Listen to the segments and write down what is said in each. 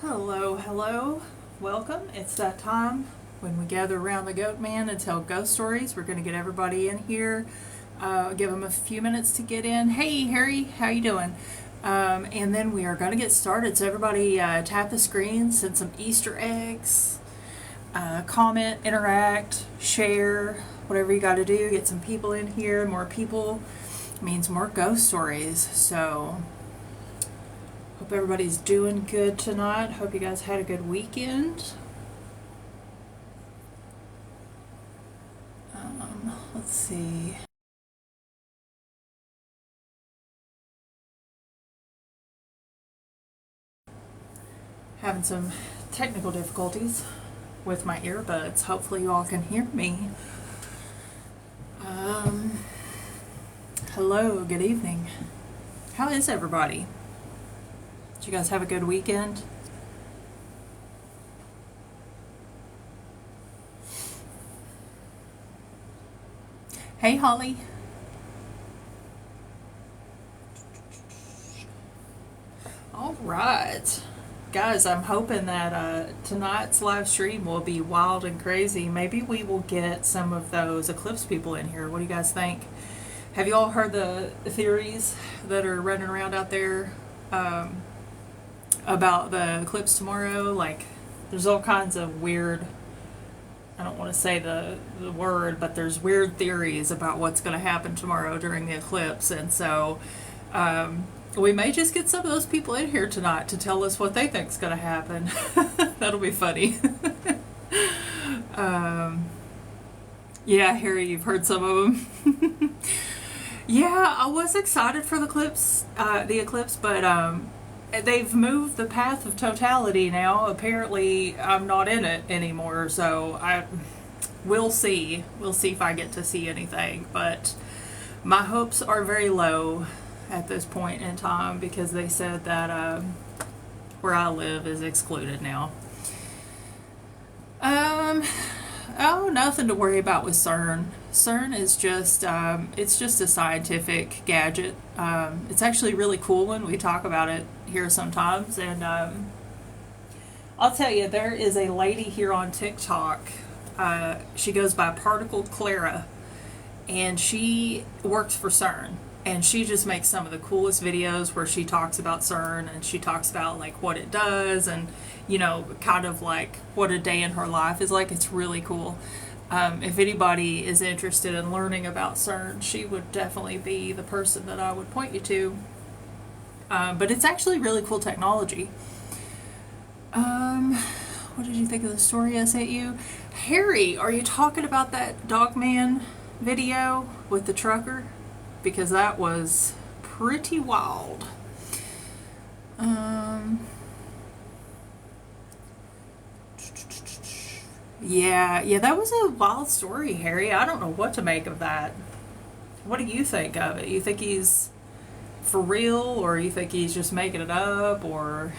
Hello, hello. Welcome. It's that time when we gather around the Goat Man and tell ghost stories. We're going to get everybody in here. Give them a few minutes to get in. Hey, Harry, how you doing? And then we are going to get started. So everybody tap the screen, send some Easter eggs, comment, interact, share, whatever you got to do. Get some people in here. More people means more ghost stories. So hope everybody's doing good tonight. Hope you guys had a good weekend. Let's see. Having some technical difficulties with my earbuds. Hopefully you all can hear me. Hello, good evening. How is everybody? Did you guys have a good weekend? Hey, Holly. All right. Guys, I'm hoping that tonight's live stream will be wild and crazy. Maybe we will get some of those eclipse people in here. What do you guys think? Have you all heard the theories that are running around out there about the eclipse tomorrow? Like, there's all kinds of weird, I don't want to say the word, but there's weird theories about what's going to happen tomorrow during the eclipse. And so we may just get some of those people in here tonight to tell us what they think is going to happen. That'll be funny. Yeah, Harry, you've heard some of them. Yeah, I was excited for the eclipse, but they've moved the path of totality now. Apparently, I'm not in it anymore, so we'll see. We'll see if I get to see anything, but my hopes are very low at this point in time because they said that where I live is excluded now. Oh, nothing to worry about with CERN. CERN is just, it's just a scientific gadget. It's actually really cool when we talk about it here sometimes. And I'll tell you, there is a lady here on TikTok. She goes by Particled Clara, and she works for CERN. And she just makes some of the coolest videos where she talks about CERN and she talks about like what it does and, you know, kind of like what a day in her life is like. It's really cool. If anybody is interested in learning about CERN, she would definitely be the person that I would point you to. But it's actually really cool technology. What did you think of the story I sent you? Harry, are you talking about that Dogman video with the trucker? Because that was pretty wild. Yeah, that was a wild story, Harry. I don't know what to make of that. What do you think of it? You think he's for real, or you think he's just making it up, or...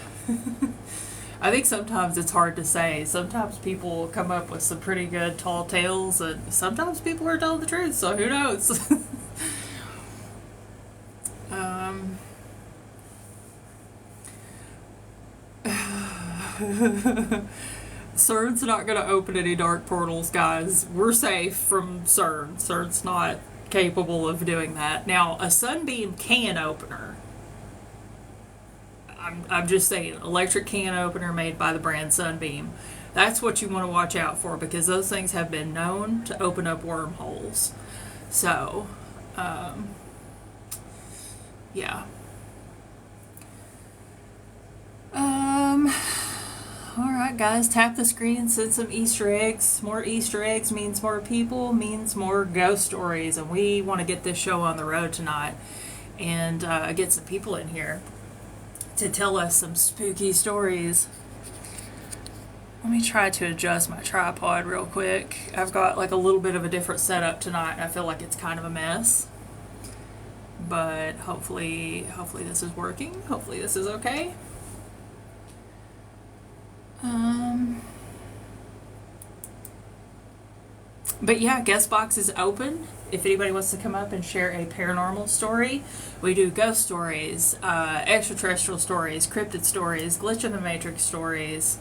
I think sometimes it's hard to say. Sometimes people come up with some pretty good tall tales, and sometimes people are telling the truth, so who knows? CERN's not going to open any dark portals, guys. We're safe from CERN. CERN's not capable of doing that. Now, a sunbeam can opener. I'm just saying, electric can opener made by the brand Sunbeam. That's what you want to watch out for because those things have been known to open up wormholes. So, yeah. Alright guys, tap the screen, send some Easter eggs. More Easter eggs means more people, means more ghost stories. And we want to get this show on the road tonight and get some people in here to tell us some spooky stories. Let me try to adjust my tripod real quick. I've got like a little bit of a different setup tonight and I feel like it's kind of a mess. But hopefully this is working. Hopefully this is okay. But yeah, guest box is open. if anybody wants to come up and share a paranormal story, we do ghost stories, extraterrestrial stories, cryptid stories, glitch in the matrix stories,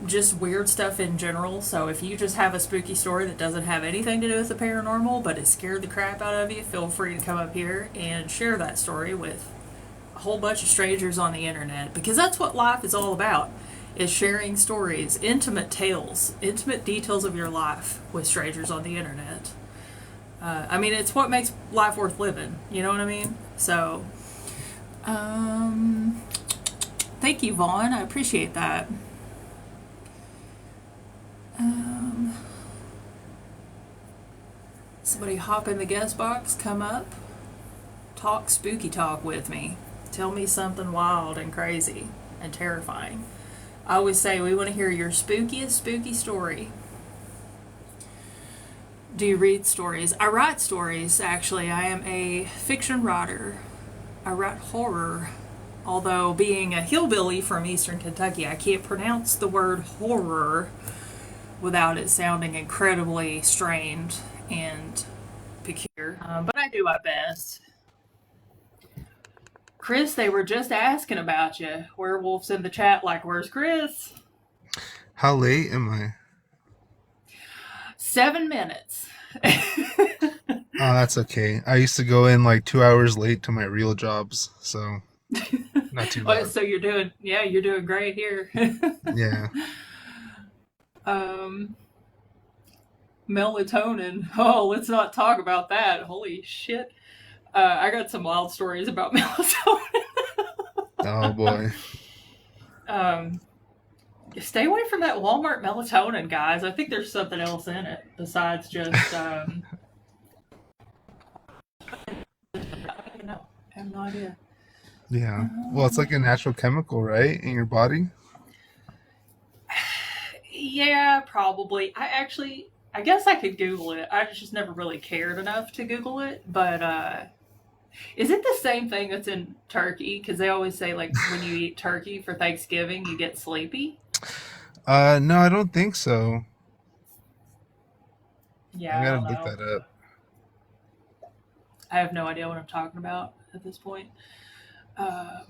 just weird stuff in general. So if you just have a spooky story that doesn't have anything to do with the paranormal, but it scared the crap out of you, feel free to come up here and share that story with a whole bunch of strangers on the internet, because that's what life is all about, is sharing stories, intimate tales, intimate details of your life with strangers on the internet. I mean, it's what makes life worth living, you know what I mean? So thank you, Vaughn, I appreciate that. Somebody hop in the guest box, come up, talk spooky talk with me. Tell me something wild and crazy and terrifying. I always say we want to hear your spookiest spooky story. Do you read stories? I write stories, actually. I am a fiction writer. I write horror. Although, being a hillbilly from eastern Kentucky, I can't pronounce the word horror without it sounding incredibly strained and peculiar. But I do my best. Chris, they were just asking about you. Werewolves in the chat, like, where's Chris? How late am I? 7 minutes. Oh, that's okay. I used to go in like 2 hours late to my real jobs, so not too bad. So you're doing great here. Yeah. um, Melatonin. Oh, let's not talk about that. Holy shit. I got some wild stories about melatonin. Oh boy. um, Stay away from that Walmart melatonin, guys. I think there's something else in it besides just. I don't even know. I have no idea. Yeah. Well, it's like a natural chemical, right, in your body? Yeah, probably. I guess I could Google it. I just never really cared enough to Google it. But is it the same thing that's in turkey? Because they always say, like, when you eat turkey for Thanksgiving, you get sleepy. No, I don't think so. I Yeah, I gotta don't look know. that up. I have no idea what I'm talking about at this point. Um,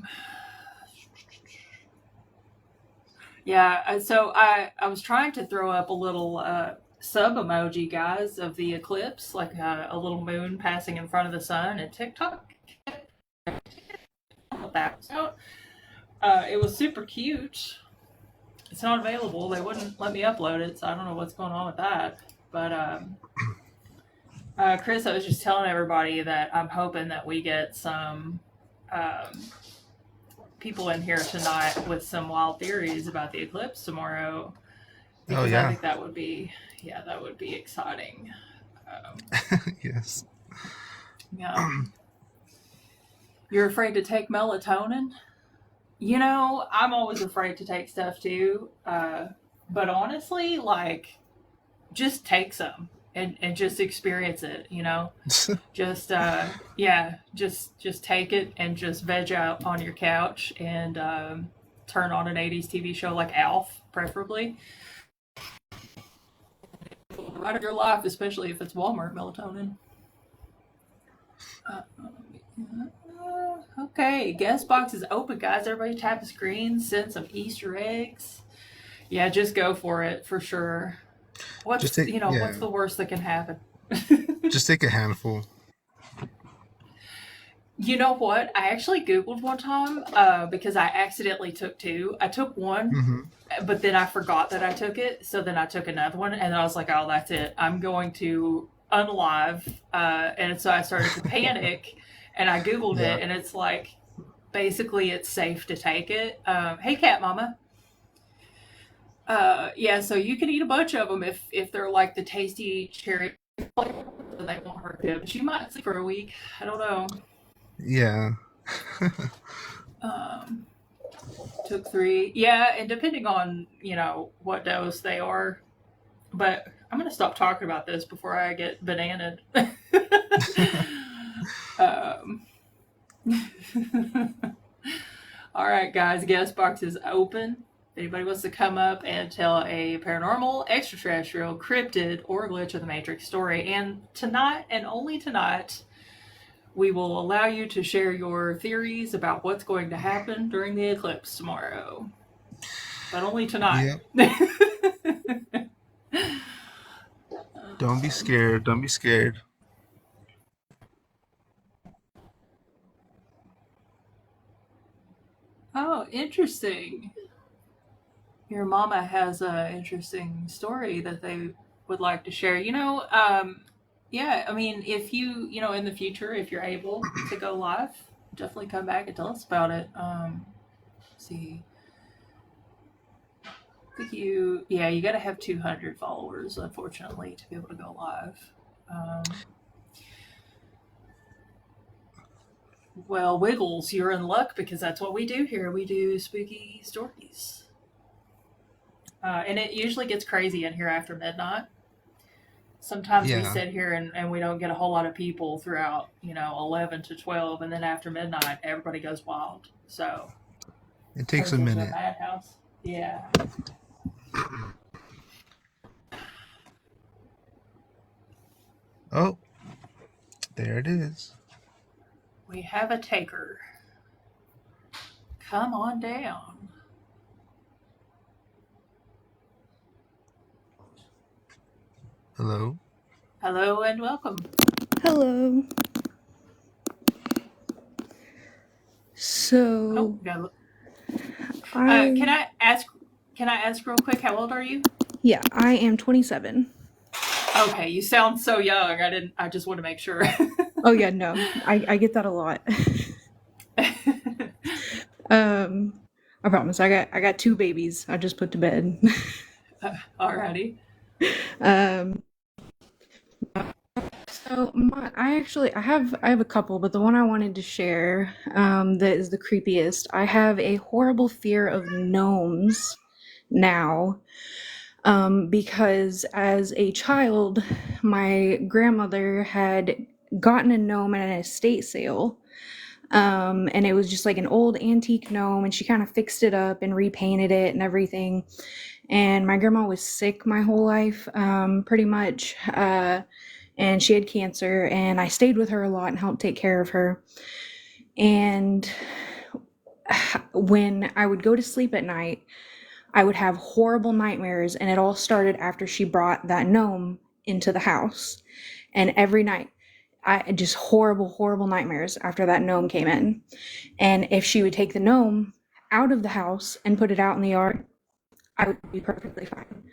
yeah, so I was trying to throw up a little sub emoji, guys, of the eclipse, like a little moon passing in front of the sun, and TikTok what that was out. It was super cute. It's not available. They wouldn't let me upload it, so I don't know what's going on with that. But Chris, I was just telling everybody that I'm hoping that we get some um, people in here tonight with some wild theories about the eclipse tomorrow, Oh because I yeah. think that would be exciting. Um, Yes. yeah, you're afraid to take melatonin? You know, I'm always afraid to take stuff too. But honestly, like, just take some and just experience it. You know, just yeah, just take it and just veg out on your couch and turn on an '80s TV show like Alf, preferably. Right of your life, especially if it's Walmart melatonin. Uh, okay, guest box is open, guys. Everybody tap the screen, send some Easter eggs. Yeah, just go for it for sure. Just What's take what's yeah. the worst that can happen? Just take a handful. You know what? I actually Googled one time because I accidentally took two. I took one, Hmm. but then I forgot that I took it. So then I took another one, and I was like, "Oh, that's it. I'm going to unalive." And so I started to panic, and I Googled Yeah. it, and it's like basically it's safe to take it. Hey, cat mama. Yeah, so you can eat a bunch of them if they're like the tasty cherry flavor. They won't hurt you, but you might sleep for a week. I don't know. Yeah. Um, Took three. Yeah, and depending on, what dose they are. But I'm going to stop talking about this before I get bananaed. um, all right, guys, guest box is open. If anybody wants to come up and tell a paranormal, extraterrestrial, cryptid, or glitch of the Matrix story, and tonight and only tonight, we will allow you to share your theories about what's going to happen during the eclipse tomorrow. But only tonight. Yep. Don't be scared. Don't be scared. Oh, interesting. Your mama has an interesting story that they would like to share. Yeah, I mean, if in the future, if you're able to go live, definitely come back and tell us about it. See, I think you got to have 200 followers, unfortunately, to be able to go live. Um, well, Wiggles, you're in luck because that's what we do here. We do spooky stories. And it usually gets crazy in here after midnight. Sometimes we Yeah. sit here and we don't get a whole lot of people throughout, 11 to 12. And then after midnight, everybody goes wild. So It takes turns a into a minute. madhouse. Yeah. Oh, there it is. We have a taker. Come on down. Hello. Hello and welcome. Hello. Oh, So we got I can I ask real quick, how old are you? yeah, I am 27. Okay, you sound so young. I just want to make sure. Oh yeah, no. I get that a lot. um I promise I got two babies I just put to bed. Alrighty. um so I have a couple, but the one I wanted to share that is the creepiest. I have a horrible fear of gnomes now. Because as a child, my grandmother had gotten a gnome at an estate sale. And it was just like an old antique gnome, and she kind of fixed it up and repainted it and everything. And my grandma was sick my whole life, pretty much. And she had cancer, and I stayed with her a lot and helped take care of her. And when I would go to sleep at night, I would have horrible nightmares, and it all started after she brought that gnome into the house. And every night, I just horrible, horrible nightmares after that gnome came in. And if she would take the gnome out of the house and put it out in the yard, I would be perfectly fine.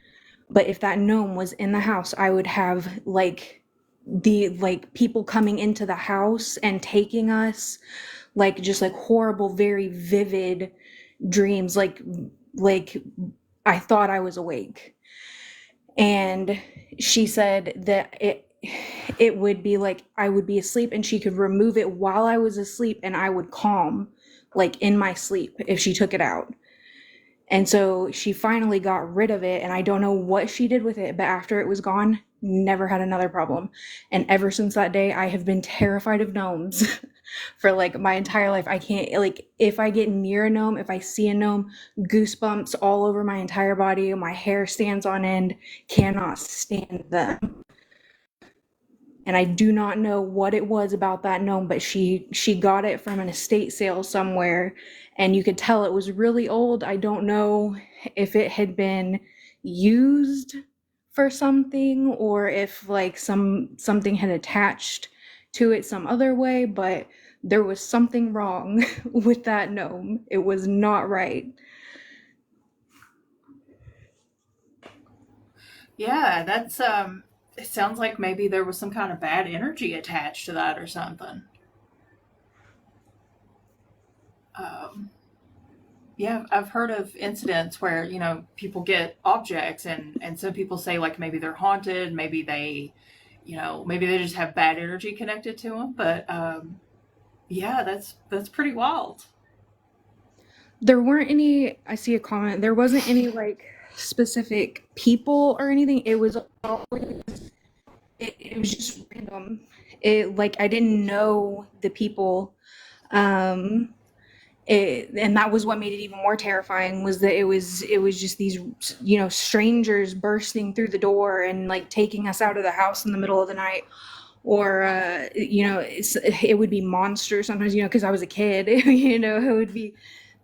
But if that gnome was in the house, I would have like people coming into the house and taking us, like just like horrible, very vivid dreams, like I thought I was awake. And she said that it would be like I would be asleep and she could remove it while I was asleep and I would calm like in my sleep if she took it out. And so she finally got rid of it, and I don't know what she did with it, but after it was gone, never had another problem. And ever since that day, I have been terrified of gnomes for like my entire life. I can't, like, if I get near a gnome, if I see a gnome, goosebumps all over my entire body, my hair stands on end, cannot stand them. And I do not know what it was about that gnome, but she got it from an estate sale somewhere, and you could tell it was really old. I don't know if it had been used for something or if like something had attached to it some other way, but there was something wrong with that gnome. It was not right. Yeah, that's it sounds like maybe there was some kind of bad energy attached to that or something. Um, yeah, I've heard of incidents where, people get objects and some people say like maybe they're haunted, maybe maybe they just have bad energy connected to them, but yeah, that's pretty wild. There weren't any, I see a comment, there wasn't any like specific people or anything. It was always, it was just random. It like I didn't know the people. Um And that was what made it even more terrifying, was that it was just these, strangers bursting through the door and like taking us out of the house in the middle of the night. Or it would be monsters sometimes, because I was a kid. It would be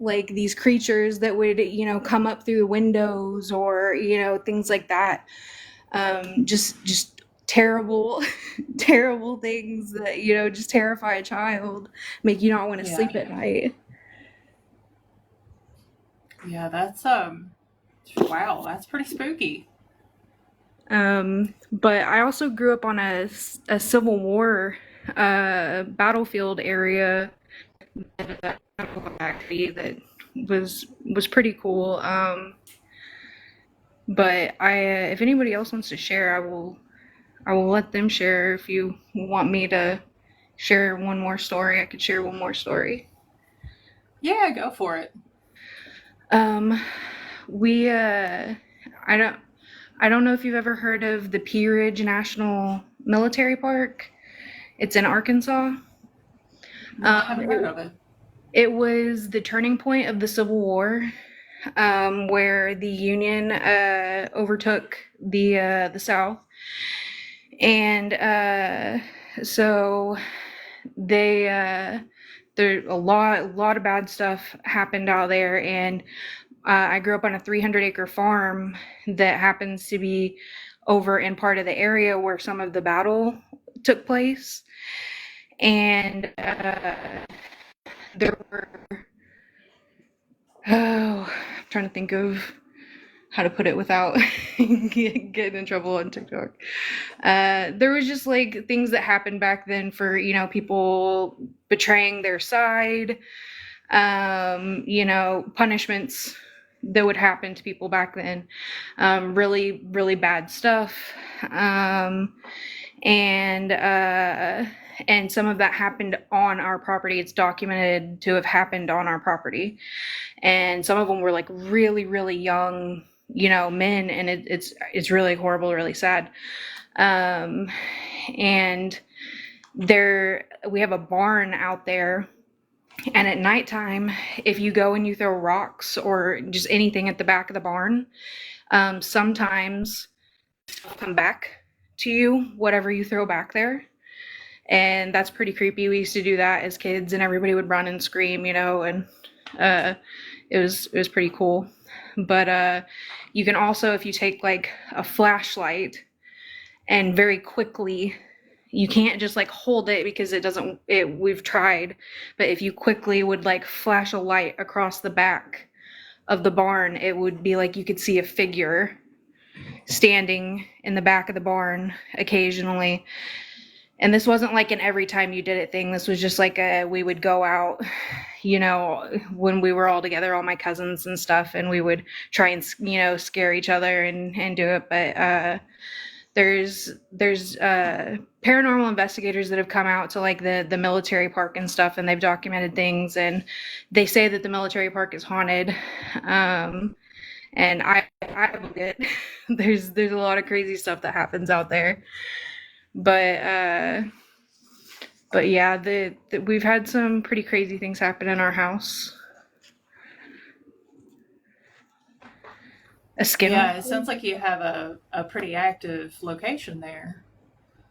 like these creatures that would, come up through the windows, or things like that. Just terrible, terrible things that just terrify a child, make you not want to Yeah. sleep at night. Yeah, that's wow, that's pretty spooky. But I also grew up on a Civil War battlefield area actually, that was pretty cool. But if anybody else wants to share, I will let them share. If you want me to share one more story, I could share one more story. Yeah, go for it. Um, we I don't know if you've ever heard of the Pea Ridge National Military Park. It's in Arkansas. No, I Um, haven't heard it, of it. it was the turning point of the Civil War, where the Union overtook the South, and so they there a lot of bad stuff happened out there, and I grew up on a 300-acre farm that happens to be over in part of the area where some of the battle took place, and there were, I'm trying to think of how to put it without getting in trouble on TikTok. There was just like things that happened back then for people betraying their side, punishments that would happen to people back then, really really bad stuff, um, and and some of that happened on our property. It's documented to have happened on our property, and some of them were like really really young, men, and it's really horrible, really sad. um and there we have a barn out there, and at nighttime, if you go and you throw rocks or just anything at the back of the barn, sometimes they'll come back to you, whatever you throw back there. And that's pretty creepy. We used to do that as kids, and everybody would run and scream, and uh, it was pretty cool. But you can also, if you take like a flashlight and very quickly, you can't just like hold it because it doesn't, we've tried, but if you quickly would like flash a light across the back of the barn, it would be like you could see a figure standing in the back of the barn occasionally. And this wasn't like an every time you did it thing. This was just like we would go out, when we were all together, all my cousins and stuff, and we would try and scare each other and do it. But there's paranormal investigators that have come out to like the military park and stuff, and they've documented things, and they say that the military park is haunted. And I believe it. There's a lot of crazy stuff that happens out there, but yeah, we've had some pretty crazy things happen in our house. A Yeah, skinwalker. it sounds like you have a pretty active location there.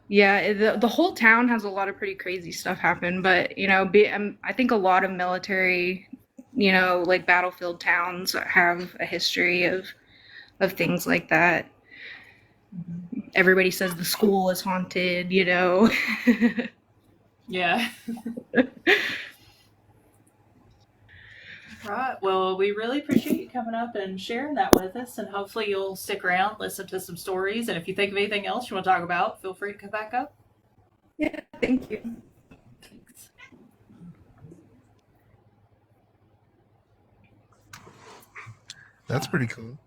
Yeah, the whole town has a lot of pretty crazy stuff happen, but I think a lot of military, like battlefield towns have a history of things like that. Everybody says the school is haunted. Yeah. Right. Well, we really appreciate you coming up and sharing that with us, and hopefully you'll stick around, listen to some stories, and if you think of anything else you want to talk about, feel free to come back up. Yeah, thank you. Thanks. That's pretty cool.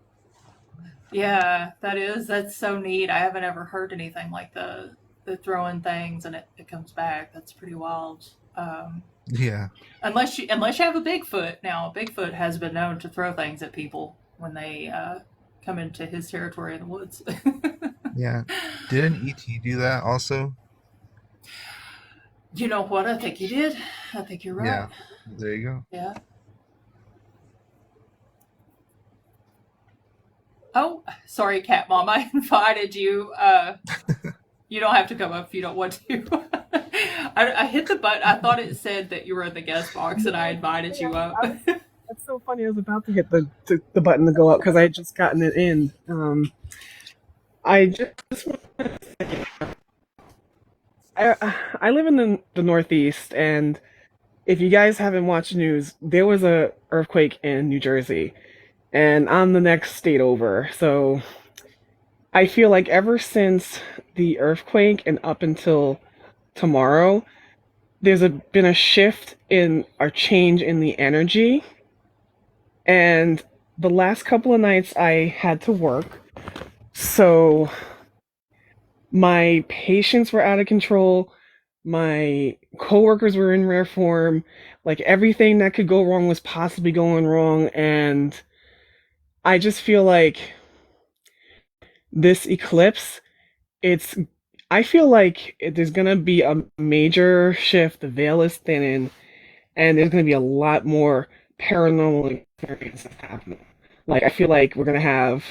Yeah, that's so neat. I haven't ever heard anything like the throwing things and it comes back. That's pretty wild. Yeah. Unless you have a Bigfoot. Now, Bigfoot has been known to throw things at people when they come into his territory in the woods. Yeah. Didn't ET do that also? You know what? I think you did. I think you're right. Yeah. There you go. Yeah. Oh, sorry, Cat Mom. I invited you. You don't have to come up if you don't want to. I hit the button. I thought it said that you were in the guest box, and I No, invited hey, you up. that's so funny. I was about to hit the button to go up because I had just gotten it in. I just I live in the Northeast, and if you guys haven't watched news, there was a earthquake in New Jersey, and I'm the next state over. So I feel like ever since the earthquake and up until tomorrow, been a shift in or change in the energy. And the last couple of nights I had to work, so my patients were out of control. My coworkers were in rare form. Like everything that could go wrong was possibly going wrong. And I just feel like this eclipse, it's, I feel like there's going to be a major shift. The veil is thinning, and there's going to be a lot more paranormal experiences happening. Like, I feel like we're going to have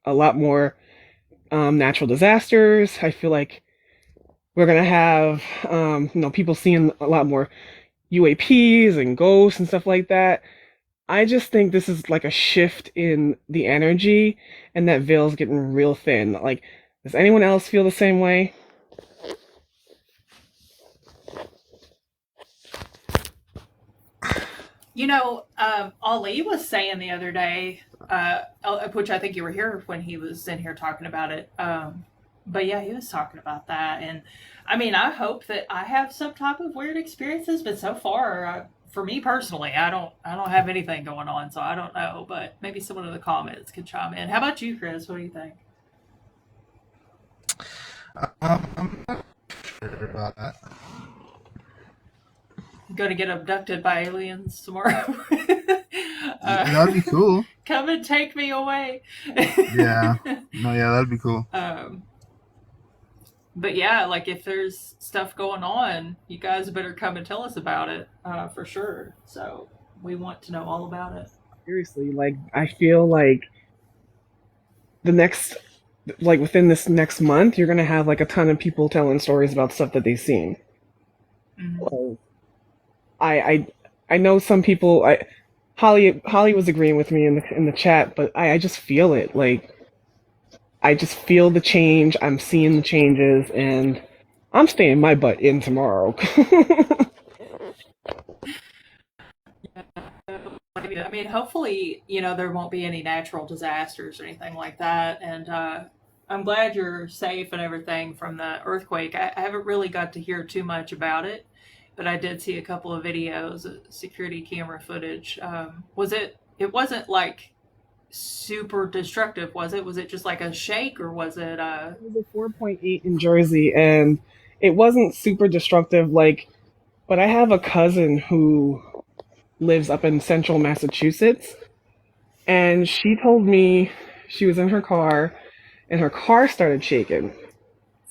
a lot more natural disasters. I feel like we're gonna have people seeing a lot more UAPs and ghosts and stuff like that. I just think this is like a shift in the energy, and that veil's getting real thin. Like, does anyone else feel the same way? Ali was saying the other day, which I think you were here when he was in here talking about it. But yeah, he was talking about that, and I mean, I hope that I have some type of weird experiences. But so far, for me personally, I don't have anything going on, so I don't know. But maybe someone in the comments could chime in. How about you, Chris? What do you think? I'm not sure about that. Going to get abducted by aliens tomorrow? That'd be cool. Come and take me away. Yeah. No, yeah, that'd be cool. um, but yeah, like if there's stuff going on, you guys better come and tell us about it for sure. So we want to know all about it. Seriously, like I feel like the next, like within this next month, you're gonna have like a ton of people telling stories about stuff that they've seen. Mm-hmm. So I I I know some people. Holly was agreeing with me in the chat, but I just feel it. Like I just feel the change. I'm seeing the changes, and I'm staying my butt in tomorrow. I mean, hopefully, there won't be any natural disasters or anything like that. And I'm glad you're safe and everything from the earthquake. I haven't really got to hear too much about it, but I did see a couple of videos, security camera footage. It wasn't like super destructive, was it? Was it just like a shake or was it, It was a 4.8 in Jersey, and it wasn't super destructive. Like, but I have a cousin who lives up in central Massachusetts, and she told me she was in her car, and her car started shaking.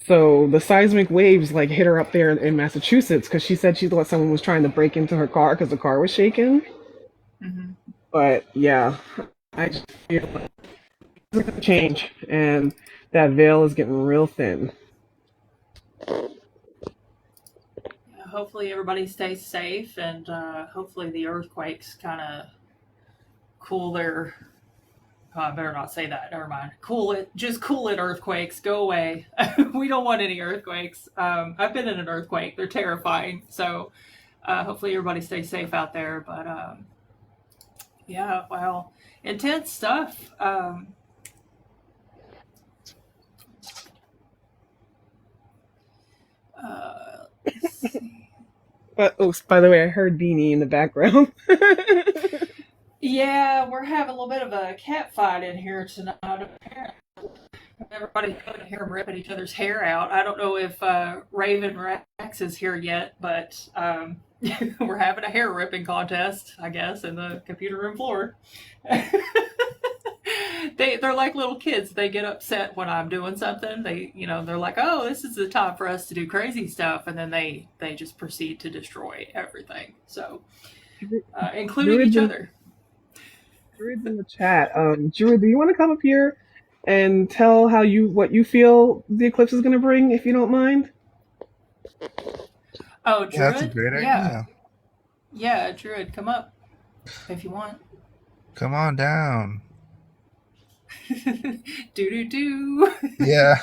So the seismic waves like hit her up there in Massachusetts because she said she thought someone was trying to break into her car because the car was shaking. Mhm. But yeah, I just feel like it's gonna change, and that veil is getting real thin. Hopefully everybody stays safe and hopefully the earthquakes kind of cool their. Oh, I better not say that. Never mind. Cool it. Just cool it, earthquakes. Go away. We don't want any earthquakes. I've been in an earthquake. They're terrifying. So hopefully everybody stays safe out there. But yeah, well, intense stuff. Let's see. But oh, by the way, I heard Beanie in the background. Yeah, we're having a little bit of a cat fight in here tonight. Apparently, everybody's going to hear them ripping each other's hair out. I don't know if Raven Rex is here yet, but we're having a hair ripping contest, I guess, in the computer room floor. They're like little kids. They get upset when I'm doing something. They're like, "Oh, this is the time for us to do crazy stuff," and then they just proceed to destroy everything. So, including each Druid's in, other. Druid's in the chat. Druid, do you want to come up here and tell what you feel the eclipse is going to bring, if you don't mind? Oh, Yeah, that's a Druid? great Yeah. idea. Yeah, Druid, come up if you want. Come on down. Do do do. Yeah.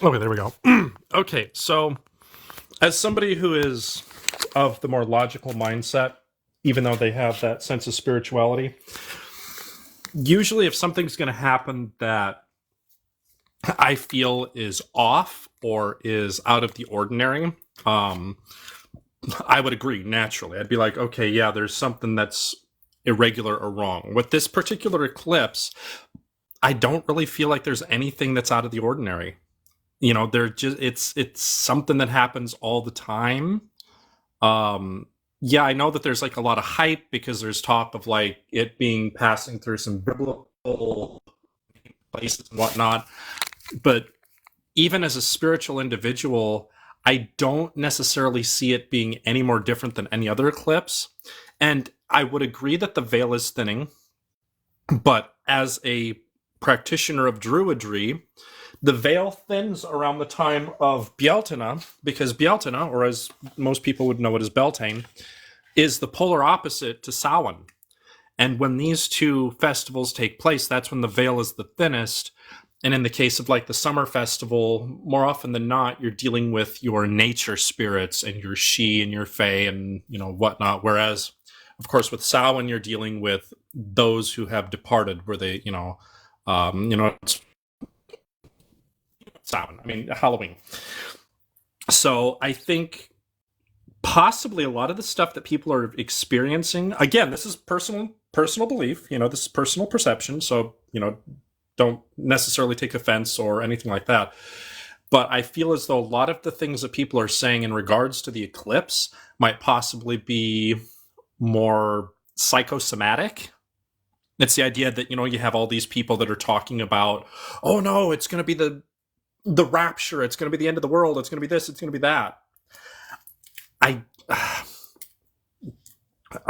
Okay, there we go. Okay, so as somebody who is of the more logical mindset, even though they have that sense of spirituality, usually if something's going to happen that I feel is off or is out of the ordinary, I would agree naturally. I'd be like, okay, yeah, there's something that's irregular or wrong. With this particular eclipse, I don't really feel like there's anything that's out of the ordinary. You know, they're just it's something that happens all the time. Yeah, I know that there's like a lot of hype because there's talk of like it being passing through some biblical places and whatnot. But even as a spiritual individual, I don't necessarily see it being any more different than any other eclipse. And I would agree that the veil is thinning, but as a practitioner of Druidry, the veil thins around the time of Bealtaine, because Bealtaine, or as most people would know it as Beltane, is the polar opposite to Samhain. And when these two festivals take place, that's when the veil is the thinnest. And in the case of like the summer festival, more often than not, you're dealing with your nature spirits and your She and your Fae and, you know, whatnot. Whereas, of course, with Samhain, you're dealing with those who have departed, where they, it's Samhain. I mean, Halloween. So I think possibly a lot of the stuff that people are experiencing, again, this is personal belief, this is personal perception. So, don't necessarily take offense or anything like that. But I feel as though a lot of the things that people are saying in regards to the eclipse might possibly be more psychosomatic. It's the idea that, you have all these people that are talking about, oh no, it's going to be the rapture, it's going to be the end of the world, it's going to be this, it's going to be that. I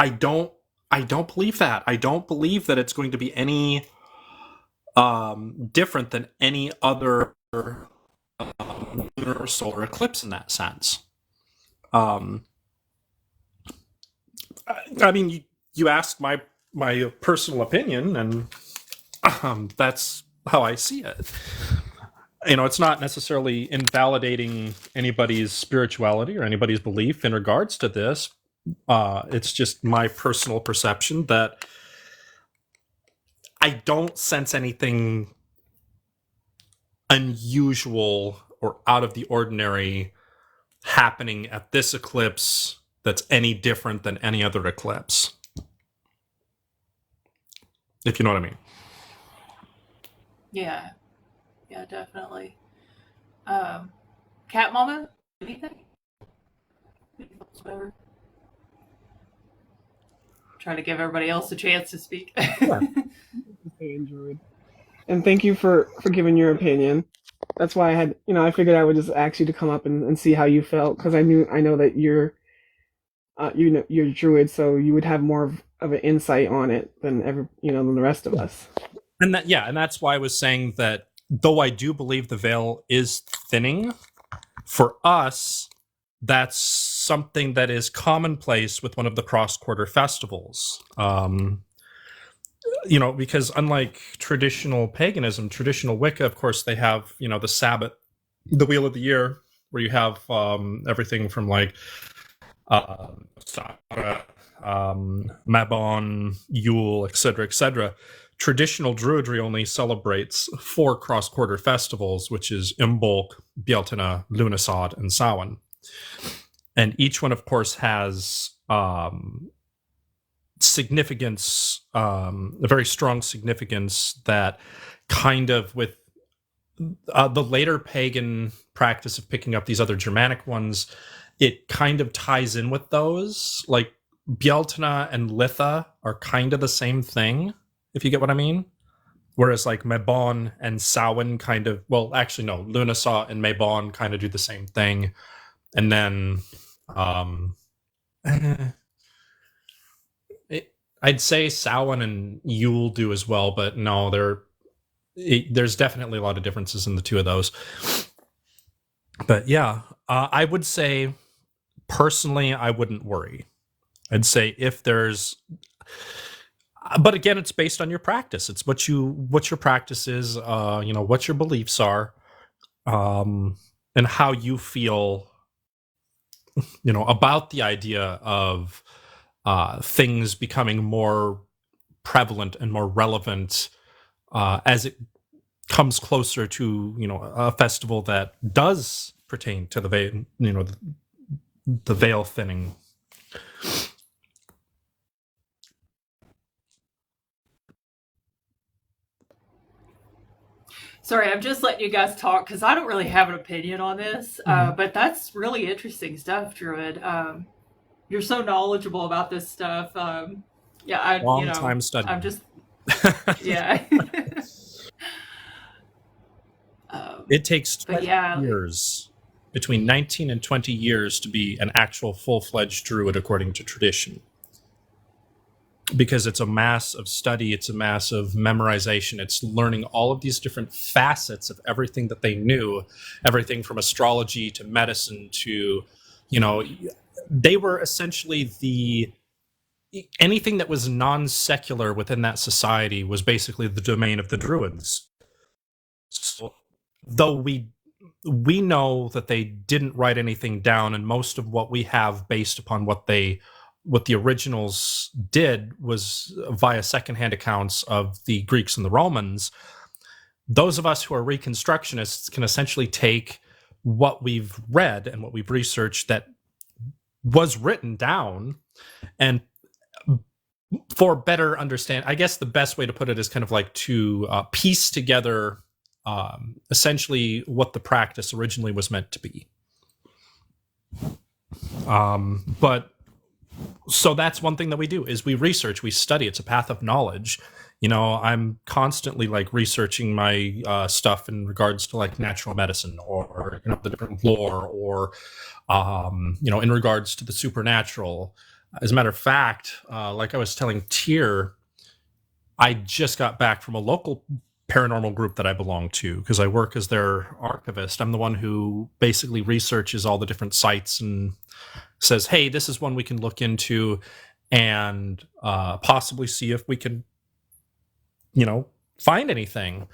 don't believe that. I don't believe that it's going to be any different than any other lunar or solar eclipse in that sense. I mean, you asked my personal opinion, and that's how I see it. It's not necessarily invalidating anybody's spirituality or anybody's belief in regards to this. It's just my personal perception that I don't sense anything unusual or out of the ordinary happening at this eclipse that's any different than any other eclipse. If you know what I mean. Yeah. Yeah, definitely. Cat Mama, anything? Whatever. Trying to give everybody else a chance to speak. Yeah. I enjoyed. And thank you for giving your opinion. That's why I figured I would just ask you to come up and see how you felt, because I know that you're you're a druid, so you would have more of an insight on it than than the rest of us. And that's why I was saying that though I do believe the veil is thinning, for us, that's something that is commonplace with one of the cross-quarter festivals. Because unlike traditional paganism, traditional Wicca, of course, they have, the Sabbath, the Wheel of the Year, where you have everything from like Sakura, Mabon, Yule, etc., etc. Traditional Druidry only celebrates 4 cross-quarter festivals, which is Imbolc, Bealtaine, Lughnasadh, and Samhain. And each one, of course, has significance, a very strong significance that kind of with the later pagan practice of picking up these other Germanic ones, it kind of ties in with those. Like Bealtaine and Litha are kind of the same thing, if you get what I mean. Whereas like Mabon and Samhain kind of, well, actually no, Lughnasadh and Mabon kind of do the same thing. And then Uh, I'd say Samhain and Yule do as well, but no, there's definitely a lot of differences in the two of those. But yeah, I would say personally, I wouldn't worry. I'd say if there's, but again, it's based on your practice. It's what your practice is, what your beliefs are, and how you feel, about the idea of things becoming more prevalent and more relevant as it comes closer to a festival that does pertain to the veil, the veil thinning. Sorry, I'm just letting you guys talk because I don't really have an opinion on this, but that's really interesting stuff, Druid. You're so knowledgeable about this stuff. Yeah, Long time studying. I'm just, yeah. It takes 20 yeah, years, between 19 and 20 years, to be an actual full-fledged druid according to tradition. Because it's a mass of study, it's a mass of memorization, it's learning all of these different facets of everything that they knew, everything from astrology to medicine to, they were essentially anything that was non-secular within that society was basically the domain of the druids. So, though we know that they didn't write anything down, and most of what we have based upon what the originals did was via secondhand accounts of the Greeks and the Romans. Those of us who are reconstructionists can essentially take what we've read and what we've researched that was written down, and for better understand, I guess the best way to put it is kind of like to piece together essentially what the practice originally was meant to be. But so that's one thing that we do is we research, we study. It's a path of knowledge. I'm constantly like researching my stuff in regards to like natural medicine or the different lore or in regards to the supernatural. As a matter of fact, like I was telling Tyr, I just got back from a local paranormal group that I belong to because I work as their archivist. I'm the one who basically researches all the different sites and says, hey, this is one we can look into and possibly see if we can, find anything.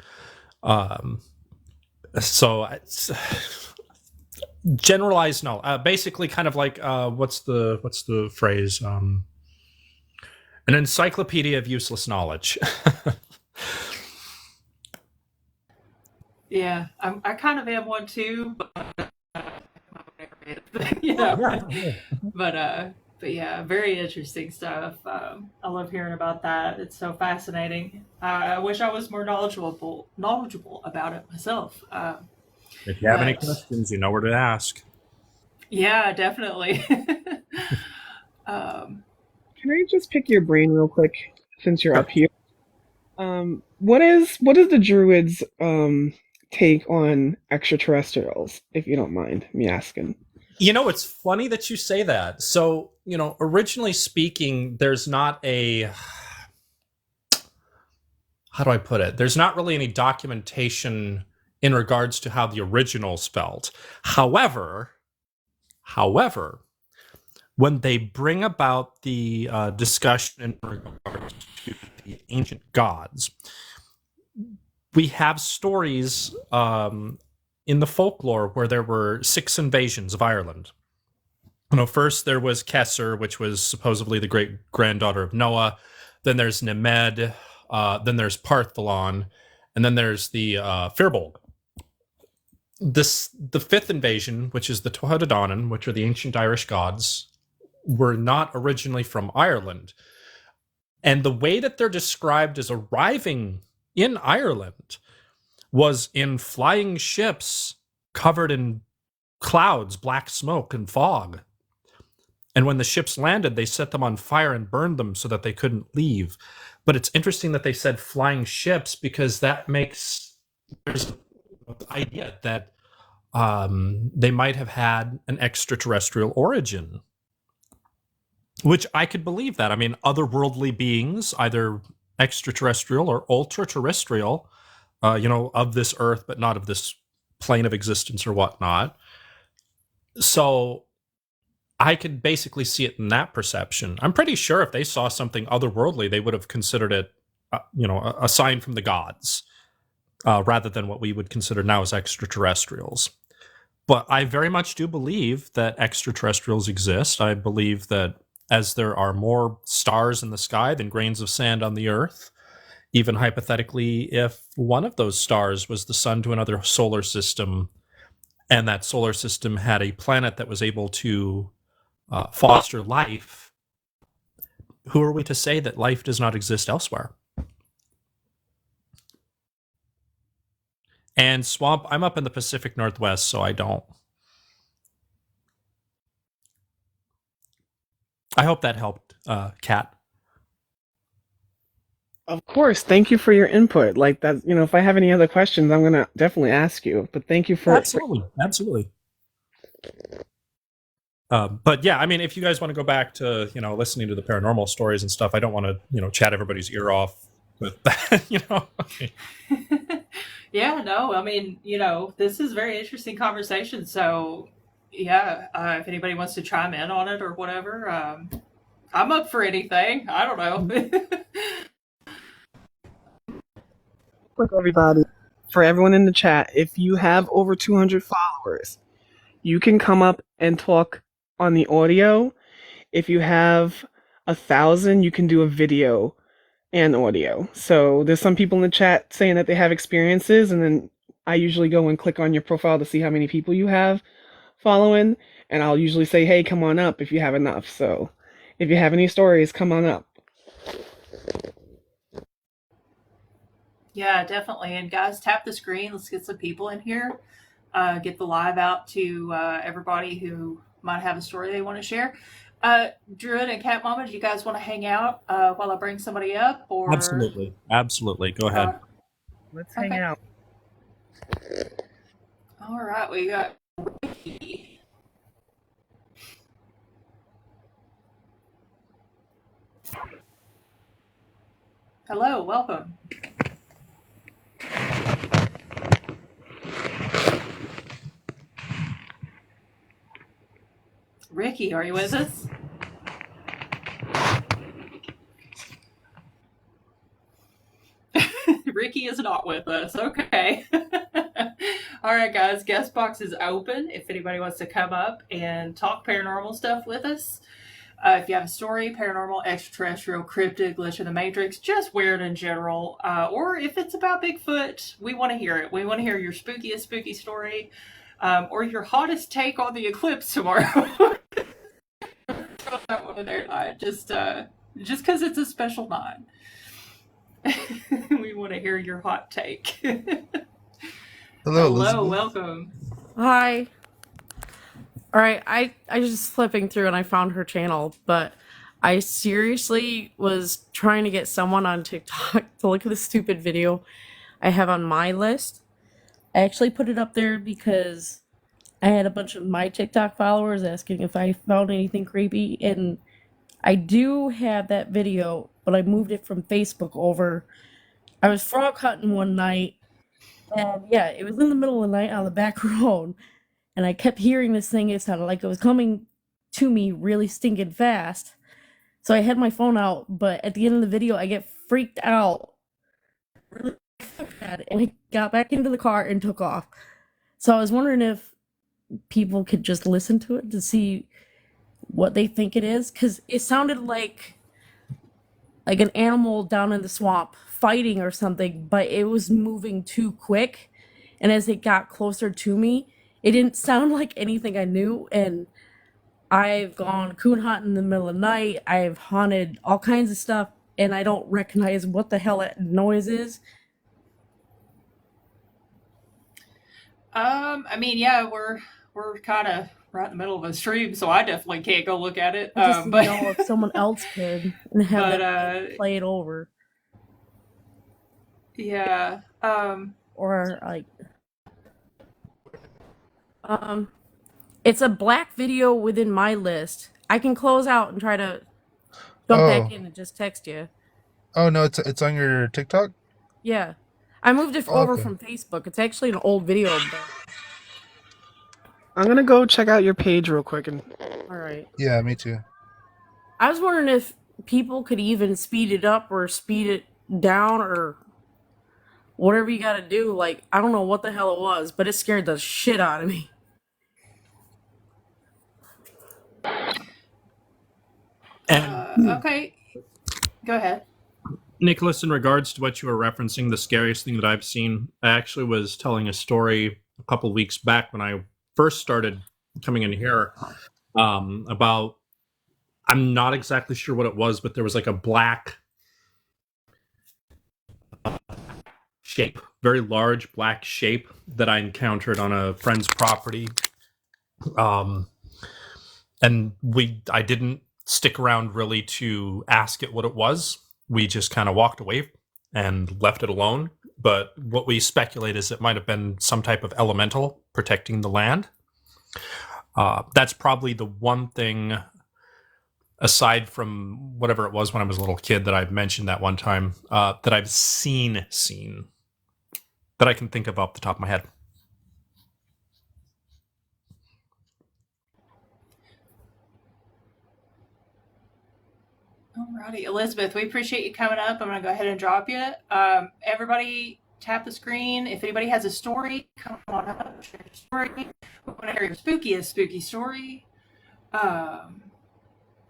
So it's generalized knowledge, basically kind of like what's the phrase? An encyclopedia of useless knowledge. yeah. I kind of am one too, but but yeah, very interesting stuff. I love hearing about that. It's so fascinating. I wish I was more knowledgeable about it myself. If you have any But questions, you know where to ask. yeah, definitely. um, Can I just pick your brain real quick since you're up here? What is the Druids' take on extraterrestrials, if you don't mind me asking? It's funny that you say that. So, originally speaking, there's not a, how do I put it? There's not really any documentation in regards to how the originals felt. However, when they bring about the discussion in regards to the ancient gods, we have stories in the folklore where there were 6 invasions of Ireland. First there was Kesser, which was supposedly the great granddaughter of Noah. Then there's Nemed. Then there's Partholon, and then there's the Firbolg. The 5th invasion, which is the Tuatha, which are the ancient Irish gods, were not originally from Ireland. And the way that they're described as arriving in Ireland was in flying ships covered in clouds, black smoke, and fog. And when the ships landed, they set them on fire and burned them so that they couldn't leave. But it's interesting that they said flying ships because that makes there's the idea that they might have had an extraterrestrial origin. Which I could believe that. I mean, otherworldly beings, either extraterrestrial or ultra-terrestrial, of this earth, but not of this plane of existence or whatnot. So I could basically see it in that perception. I'm pretty sure if they saw something otherworldly, they would have considered it, a sign from the gods, rather than what we would consider now as extraterrestrials. But I very much do believe that extraterrestrials exist. I believe that as there are more stars in the sky than grains of sand on the earth, even hypothetically, if one of those stars was the sun to another solar system, and that solar system had a planet that was able to foster life, who are we to say that life does not exist elsewhere? And Swamp, I'm up in the Pacific Northwest, so I don't. I hope that helped, Kat. Of course, thank you for your input. Like that, if I have any other questions, I'm gonna definitely ask you. But thank you for Absolutely. But yeah, I mean, if you guys want to go back to listening to the paranormal stories and stuff, I don't want to chat everybody's ear off with that. Okay. Yeah, no, I mean, this is a very interesting conversation. So, yeah, if anybody wants to chime in on it or whatever, I'm up for anything. I don't know. Look, everybody, for everyone in the chat, if you have over 200 followers, you can come up and talk on the audio. If you have 1,000, you can do a video and audio. So there's some people in the chat saying that they have experiences, and then I usually go and click on your profile to see how many people you have following, and I'll usually say, hey, come on up if you have enough. So if you have any stories, come on up. Yeah, definitely. And guys, tap the screen. Let's get some people in here. Get the live out to everybody who might have a story they want to share. Druid and Cat Mama, do you guys want to hang out while I bring somebody up? Or Absolutely. Go ahead. Let's hang out. All right, we got Ricky. Hello, welcome. Ricky, are you with us? Ricky is not with us. Okay. All right, guys. Guest box is open if anybody wants to come up and talk paranormal stuff with us. If you have a story, paranormal, extraterrestrial, cryptid, glitch in the matrix, just weird in general, or if it's about Bigfoot, we want to hear it. We want to hear your spookiest spooky story, or your hottest take on the eclipse tomorrow. That one in there tonight, just because it's a special night. We want to hear your hot take. Hello, Hello, Elizabeth. welcome. Hi. All right, I just flipping through and I found her channel, but I seriously was trying to get someone on TikTok to look at the stupid video I have on my list. I actually put it up there because I had a bunch of my TikTok followers asking if I found anything creepy, and I do have that video, but I moved it from Facebook over. I was frog hunting one night, and yeah, it was in the middle of the night on the back road, and I kept hearing this thing. It sounded like it was coming to me really stinking fast. So I had my phone out, but at the end of the video, I get freaked out really bad, and I got back into the car and took off. So I was wondering if people could just listen to it to see what they think it is, because it sounded like an animal down in the swamp fighting or something, but it was moving too quick, and as it got closer to me, it didn't sound like anything I knew. And I've gone coon hunting in the middle of the night, I've haunted all kinds of stuff, and I don't recognize what the hell that noise is. I mean, yeah, we're kind of right in the middle of a stream, so I definitely can't go look at it. I just But didn't know if someone else could and have but them play it over, yeah, or like it's a black video within my list. I can close out and try to jump back Oh, in and just text you. oh no, it's on your TikTok. Yeah. I moved it Oh, over okay. from Facebook. It's actually an old video, but I'm gonna go check out your page real quick and all right. Yeah, me too. I was wondering if people could even speed it up or speed it down or whatever you gotta do. Like, I don't know what the hell it was, but it scared the shit out of me. And Okay, go ahead. Nicholas, in regards to what you were referencing, the scariest thing that I've seen, I actually was telling a story a couple weeks back when I first started coming in here about, I'm not exactly sure what it was, but there was like a black shape, very large black shape that I encountered on a friend's property. And I didn't stick around really to ask it what it was. We just kind of walked away and left it alone. But what we speculate is it might have been some type of elemental protecting the land. That's probably the one thing, aside from whatever it was when I was a little kid that I've mentioned that one time, that I've seen that I can think of off the top of my head. Alrighty, Elizabeth, we appreciate you coming up. I'm going to go ahead and drop you. Everybody, tap the screen. If anybody has a story, come on up, share your story. We want to hear your spooky story.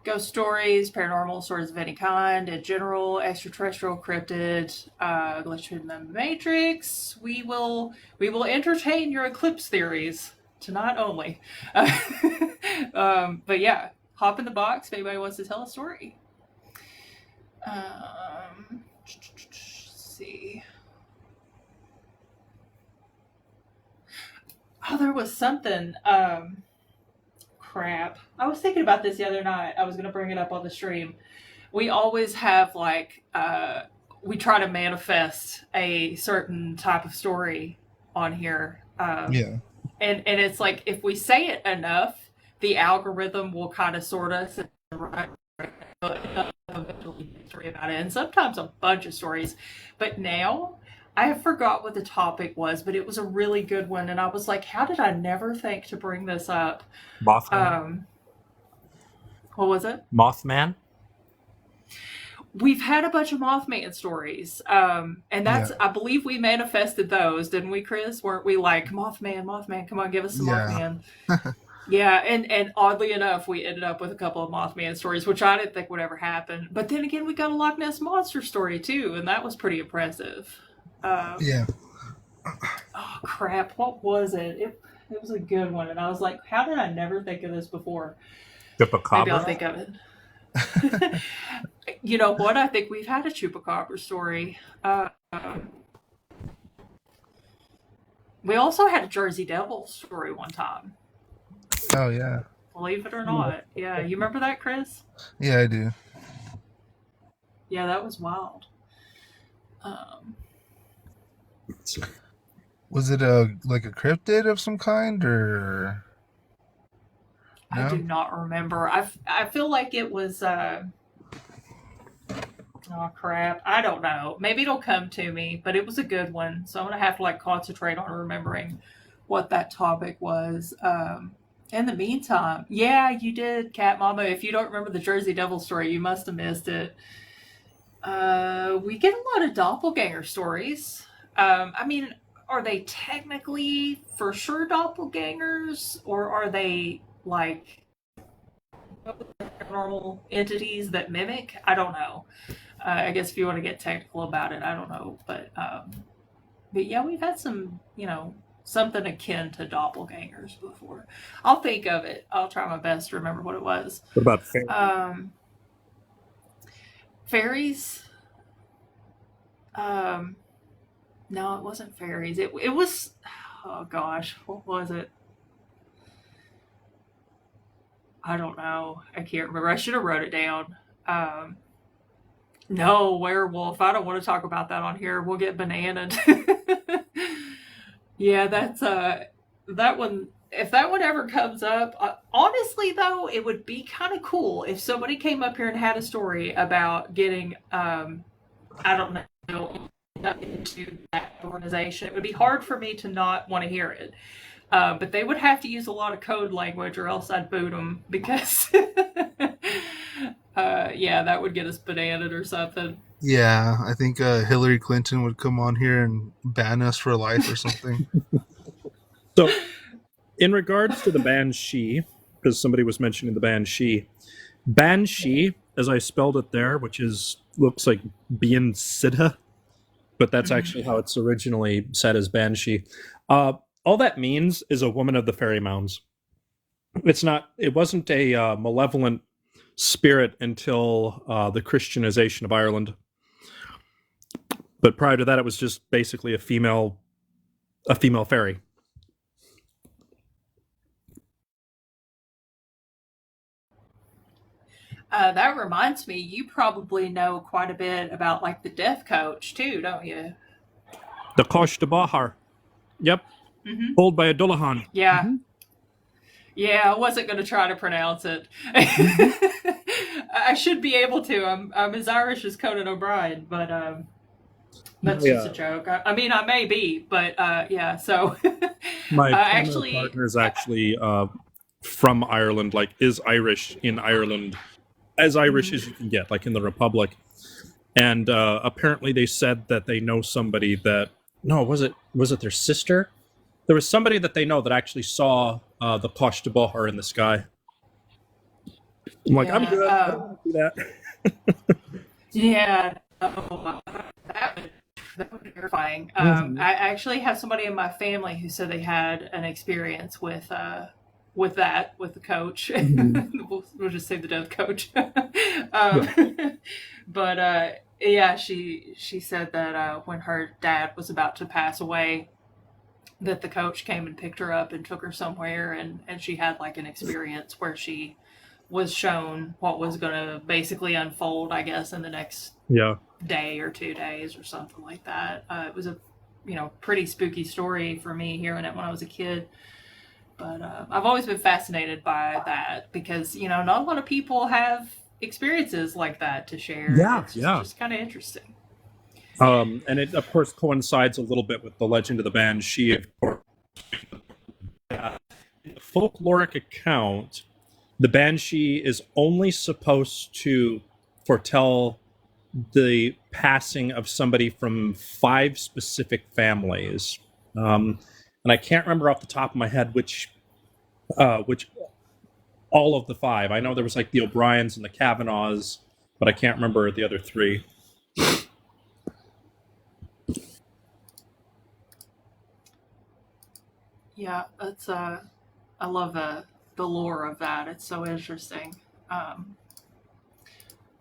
Ghost stories, paranormal stories of any kind, in general, extraterrestrial, cryptid, glitch in the matrix. We will entertain your eclipse theories tonight only. But yeah, hop in the box if anybody wants to tell a story. Let's see. Oh, there was something. Crap. I was thinking about this the other night. I was going to bring it up on the stream. We always have we try to manifest a certain type of story on here. Yeah. And it's like if we say it enough, the algorithm will kind of sort us and right eventually a story about it, and sometimes a bunch of stories. But now I forgot what the topic was, but it was a really good one, and I was like, how did I never think to bring this up? Mothman. What was it? Mothman. We've had a bunch of Mothman stories, and that's I believe we manifested those, didn't we, Chris? Weren't we like Mothman, come on, give us some Mothman? Yeah, and oddly enough, we ended up with a couple of Mothman stories, which I didn't think would ever happen. But then again, we got a Loch Ness Monster story too, and that was pretty impressive. Yeah. Oh crap! What was it? It was a good one, and I was like, how did I never think of this before? Maybe I'll think of it. You know what? I think we've had a Chupacabra story. We also had a Jersey Devil story one time. Oh yeah. Believe it or not. Yeah, you remember that, Chris? Yeah, I do. Yeah, that was wild. Was it a cryptid of some kind, or? No? I do not remember. I feel like it was. Oh crap! I don't know. Maybe it'll come to me, but it was a good one. So I'm gonna have to concentrate on remembering what that topic was. In the meantime, yeah, you did, Cat Mama. If you don't remember the Jersey Devil story, you must have missed it. We get a lot of doppelganger stories. I mean, are they technically for sure doppelgangers, or are they paranormal entities that mimic? I don't know. I guess if you want to get technical about it, I don't know. But yeah, we've had some, something akin to doppelgangers before. I'll think of it. I'll try my best to remember what it was. What about fairies? Fairies? No, it wasn't fairies. It was, oh gosh, what was it? I don't know. I can't remember. I should have wrote it down. No, werewolf. I don't want to talk about that on here. We'll get bananaed. Yeah, that's that one. if that one ever comes up, honestly though, it would be kind of cool if somebody came up here and had a story about getting, I don't know, into that organization. It would be hard for me to not want to hear it. But they would have to use a lot of code language, or else I'd boot them because, yeah, that would get us bananaed or something. Yeah, I think Hillary Clinton would come on here and ban us for life or something. So, in regards to the Banshee, because somebody was mentioning the Banshee, as I spelled it there, which looks like Bien Sidha, but that's actually how it's originally said as Banshee. All that means is a woman of the fairy mounds. It wasn't a malevolent spirit until the Christianization of Ireland. But prior to that, it was just basically a female fairy. That reminds me, you probably know quite a bit about like the death coach too, don't you? The Cosh de Bahar. Yep. Mm-hmm. Pulled by a Dullahan. Yeah. Mm-hmm. Yeah, I wasn't going to try to pronounce it. I should be able to. I'm as Irish as Conan O'Brien, but that's just a joke. I mean, I may be, but yeah. So my partner is actually from Ireland, like is Irish in Ireland, as Irish as you can get, like in the Republic. And apparently, they said that they know somebody that. No, was it their sister? There was somebody that they know that actually saw the Cosh de Bahar in the sky. I'm like, I'm good. I don't want to do that. Yeah, that would be terrifying. I actually have somebody in my family who said they had an experience with the coach. We'll just say the death coach. But yeah, she said that when her dad was about to pass away, that the coach came and picked her up and took her somewhere, and she had like an experience where she was shown what was going to basically unfold, I guess, in the next day or 2 days or something like that. It was a pretty spooky story for me hearing it when I was a kid. But I've always been fascinated by that because, not a lot of people have experiences like that to share. It's just kind of interesting. And it, of course, coincides a little bit with the legend of the Banshee. Of course, in the folkloric account, the Banshee is only supposed to foretell the passing of somebody from 5 specific families. And I can't remember off the top of my head which all of the 5. I know there was like the O'Briens and the Kavanaghs, but I can't remember the other 3. Yeah, that's I love the lore of that. It's so interesting.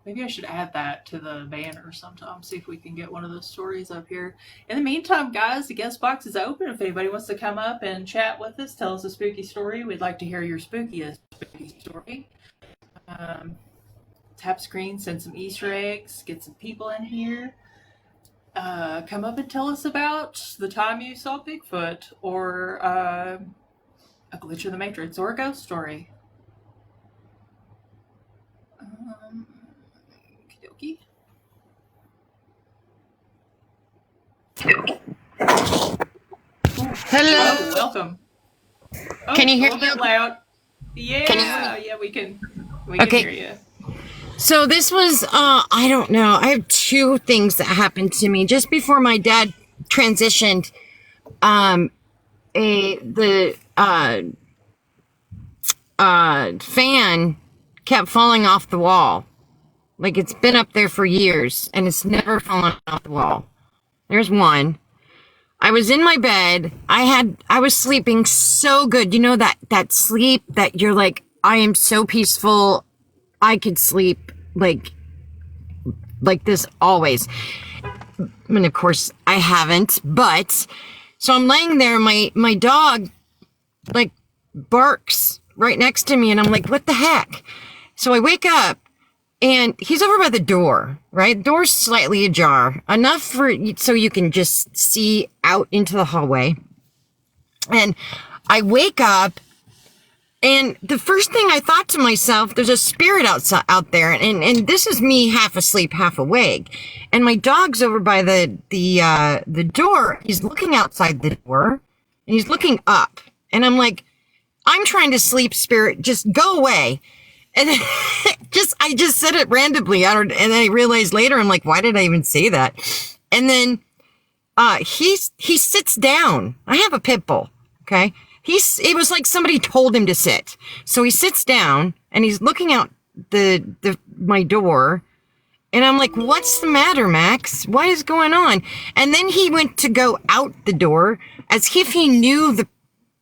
Maybe I should add that to the banner sometime. See if we can get one of those stories up here. In the meantime, guys, the guest box is open. If anybody wants to come up and chat with us, tell us a spooky story. We'd like to hear your spookiest spooky story. Tap screen, send some Easter eggs, get some people in here. Come up and tell us about the time you saw Bigfoot, or a glitch in the Matrix, or a ghost story. Okie dokie. Hello. Welcome. Oh, Can you hear me? A little bit loud. Yeah, we can hear you. So this was, I don't know. I have 2 things that happened to me just before my dad transitioned. The fan kept falling off the wall. Like it's been up there for years and it's never fallen off the wall. There's one. I was in my bed. I was sleeping so good. You know, that sleep that you're like, I am so peaceful. I could sleep like this always. And of course I haven't, but so I'm laying there, my dog like barks right next to me and I'm like, what the heck? So I wake up and he's over by the door, right? The door's slightly ajar, enough so you can just see out into the hallway. And I wake up, and the first thing I thought to myself, there's a spirit out there, and this is me half asleep, half awake. And my dog's over by the door. He's looking outside the door, and he's looking up. And I'm like, I'm trying to sleep, spirit, just go away. And I just said it randomly. And then I realized later, I'm like, why did I even say that? And then he sits down. I have a pit bull, okay? It was like somebody told him to sit. So he sits down and he's looking out my door. And I'm like, what's the matter, Max? What is going on? And then he went to go out the door as if he knew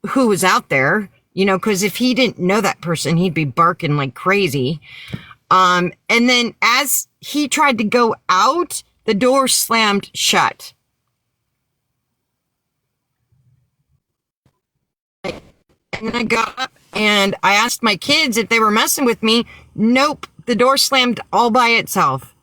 who was out there, because if he didn't know that person, he'd be barking like crazy. And then as he tried to go out, the door slammed shut. And then I got up and I asked my kids if they were messing with me. Nope. The door slammed all by itself.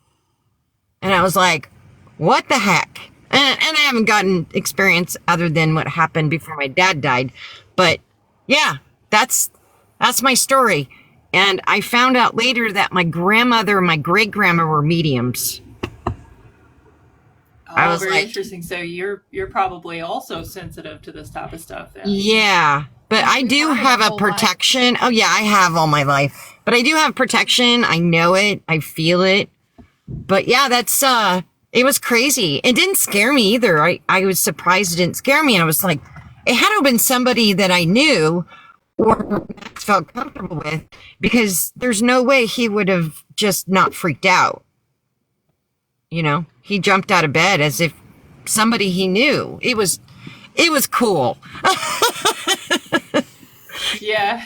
And I was like, what the heck? And I haven't gotten experience other than what happened before my dad died. But yeah, that's my story. And I found out later that my grandmother and my great grandma were mediums. I was very like, interesting. So you're probably also sensitive to this type of stuff then. Yeah, but I do have a protection. Oh yeah, I have all my life. But I do have protection. I know it. I feel it. But yeah, it was crazy. It didn't scare me either. I was surprised it didn't scare me. And I was like, it had to have been somebody that I knew or felt comfortable with, because there's no way he would have just not freaked out. He jumped out of bed as if somebody he knew. It was cool. Yeah.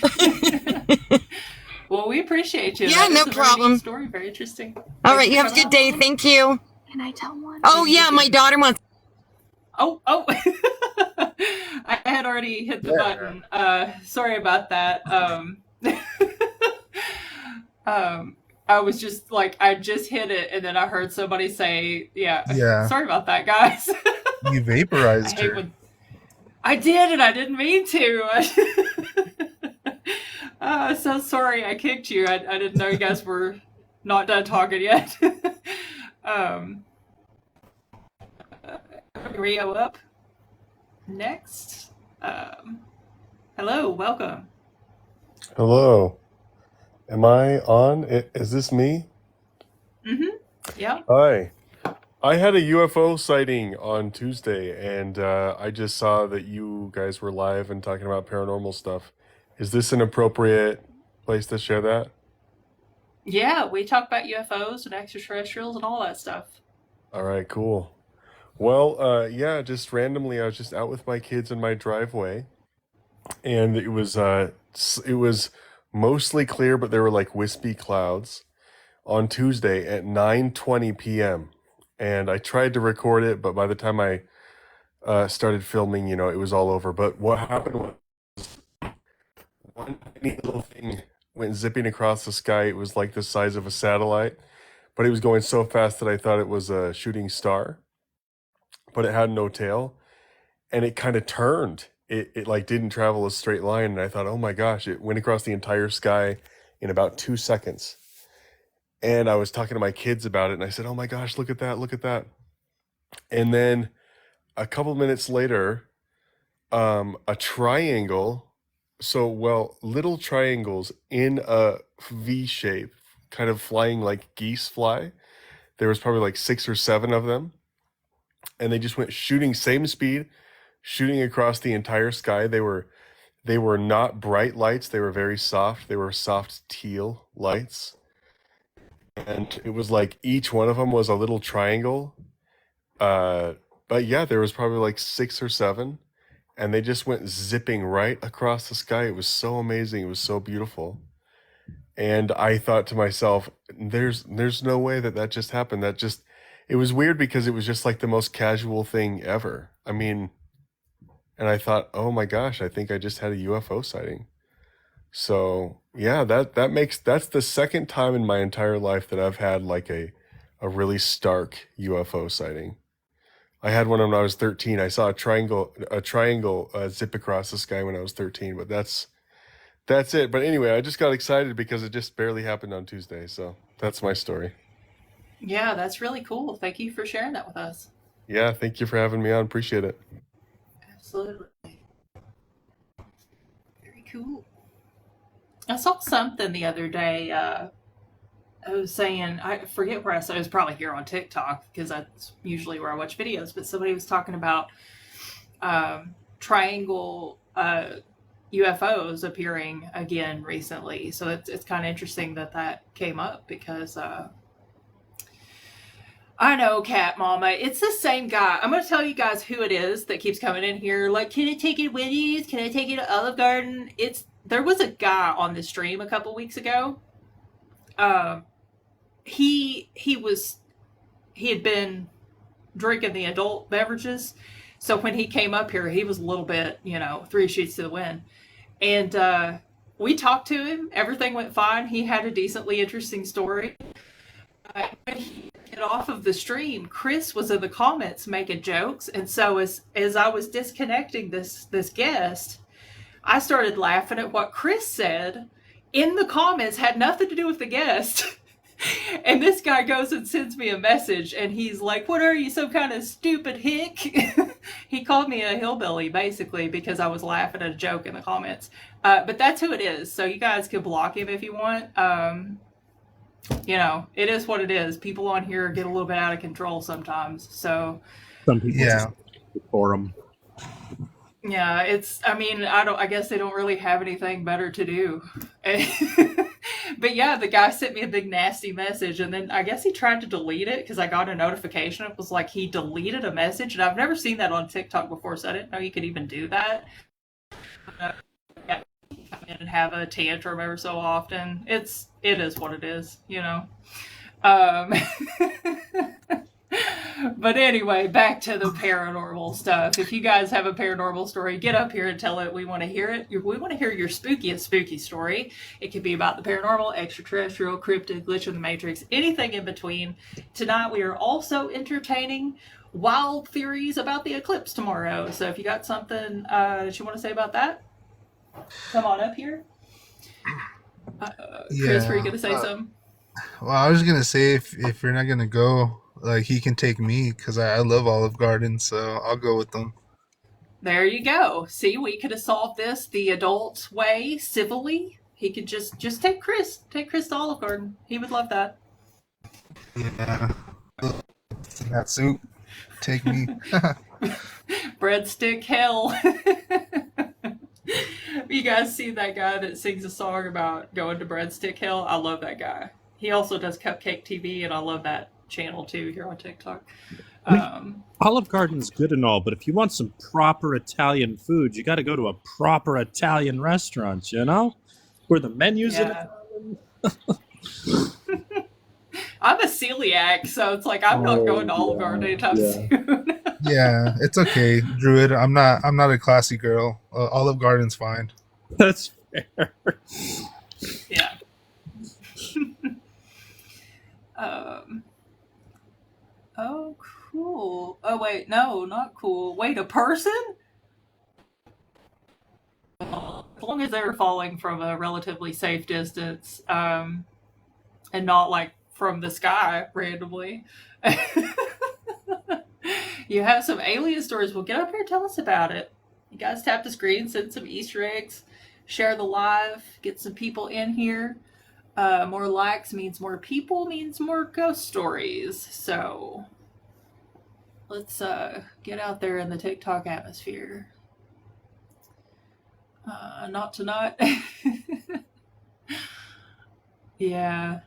Well, we appreciate you. Yeah, no problem. Story, very interesting. All right, you have a good day. Thank you. Can I tell one? Oh yeah, my daughter wants. Oh. I had already hit the button. Sorry about that. I was just like, I just hit it, and then I heard somebody say, yeah. Sorry about that, guys. You vaporized her. I did, and I didn't mean to. So sorry I kicked you. I didn't know you guys were not done talking yet. Rio up next. Hello, welcome. Hello. Am I on? Is this me? Mm-hmm. Yeah. Hi. I had a UFO sighting on Tuesday, and I just saw that you guys were live and talking about paranormal stuff. Is this an appropriate place to share that? Yeah, we talk about UFOs and extraterrestrials and all that stuff. All right, cool. Well, yeah, just randomly, I was just out with my kids in my driveway, and it was mostly clear, but there were like wispy clouds on Tuesday at 9:20 p.m. And I tried to record it, but by the time I started filming, it was all over. But what happened was one tiny little thing went zipping across the sky. It was like the size of a satellite, but it was going so fast that I thought it was a shooting star, but it had no tail, and it kind of turned. It like didn't travel a straight line, and I thought, oh my gosh, it went across the entire sky in about 2 seconds. And I was talking to my kids about it, and I said, oh my gosh, look at that, look at that. And then a couple minutes later, a triangle, little triangles in a V shape, kind of flying like geese fly. There was probably like 6 or 7 of them. And they just went shooting, same speed, shooting across the entire sky. They were not bright lights. They were very soft. They were soft teal lights. And it was like each one of them was a little triangle. But yeah, there was probably like 6 or 7. And they just went zipping right across the sky. It was so amazing. It was so beautiful. And I thought to myself, there's no way that just happened. It was weird because it was just like the most casual thing ever. I mean, and I thought, oh my gosh, I think I just had a UFO sighting. So yeah, that's the second time in my entire life that I've had like a really stark UFO sighting. I had one when I was 13. I saw a triangle zip across the sky when I was 13, but that's it. But anyway, I just got excited because it just barely happened on Tuesday. So that's my story. Yeah, that's really cool. Thank you for sharing that with us. Yeah, thank you for having me on. Appreciate it. Absolutely. Very cool. I saw something the other day. I was saying, I forget where I saw it. It was probably here on TikTok because that's usually where I watch videos. But somebody was talking about triangle UFOs appearing again recently. So it's kind of interesting that came up because I know, Cat Mama. It's the same guy. I'm going to tell you guys who it is that keeps coming in here. Like, can I take you to Wendy's? Can I take you to Olive Garden? There was a guy on the stream a couple weeks ago. He had been drinking the adult beverages, so when he came up here, he was a little bit, three sheets to the wind. And we talked to him. Everything went fine. He had a decently interesting story. When he get off of the stream, Chris was in the comments making jokes, and so as I was disconnecting this guest, I started laughing at what Chris said in the comments. Had nothing to do with the guest. And this guy goes and sends me a message, and he's like, "What are you, some kind of stupid hick?" He called me a hillbilly, basically, because I was laughing at a joke in the comments. But that's who it is, so you guys can block him if you want. It is what it is. People on here get a little bit out of control sometimes, so... Some people just for them. Yeah, I guess they don't really have anything better to do. But yeah, the guy sent me a big nasty message, and then I guess he tried to delete it because I got a notification. It was like he deleted a message, and I've never seen that on TikTok before, so I didn't know you could even do that. Yeah, come in and have a tantrum every so often. It is what it is, But anyway, back to the paranormal stuff. If you guys have a paranormal story, get up here and tell it. We want to hear it. We want to hear your spookiest spooky story. It could be about the paranormal, extraterrestrial, cryptid, glitch in the matrix, anything in between. Tonight we are also entertaining wild theories about the eclipse tomorrow. So if you got something that you want to say about that, come on up here. Chris, were you going to say something? Well, I was going to say if you're not going to go... Like, he can take me because I love Olive Garden, so I'll go with them. There you go. See, we could have solved this the adult way, civilly. He could just take Chris. Take Chris to Olive Garden. He would love that. Yeah. That soup. Take me. Breadstick hell. You guys see that guy that sings a song about going to Breadstick Hill? I love that guy. He also does Cupcake TV, and I love that channel too here on TikTok. Olive Garden's good and all, but if you want some proper Italian food, you got to go to a proper Italian restaurant, where the menu's in Italian. I'm a celiac, so it's like I'm not going to Olive Garden anytime soon. Yeah, it's okay, Druid. I'm not a classy girl. Olive Garden's fine. That's fair. Yeah. Oh, cool. Oh, wait, no, not cool. Wait, a person? As long as they're falling from a relatively safe distance, and not like from the sky randomly. You have some alien stories. Well, get up here and tell us about it. You guys tap the screen, send some Easter eggs, share the live, get some people in here. More likes means more people, means more ghost stories. So let's get out there in the TikTok atmosphere. Not tonight. Yeah.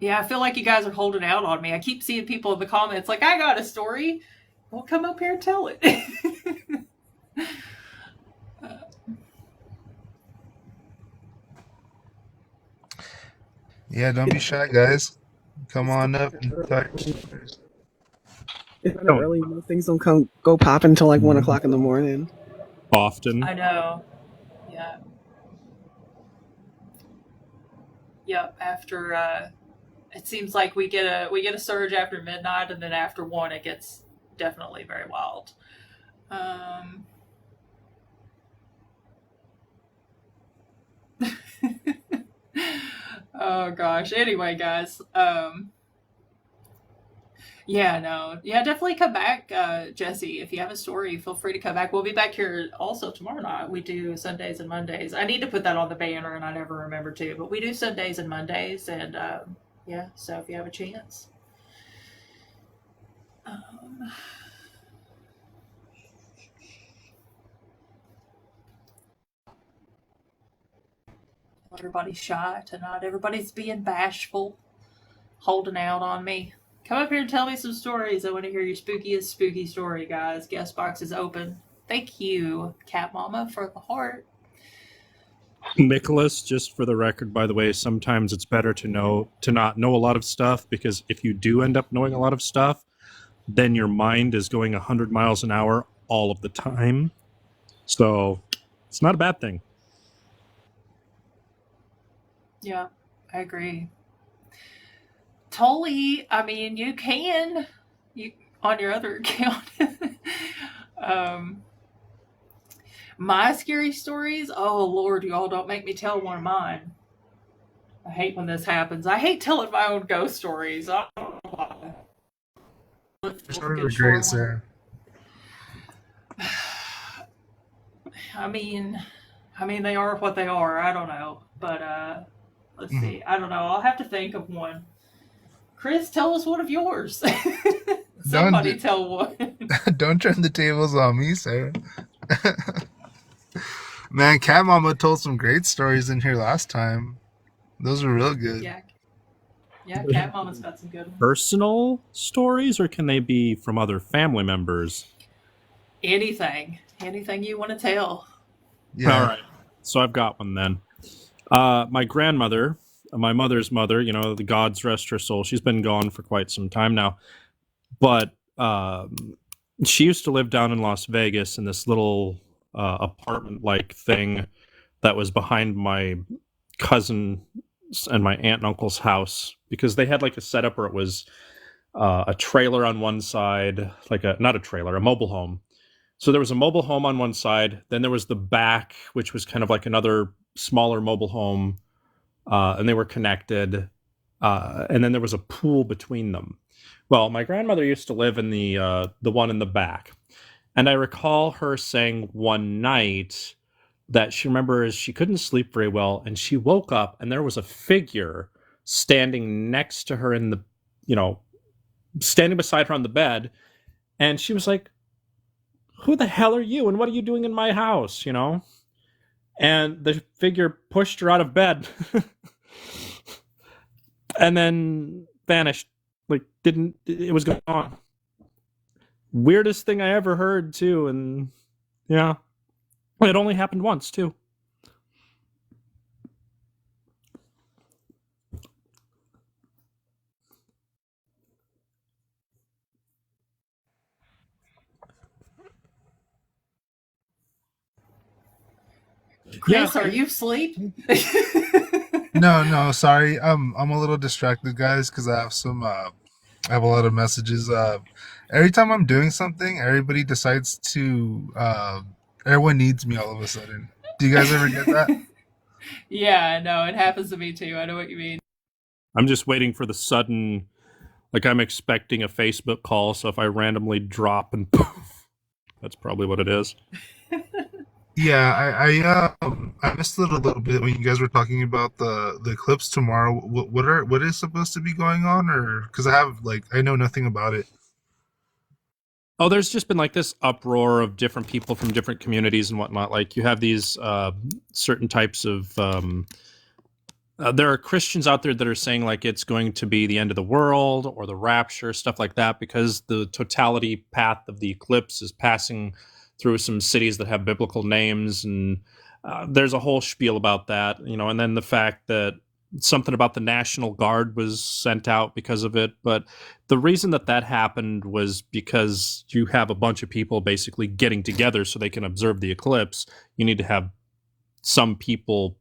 Yeah, I feel like you guys are holding out on me. I keep seeing people in the comments like, I got a story. Well, come up here and tell it. Yeah, don't be shy, guys. Come on up and talk. It's kind of early. Things don't go pop until like 1 o'clock in the morning. Often. I know. Yeah. Yep. After it seems like we get a surge after midnight, and then after 1 it gets definitely very wild. Oh gosh. Anyway, guys. Yeah, no. Yeah, definitely come back, Jesse. If you have a story, feel free to come back. We'll be back here also tomorrow night. We do Sundays and Mondays. I need to put that on the banner, and I never remember to, but we do Sundays and Mondays, and yeah, so if you have a chance. Um, Everybody's shy tonight. Everybody's being bashful, holding out on me. Come up here and tell me some stories. I want to hear your spookiest spooky story, guys. Guest box is open. Thank you, Cat Mama, for the heart. Nicholas, just for the record, by the way, sometimes it's better to not know a lot of stuff, because if you do end up knowing a lot of stuff, then your mind is going 100 miles an hour all of the time. So it's not a bad thing. Yeah, I agree. Totally. I mean, you can on your other account. um, my scary stories. Oh Lord, you all don't make me tell one of mine. I hate when this happens. I hate telling my own ghost stories. I don't know why. Your stories were great, Sarah. I mean, they are what they are. I don't know, but let's see. I don't know. I'll have to think of one. Chris, tell us one of yours. Somebody tell one. Don't turn the tables on me, Sarah. Man, Cat Mama told some great stories in here last time. Those were real good. Yeah, Cat Mama's got some good ones. Personal stories, or can they be from other family members? Anything you want to tell. Yeah. All right. So I've got one then. My grandmother, my mother's mother, the gods rest her soul. She's been gone for quite some time now. But she used to live down in Las Vegas in this little apartment-like thing that was behind my cousin and my aunt and uncle's house, because they had like a setup where it was a trailer on one side, not a trailer, a mobile home. So there was a mobile home on one side, then there was the back, which was kind of like another smaller mobile home, and they were connected, and then there was a pool between them. Well, my grandmother used to live in the one in the back, and I recall her saying one night that she remembers she couldn't sleep very well, and she woke up and there was a figure standing next to her standing beside her on the bed, and she was like, "Who the hell are you, and what are you doing in my house?" And the figure pushed her out of bed and then vanished. It was gone. Weirdest thing I ever heard, too. And yeah, it only happened once, too. Chris, are you asleep? No, sorry. I'm a little distracted, guys, because I have a lot of messages. Every time I'm doing something, everybody decides to everyone needs me all of a sudden. Do you guys ever get that? Yeah, no, it happens to me too. I know what you mean. I'm just waiting for the sudden, I'm expecting a Facebook call, so if I randomly drop and poof, that's probably what it is. Yeah, I missed it a little bit when you guys were talking about the eclipse tomorrow. What is supposed to be going on, or because I know nothing about it. Oh, there's just been this uproar of different people from different communities and whatnot. You have these certain types of there are Christians out there that are saying it's going to be the end of the world or the rapture, stuff like that, because the totality path of the eclipse is passing through some cities that have biblical names, and there's a whole spiel about that, and then the fact that something about the National Guard was sent out because of it. But the reason that happened was because you have a bunch of people basically getting together so they can observe the eclipse. You need to have some people,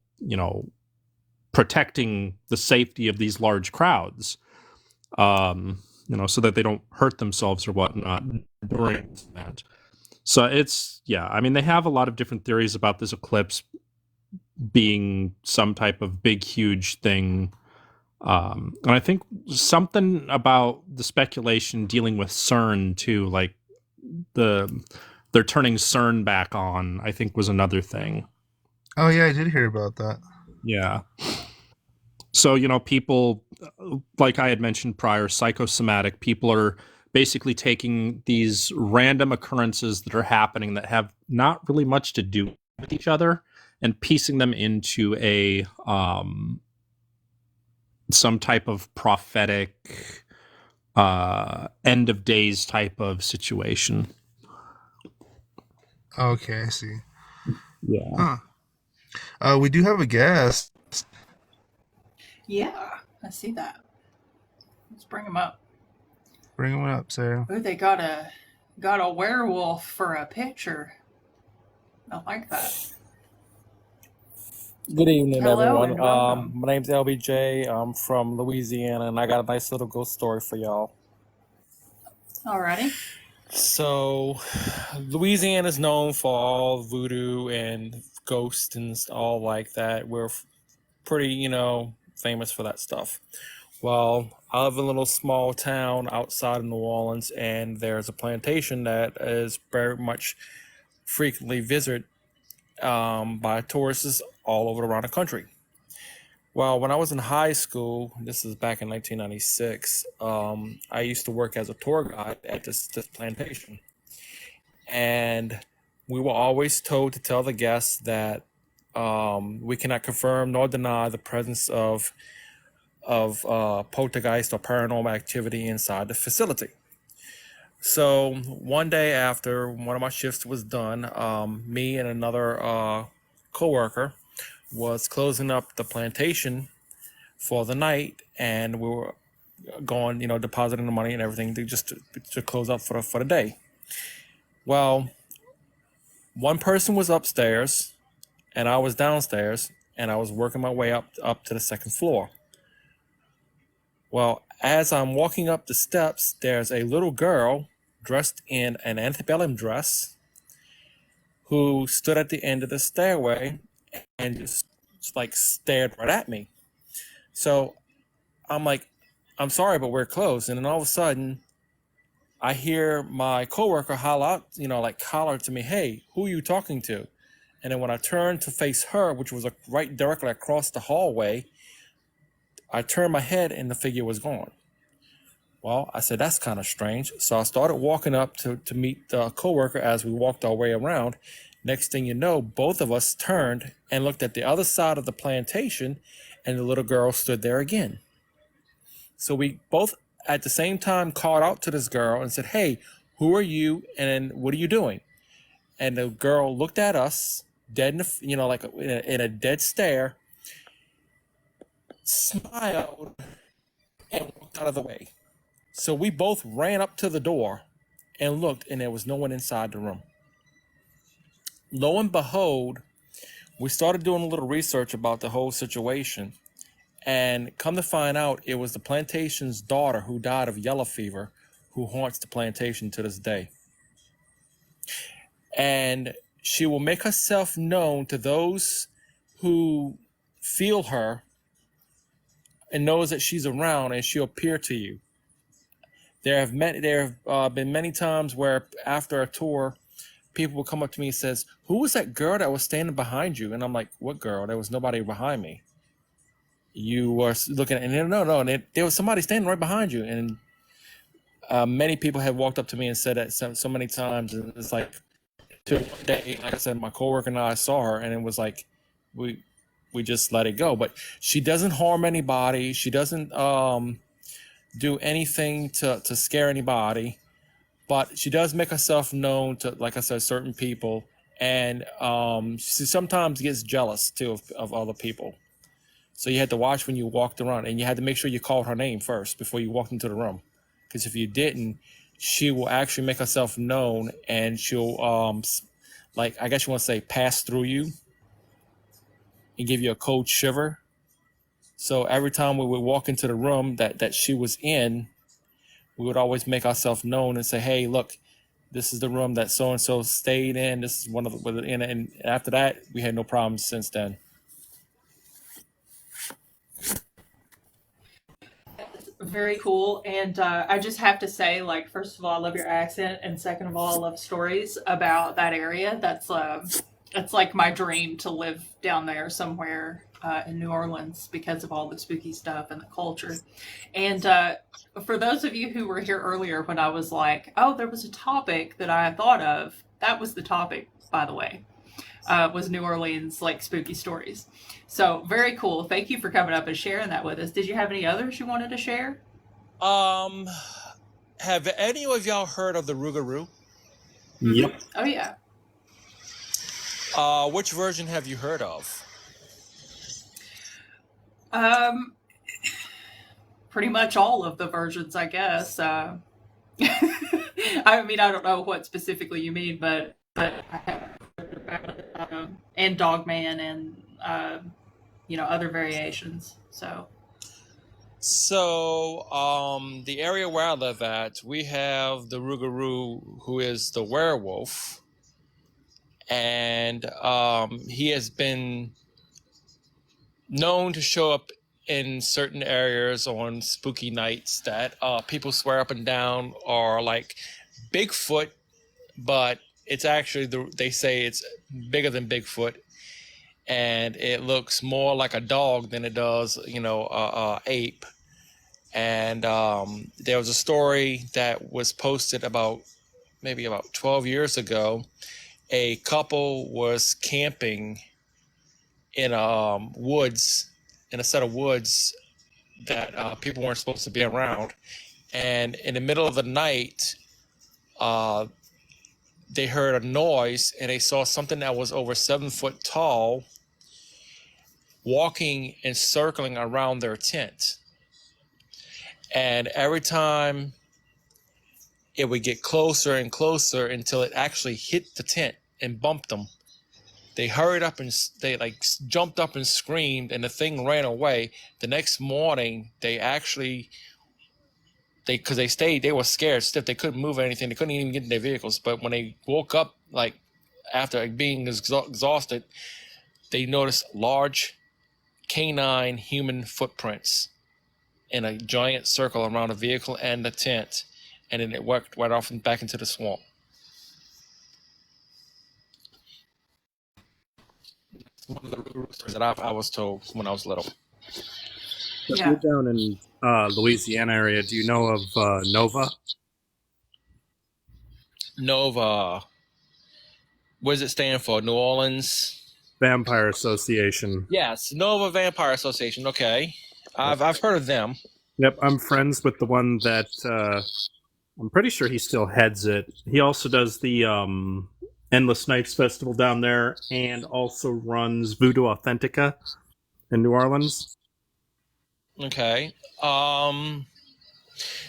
protecting the safety of these large crowds, so that they don't hurt themselves or whatnot. during this event. So it's, yeah, I mean, they have a lot of different theories about this eclipse being some type of big, huge thing. And I think something about the speculation dealing with CERN too, like they're turning CERN back on, I think was another thing. Oh yeah, I did hear about that. Yeah. So, people, like I had mentioned prior, psychosomatic, people are basically taking these random occurrences that are happening that have not really much to do with each other and piecing them into a some type of prophetic end of days type of situation. Okay, I see. Yeah. Huh. We do have a guest. Yeah, I see that. Let's bring him up. Bring him up, Sarah. Oh, they got a werewolf for a picture. I like that. Good evening, Hello everyone. and welcome. My name's LBJ. I'm from Louisiana, and I got a nice little ghost story for y'all. Alrighty. So, Louisiana is known for all voodoo and ghosts and all like that. We're pretty, famous for that stuff. Well, I live in a little small town outside of New Orleans, and there's a plantation that is very much frequently visited by tourists all over around the country. Well, when I was in high school, this is back in 1996, I used to work as a tour guide at this plantation. And we were always told to tell the guests that we cannot confirm nor deny the presence of poltergeist or paranormal activity inside the facility. So one day after one of my shifts was done, me and another coworker was closing up the plantation for the night, and we were going, depositing the money and everything to close up for the day. Well, one person was upstairs, and I was downstairs, and I was working my way up to the second floor. Well, as I'm walking up the steps, there's a little girl dressed in an antebellum dress who stood at the end of the stairway and just like stared right at me. So I'm like, I'm sorry, but we're closed. And then all of a sudden, I hear my coworker holler out, holler to me, "Hey, who are you talking to?" And then when I turned to face her, which was right directly across the hallway, I turned my head and the figure was gone. Well, I said, that's kind of strange. So I started walking up to meet the coworker as we walked our way around. Next thing you know, both of us turned and looked at the other side of the plantation, and the little girl stood there again. So we both at the same time called out to this girl and said, "Hey, who are you and what are you doing?" And the girl looked at us dead in a dead stare, smiled, and walked out of the way. So we both ran up to the door and looked, and there was no one inside the room. Lo and behold, we started doing a little research about the whole situation, and come to find out, it was the plantation's daughter who died of yellow fever, who haunts the plantation to this day. And she will make herself known to those who feel her and knows that she's around, and she'll appear to you. There have been many times where after a tour, people will come up to me and says, "Who was that girl that was standing behind you?" And I'm like, "What girl? There was nobody behind me." You were looking at, and no, and there was somebody standing right behind you. And many people have walked up to me and said that so many times. And it's like, to one day, like I said, my coworker and I saw her, and it was like, we just let it go. But she doesn't harm anybody. She doesn't do anything to scare anybody, but she does make herself known to, like I said, certain people, and she sometimes gets jealous too of other people. So you had to watch when you walked around, and you had to make sure you called her name first before you walked into the room, because if you didn't, she will actually make herself known, and she'll like, I guess you want to say, pass through you and give you a cold shiver. So every time we would walk into the room that she was in, we would always make ourselves known and say, "Hey, look, this is the room that so and so stayed in. This is one of the, and after that, we had no problems since then. Very cool. And I just have to say, like, first of all, I love your accent, and second of all, I love stories about that area. That's it's like my dream to live down there somewhere in New Orleans because of all the spooky stuff and the culture. And for those of you who were here earlier when I was like, oh, there was a topic that I thought of, that was the topic, by the way, was New Orleans, like, spooky stories. So very cool. Thank you for coming up and sharing that with us. Did you have any others you wanted to share? Have any of y'all heard of the Rougarou? Yep. Oh yeah. Which version have you heard of? Pretty much all of the versions, I guess. I mean, I don't know what specifically you mean, but I have heard about it, and Dogman and other variations. So the area where I live at, we have the Rougarou, who is the werewolf, and he has been known to show up in certain areas on spooky nights that people swear up and down are like Bigfoot, but it's actually they say it's bigger than Bigfoot, and it looks more like a dog than it does, ape. And there was a story that was posted maybe about 12 years ago. A couple was camping in in a set of woods that people weren't supposed to be around. And in the middle of the night, they heard a noise, and they saw something that was over 7 foot tall walking and circling around their tent. And every time it would get closer and closer until it actually hit the tent and bumped them. They hurried up and they jumped up and screamed, and the thing ran away. The next morning, because they were scared stiff. They couldn't move anything. They couldn't even get in their vehicles. But when they woke up, after being exhausted, they noticed large canine human footprints in a giant circle around the vehicle and the tent, and then it walked right off and back into the swamp. One of the stories that I was told when I was little. If you're down in Louisiana area, do you know of Nova? Nova. What does it stand for? New Orleans Vampire Association. Yes, Nova Vampire Association. Okay, I've heard of them. Yep, I'm friends with the one that I'm pretty sure he still heads it. He also does the Endless Nights Festival down there, and also runs Voodoo Authentica in New Orleans. Okay.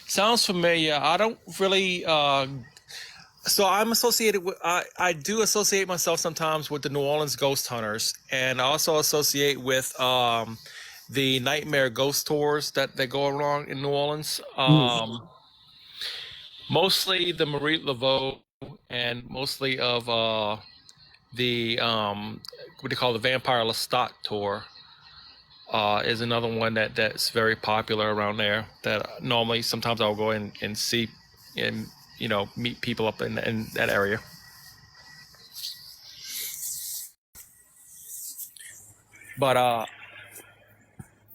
Sounds familiar. I don't really so I'm associated with I do associate myself sometimes with the New Orleans ghost hunters, and I also associate with the Nightmare Ghost Tours that go along in New Orleans. Mostly the Marie Laveau, and mostly of the what they call the Vampire Lestat Tour is another one that's very popular around there. That normally sometimes I'll go in and see and meet people up in that area. But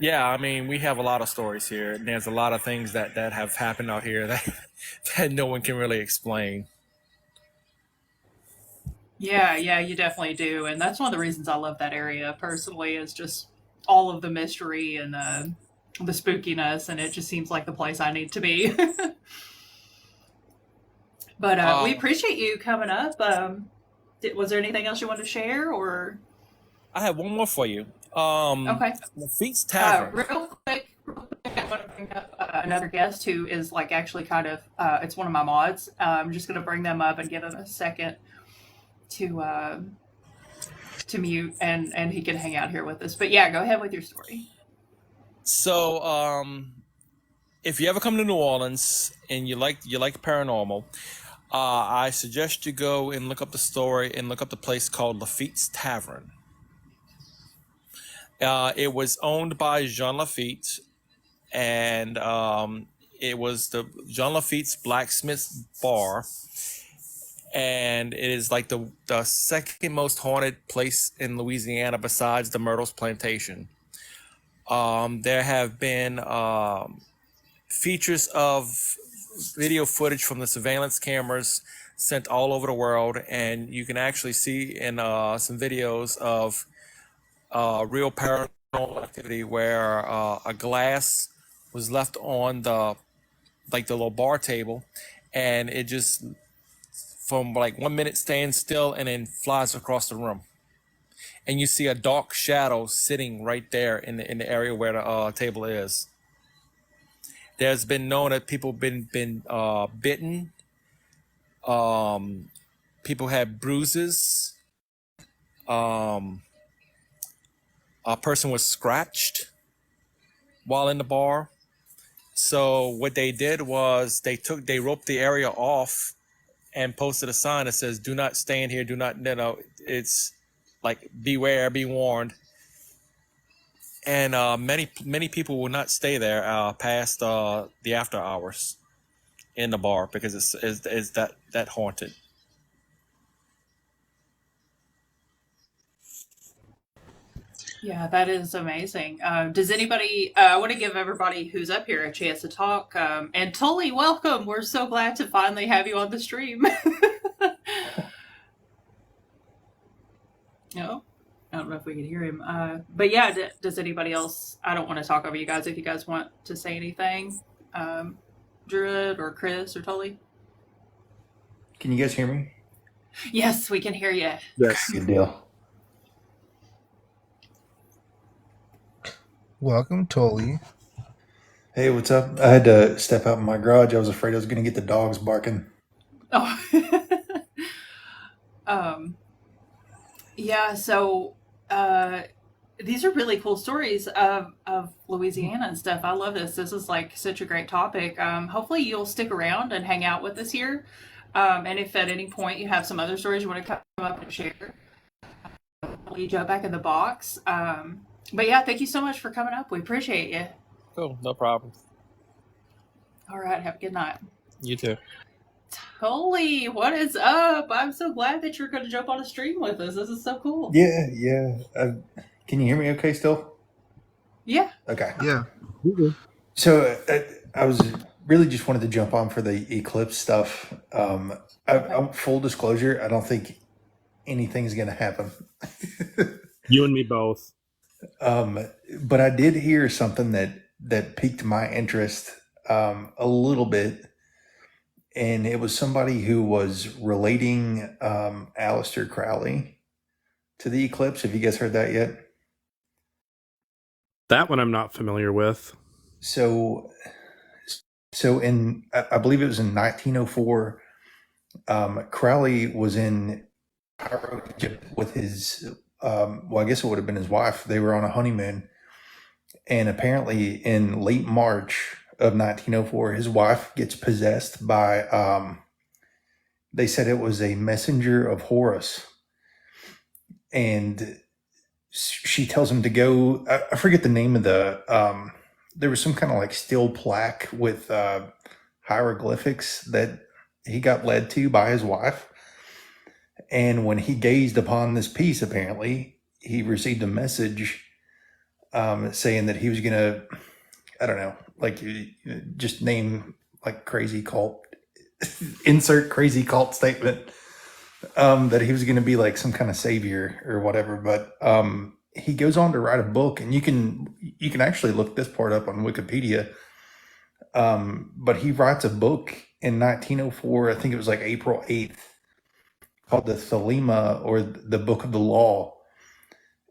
yeah, I mean, we have a lot of stories here, and there's a lot of things that have happened out here that no one can really explain. yeah, you definitely do, and that's one of the reasons I love that area personally. Is just all of the mystery and the spookiness, and it just seems like the place I need to be. But we appreciate you coming up. Was there anything else you wanted to share, or? I have one more for you. Okay. Lafitte's Tavern. Real quick, I want to bring up another guest who is actually kind of it's one of my mods. I'm just going to bring them up and give them a second to mute, and he can hang out here with us. But yeah, go ahead with your story. So if you ever come to New Orleans and you like paranormal, I suggest you go and look up the story and look up the place called Lafitte's Tavern. It was owned by Jean Lafitte, and it was the Jean Lafitte's Blacksmith's Bar, and it is like the second most haunted place in Louisiana besides the Myrtles Plantation. There have been features of video footage from the surveillance cameras sent all over the world, and you can actually see in some videos of real paranormal activity where a glass was left on the little bar table, and it just from like 1 minute staying still and then flies across the room, and you see a dark shadow sitting right there in the area where the table is. There's been known that people been bitten. People had bruises. A person was scratched while in the bar. So what they did was they roped the area off and posted a sign that says, "Do not stay in here. Do not, it's like, beware, be warned." And many people will not stay there past the after hours in the bar because it's that haunted. Yeah, that is amazing. Does anybody? I want to give everybody who's up here a chance to talk. And Tully, welcome. We're so glad to finally have you on the stream. No, I don't know if we can hear him. But yeah, does anybody else? I don't want to talk over you guys. If you guys want to say anything, Druid or Chris or Tully. Can you guys hear me? Yes, we can hear you. Yes. Good deal. Welcome, Tully. Hey, what's up? I had to step out in my garage. I was afraid I was going to get the dogs barking. Oh. Yeah, so these are really cool stories of Louisiana and stuff. I love this. This is like such a great topic. Hopefully you'll stick around and hang out with us here. And if at any point you have some other stories you want to come up and share, I'll lead you back in the box. But yeah, thank you so much for coming up. We appreciate you. Cool, no problem. All right, have a good night. You too. Tully, what is up? I'm so glad that you're going to jump on a stream with us. This is so cool. Yeah. Can you hear me okay still? Yeah. Okay. Yeah. So I was really just wanted to jump on for the eclipse stuff. Full disclosure, I don't think anything's going to happen. You and me both. But I did hear something that piqued my interest a little bit. And it was somebody who was relating Aleister Crowley to the eclipse. Have you guys heard that yet? That one I'm not familiar with. So in, I believe it was in 1904, Crowley was in Cairo, Egypt with his, I guess it would have been his wife. They were on a honeymoon. And apparently in late March of 1904, his wife gets possessed by, they said it was a messenger of Horus. And she tells him to go, I forget the name of the, there was some kind of like steel plaque with hieroglyphics that he got led to by his wife. And when he gazed upon this piece, apparently, he received a message saying that he was going to, I don't know, like just name like crazy cult, insert crazy cult statement, that he was going to be like some kind of savior or whatever. But he goes on to write a book, and you can actually look this part up on Wikipedia. But he writes a book in 1904, I think it was like April 8th, called the Thelema, or the Book of the Law.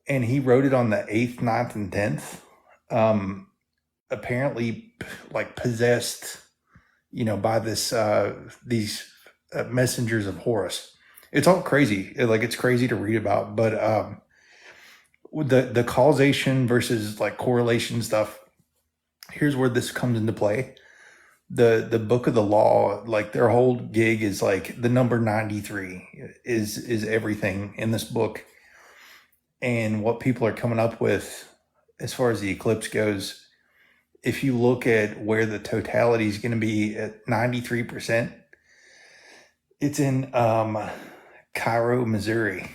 And he wrote it on the 8th, 9th, and 10th. Apparently like possessed, by these messengers of Horus. It's all crazy. It's crazy to read about, but the causation versus like correlation stuff, here's where this comes into play. the book of the law, like their whole gig is like the number 93 is everything in this book. And what people are coming up with as far as the eclipse goes, if you look at where the totality is going to be at 93%, it's in Cairo, Missouri.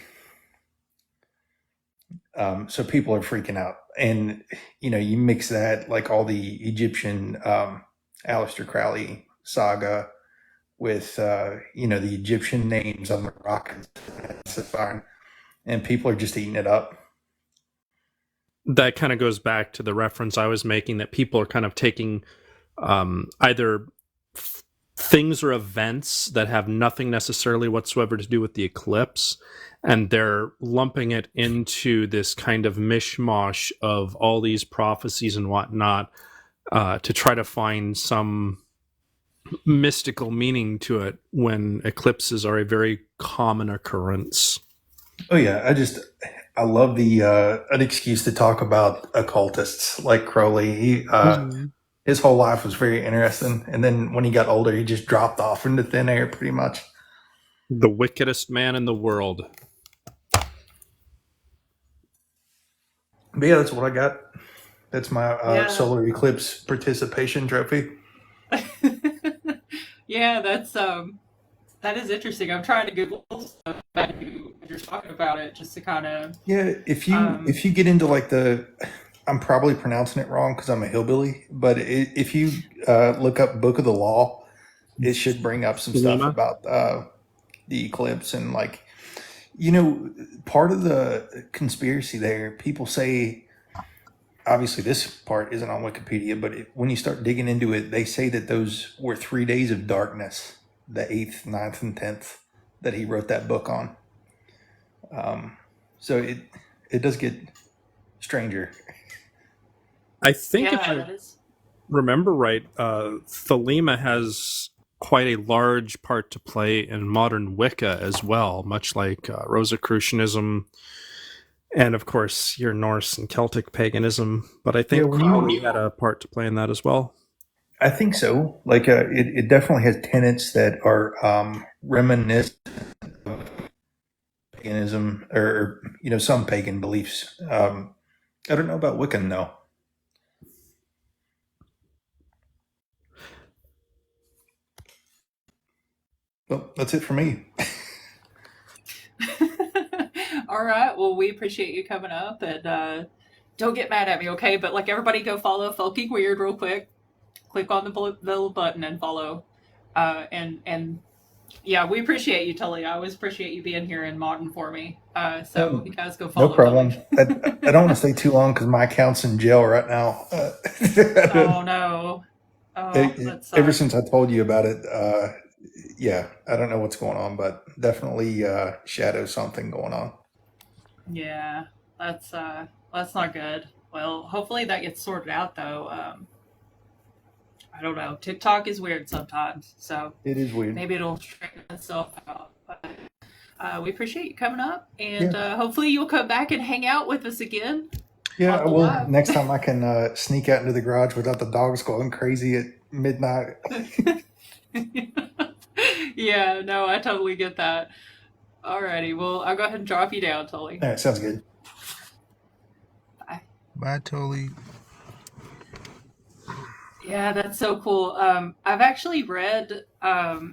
So people are freaking out. And, you mix that, like all the Egyptian Aleister Crowley saga with, the Egyptian names on the rock. That's fine. And people are just eating it up. That kind of goes back to the reference I was making, that people are kind of taking either things or events that have nothing necessarily whatsoever to do with the eclipse, and they're lumping it into this kind of mishmash of all these prophecies and whatnot to try to find some mystical meaning to it when eclipses are a very common occurrence. Oh yeah, I love the an excuse to talk about occultists like Crowley. His whole life was very interesting, and then when he got older, he just dropped off into thin air, pretty much. The wickedest man in the world. But yeah, that's what I got. That's my solar eclipse participation trophy. Yeah, that is interesting. I'm trying to Google stuff about you as you're talking about it, just to kind of. Yeah, if you get into like I'm probably pronouncing it wrong because I'm a hillbilly, but if you look up Book of the Law, it should bring up some stuff about the eclipse and like, part of the conspiracy there. People say, obviously this part isn't on Wikipedia, but when you start digging into it, they say that those were 3 days of darkness, the 8th, 9th, and 10th, that he wrote that book on. So it does get stranger. I think if I remember right, Thelema has quite a large part to play in modern Wicca as well, much like Rosicrucianism and, of course, your Norse and Celtic paganism. But I think Crowley had a part to play in that as well. I think so. Like, it definitely has tenets that are reminiscent of paganism or, some pagan beliefs. I don't know about Wiccan, though. Well, that's it for me. All right. Well, we appreciate you coming up, and don't get mad at me, okay? But like everybody, go follow Folking Weird real quick. Click on the little button and follow. And yeah, we appreciate you, Tully. I always appreciate you being here and modding for me. So you guys go follow. No problem. I don't want to stay too long because my account's in jail right now. Oh no! Ever since I told you about it, yeah, I don't know what's going on, but definitely shadow something going on. Yeah, that's not good. Well, hopefully that gets sorted out, though. I don't know. TikTok is weird sometimes, so it is weird. Maybe it'll straighten itself out. But we appreciate you coming up, and hopefully you'll come back and hang out with us again. Yeah, I will. Next time I can sneak out into the garage without the dogs going crazy at midnight. Yeah, no, I totally get that. Alrighty, well, I'll go ahead and drop you down, Tully. All right, sounds good. Bye. Bye, Tully. Yeah, that's so cool. I've actually read, it's a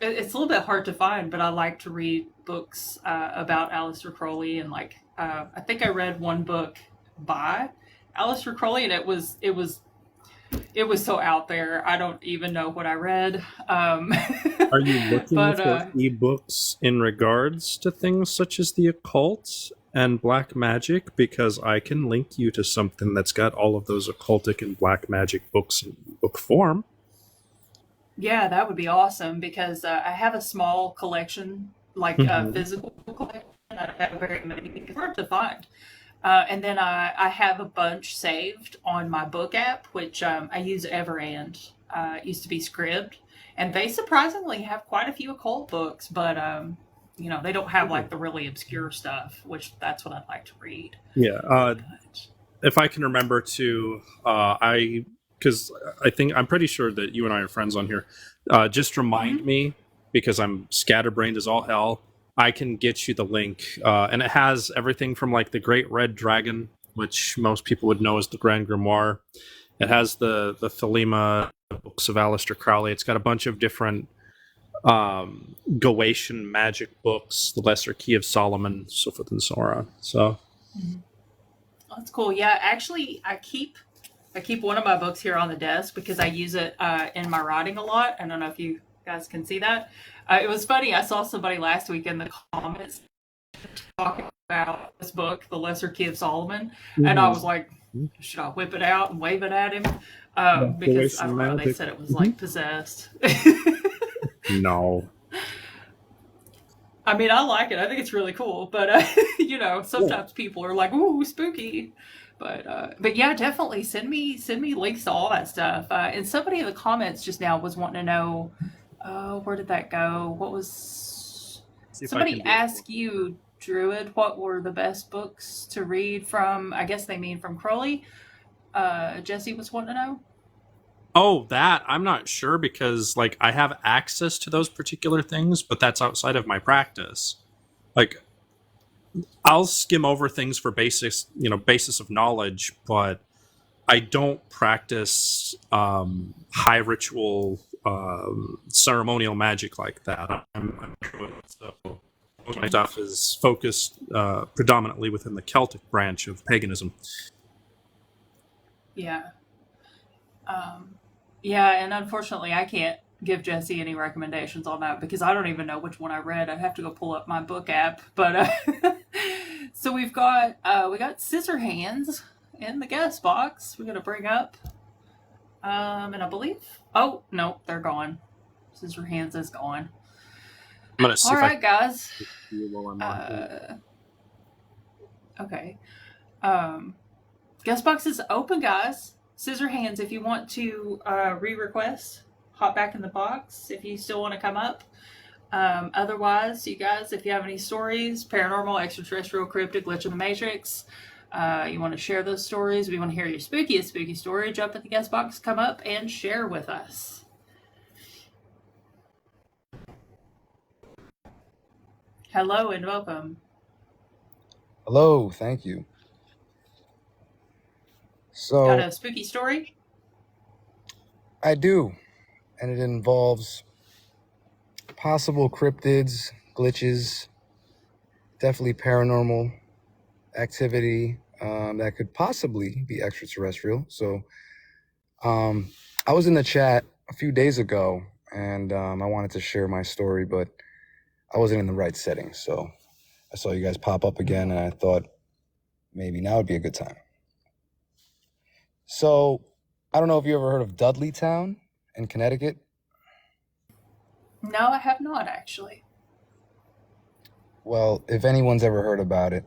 little bit hard to find, but I like to read books about Aleister Crowley, and like, I think I read one book by Aleister Crowley, and it was so out there. I don't even know what I read. Are you looking for ebooks in regards to things such as the occult and black magic? Because I can link you to something that's got all of those occultic and black magic books in book form. Yeah, that would be awesome, because I have a small collection, like physical collection. I don't have very many. It's hard to find. And then I have a bunch saved on my book app, which I use Everand. It used to be Scribd. And they surprisingly have quite a few occult books, but they don't have like the really obscure stuff, which that's what I'd like to read. Yeah. If I can remember to, I because I'm pretty sure that you and I are friends on here. Just remind me, because I'm scatterbrained as all hell. I can get you the link, and it has everything from like the Great Red Dragon, which most people would know as the Grand Grimoire. It has the Thelema books of Aleister Crowley. It's got a bunch of different Goetian magic books, the Lesser Key of Solomon, so forth and so on. So That's cool. Yeah, actually, I keep one of my books here on the desk because I use it in my writing a lot. I don't know if you guys can see that. It was funny. I saw somebody last week in the comments talking about this book, The Lesser Key of Solomon, and I was like, should I whip it out and wave it at him? Because I don't know. They said it was like possessed. No. I mean, I like it. I think it's really cool. But sometimes people are like, "Ooh, spooky." But yeah, definitely send me links to all that stuff. And somebody in the comments just now was wanting to know, where did that go? What was somebody asked you, Druid? What were the best books to read from? I guess they mean from Crowley. Jesse was wanting to know. Oh, that I'm not sure, because like I have access to those particular things, but that's outside of my practice. Like I'll skim over things for basis of knowledge, but I don't practice high ritual ceremonial magic like that. I'm so most of my stuff is focused predominantly within the Celtic branch of paganism. Yeah. Yeah, and unfortunately, I can't give Jesse any recommendations on that because I don't even know which one I read. I'd have to go pull up my book app. But so we got Scissor Hands in the guest box. We're gonna bring up, and I believe. Oh no, they're gone. Scissor Hands is gone. I'm gonna see All if right, guys. while I'm on. Okay. Guest box is open, guys. Scissor Hands, if you want to re-request, hop back in the box if you still want to come up. Otherwise, you guys, if you have any stories, paranormal, extraterrestrial, cryptic, glitch in the matrix, you want to share those stories, we want to hear your spookiest spooky story, jump at the guest box, come up and share with us. Hello and welcome. Hello, thank you. So, Got a spooky story? I do, and it involves possible cryptids, glitches, definitely paranormal activity that could possibly be extraterrestrial. So, I was in the chat a few days ago, and I wanted to share my story, but I wasn't in the right setting. So, I saw you guys pop up again, and I thought maybe now would be a good time. So, I don't know if you ever heard of Dudleytown in Connecticut. No, I have not actually. Well, if anyone's ever heard about it,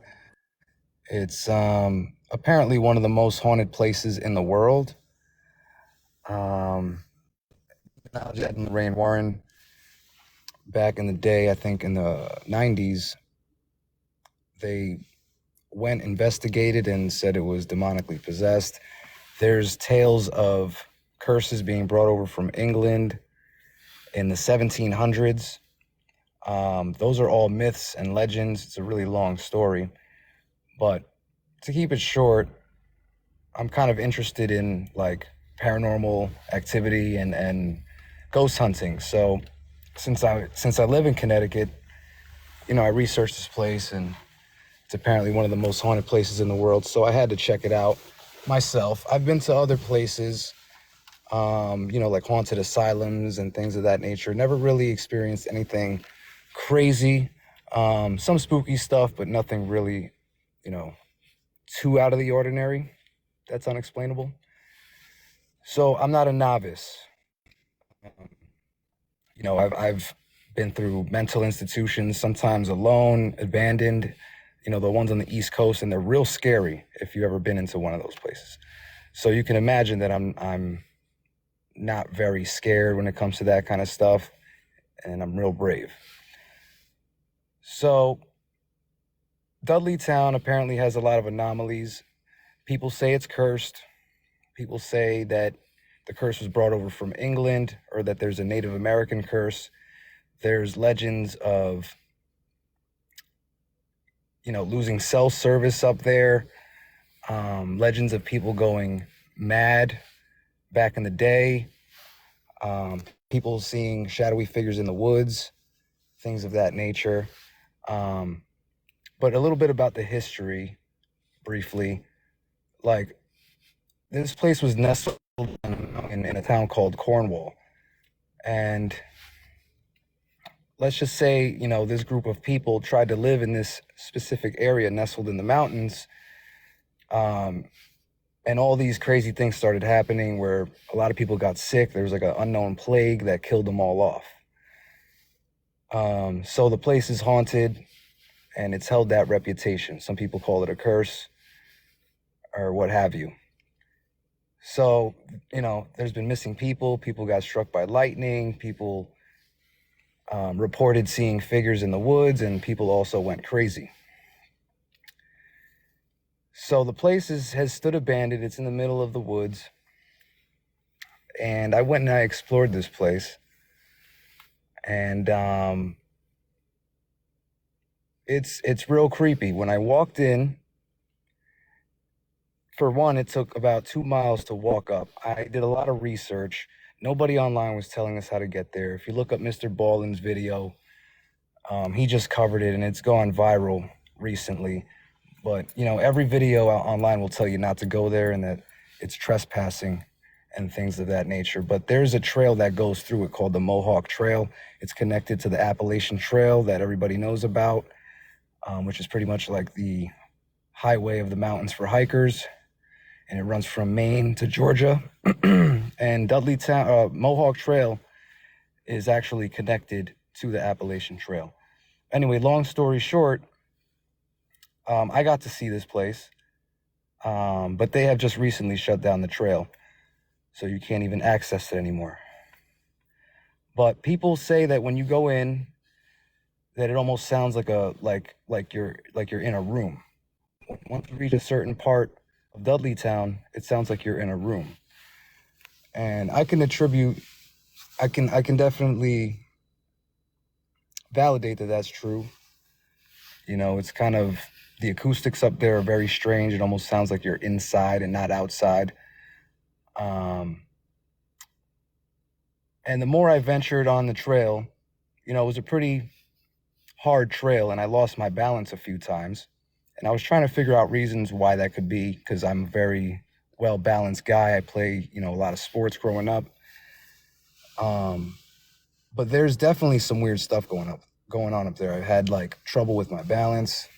it's apparently one of the most haunted places in the world. Ed and Lorraine Warren, back in the day, I think in the 90s, they went, investigated, and said it was demonically possessed. There's tales of curses being brought over from England in the 1700s. Those are all myths and legends. It's a really long story. But to keep it short, I'm kind of interested in like paranormal activity and ghost hunting. So since I live in Connecticut, I researched this place, and it's apparently one of the most haunted places in the world. So I had to check it out myself. I've been to other places, like haunted asylums and things of that nature. Never really experienced anything crazy. Some spooky stuff, but nothing really, too out of the ordinary. That's unexplainable. So I'm not a novice. I've been through mental institutions, sometimes alone, abandoned, the ones on the East Coast, and they're real scary if you've ever been into one of those places. So you can imagine that I'm not very scared when it comes to that kind of stuff, and I'm real brave. So Dudleytown apparently has a lot of anomalies. People say it's cursed. People say that the curse was brought over from England, or that there's a Native American curse. There's legends of, losing cell service up there. Legends of people going mad back in the day. People seeing shadowy figures in the woods, things of that nature. But a little bit about the history, briefly. Like, this place was nestled in a town called Cornwall. And let's just say, this group of people tried to live in this specific area nestled in the mountains. And all these crazy things started happening where a lot of people got sick. There was like an unknown plague that killed them all off. So the place is haunted, and it's held that reputation. Some people call it a curse or what have you. So, there's been missing people. People got struck by lightning. People reported seeing figures in the woods, and people also went crazy. So the place has stood abandoned. It's in the middle of the woods. And I went and I explored this place. And it's real creepy. When I walked in, for one, it took about 2 miles to walk up. I did a lot of research. Nobody online was telling us how to get there. If you look up Mr. Ballin's video, he just covered it, and it's gone viral recently. But, every video out online will tell you not to go there and that it's trespassing and things of that nature. But there's a trail that goes through it called the Mohawk Trail. It's connected to the Appalachian Trail that everybody knows about, which is pretty much like the highway of the mountains for hikers. And it runs from Maine to Georgia. And Mohawk Trail is actually connected to the Appalachian Trail. Anyway, long story short, I got to see this place, but they have just recently shut down the trail, so you can't even access it anymore. But people say that when you go in, that it almost sounds like you're in a room. Once you reach a certain part of Dudleytown, it sounds like you're in a room. And I can definitely validate that that's true. It's kind of, the acoustics up there are very strange. It almost sounds like you're inside and not outside. And the more I ventured on the trail, it was a pretty hard trail, and I lost my balance a few times. And I was trying to figure out reasons why that could be, because I'm a very well-balanced guy. I play, a lot of sports growing up. But there's definitely some weird stuff going on up there. I've had trouble with my balance.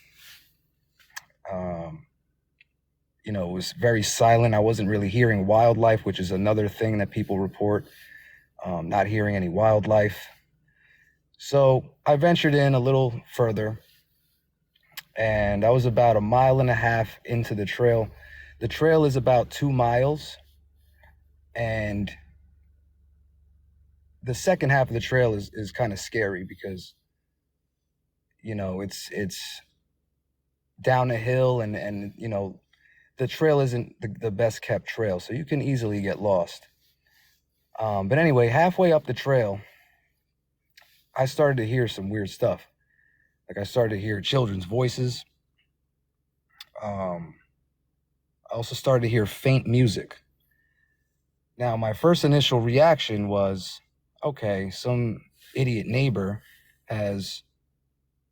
It was very silent. I wasn't really hearing wildlife, which is another thing that people report, not hearing any wildlife. So I ventured in a little further, and I was about 1.5 miles into the trail. The trail is about 2 miles, and the second half of the trail is kind of scary because, it's down a hill, and the trail isn't the best kept trail, so you can easily get lost. But anyway, halfway up the trail, I started to hear some weird stuff. I started to hear children's voices. I also started to hear faint music. Now, my first initial reaction was, okay, some idiot neighbor has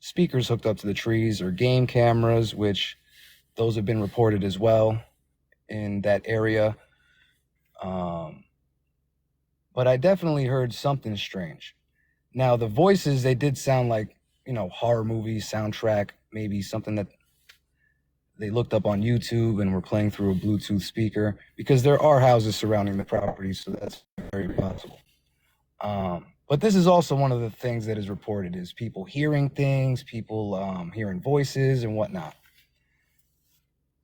speakers hooked up to the trees or game cameras, which those have been reported as well in that area. But I definitely heard something strange. Now, the voices, they did sound like, horror movie soundtrack, maybe something that they looked up on YouTube and were playing through a Bluetooth speaker, because there are houses surrounding the property, so that's very possible. But this is also one of the things that is reported, is people hearing things, people hearing voices and whatnot.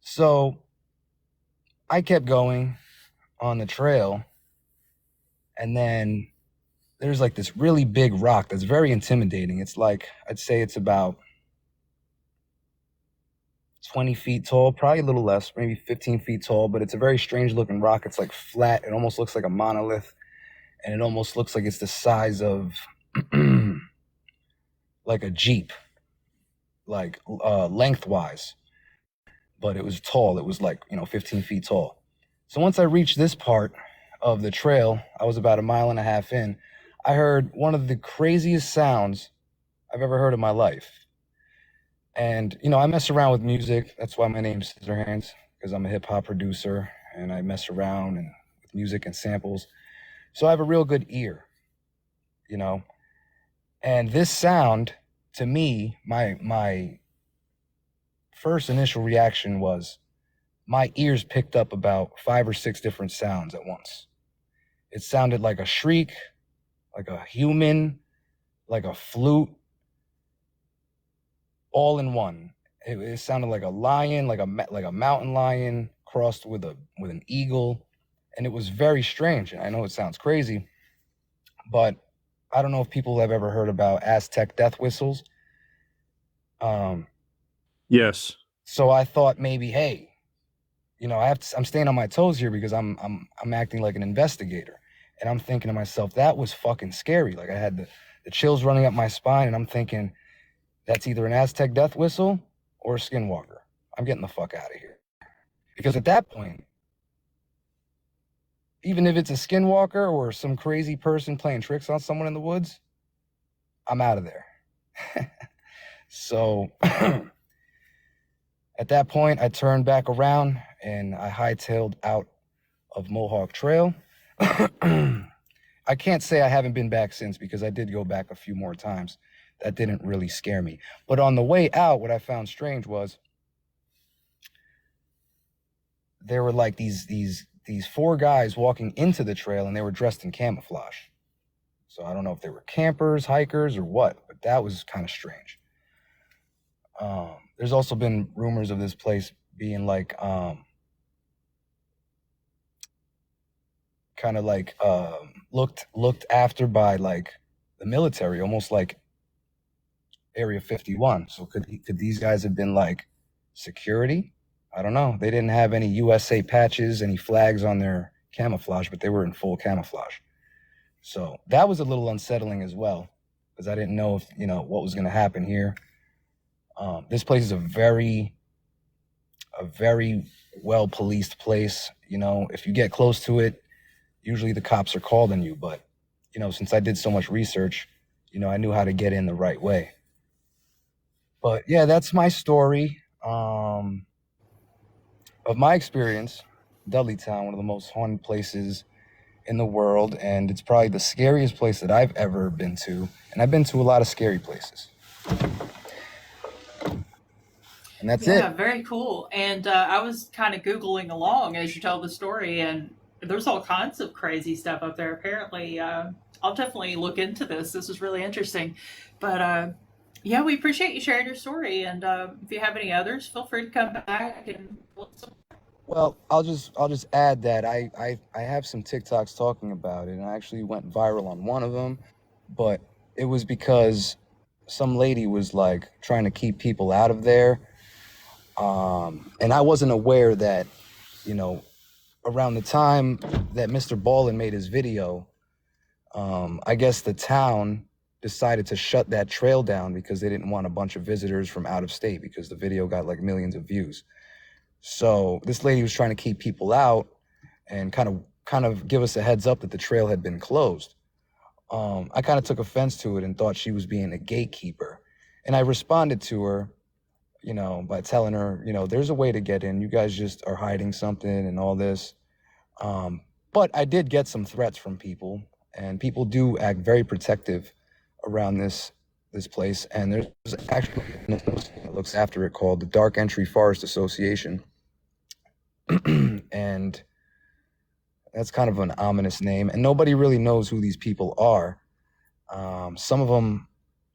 So I kept going on the trail, and then there's this really big rock that's very intimidating. It's I'd say it's about 20 feet tall, probably a little less, maybe 15 feet tall, but it's a very strange looking rock. It's like flat. It almost looks like a monolith, and it almost looks like it's the size of like a Jeep, like lengthwise, but it was tall. It was like, 15 feet tall. So once I reached this part of the trail, I was about 1.5 miles in, I heard one of the craziest sounds I've ever heard in my life. And, I mess around with music. That's why my name's Scissorhands, because I'm a hip hop producer and I mess around with music and samples. So I have a real good ear, And this sound, to me, my first initial reaction was my ears picked up about 5 or 6 different sounds at once. It sounded like a shriek, like a human, like a flute, all in one. It sounded like a lion, like a mountain lion crossed with an eagle, and it was very strange. And I know it sounds crazy, but I don't know if people have ever heard about Aztec death whistles. Yes. So I thought maybe, hey, I'm staying on my toes here because I'm acting like an investigator, and I'm thinking to myself, that was fucking scary. Like I had the chills running up my spine, and I'm thinking, that's either an Aztec death whistle or a skinwalker. I'm getting the fuck out of here. Because at that point, even if it's a skinwalker or some crazy person playing tricks on someone in the woods, I'm out of there. So at that point, I turned back around and I hightailed out of Mohawk Trail. I can't say I haven't been back since, because I did go back a few more times. That didn't really scare me. But on the way out, what I found strange was there were like these 4 guys walking into the trail, and they were dressed in camouflage. So I don't know if they were campers, hikers, or what, but that was kind of strange. There's also been rumors of this place being like kind of like looked after by like the military, almost like Area 51. So could these guys have been like security? I don't know. They didn't have any USA patches, any flags on their camouflage, but they were in full camouflage. So that was a little unsettling as well, because I didn't know if, what was going to happen here. This place is a very well policed place. If you get close to it, usually the cops are called on you. But, since I did so much research, I knew how to get in the right way. But yeah, that's my story of my experience. Dudleytown, one of the most haunted places in the world, and it's probably the scariest place that I've ever been to. And I've been to a lot of scary places. And that's it. Yeah, very cool. And I was kind of Googling along as you tell the story, and there's all kinds of crazy stuff up there. Apparently, I'll definitely look into this. This is really interesting. But yeah, we appreciate you sharing your story. And if you have any others, feel free to come back and Well, I'll just add that I have some TikToks talking about it, and I actually went viral on one of them, but it was because some lady was like trying to keep people out of there, and I wasn't aware that, around the time that Mr. Ballin made his video, I guess the town decided to shut that trail down because they didn't want a bunch of visitors from out of state, because the video got like millions of views. So this lady was trying to keep people out and kind of give us a heads up that the trail had been closed. I kind of took offense to it and thought she was being a gatekeeper. And I responded to her, by telling her, there's a way to get in. You guys just are hiding something and all this. But I did get some threats from people, and people do act very protective around this place. And there's actually an association that looks after it called the Dark Entry Forest Association. And that's kind of an ominous name, and nobody really knows who these people are. Some of them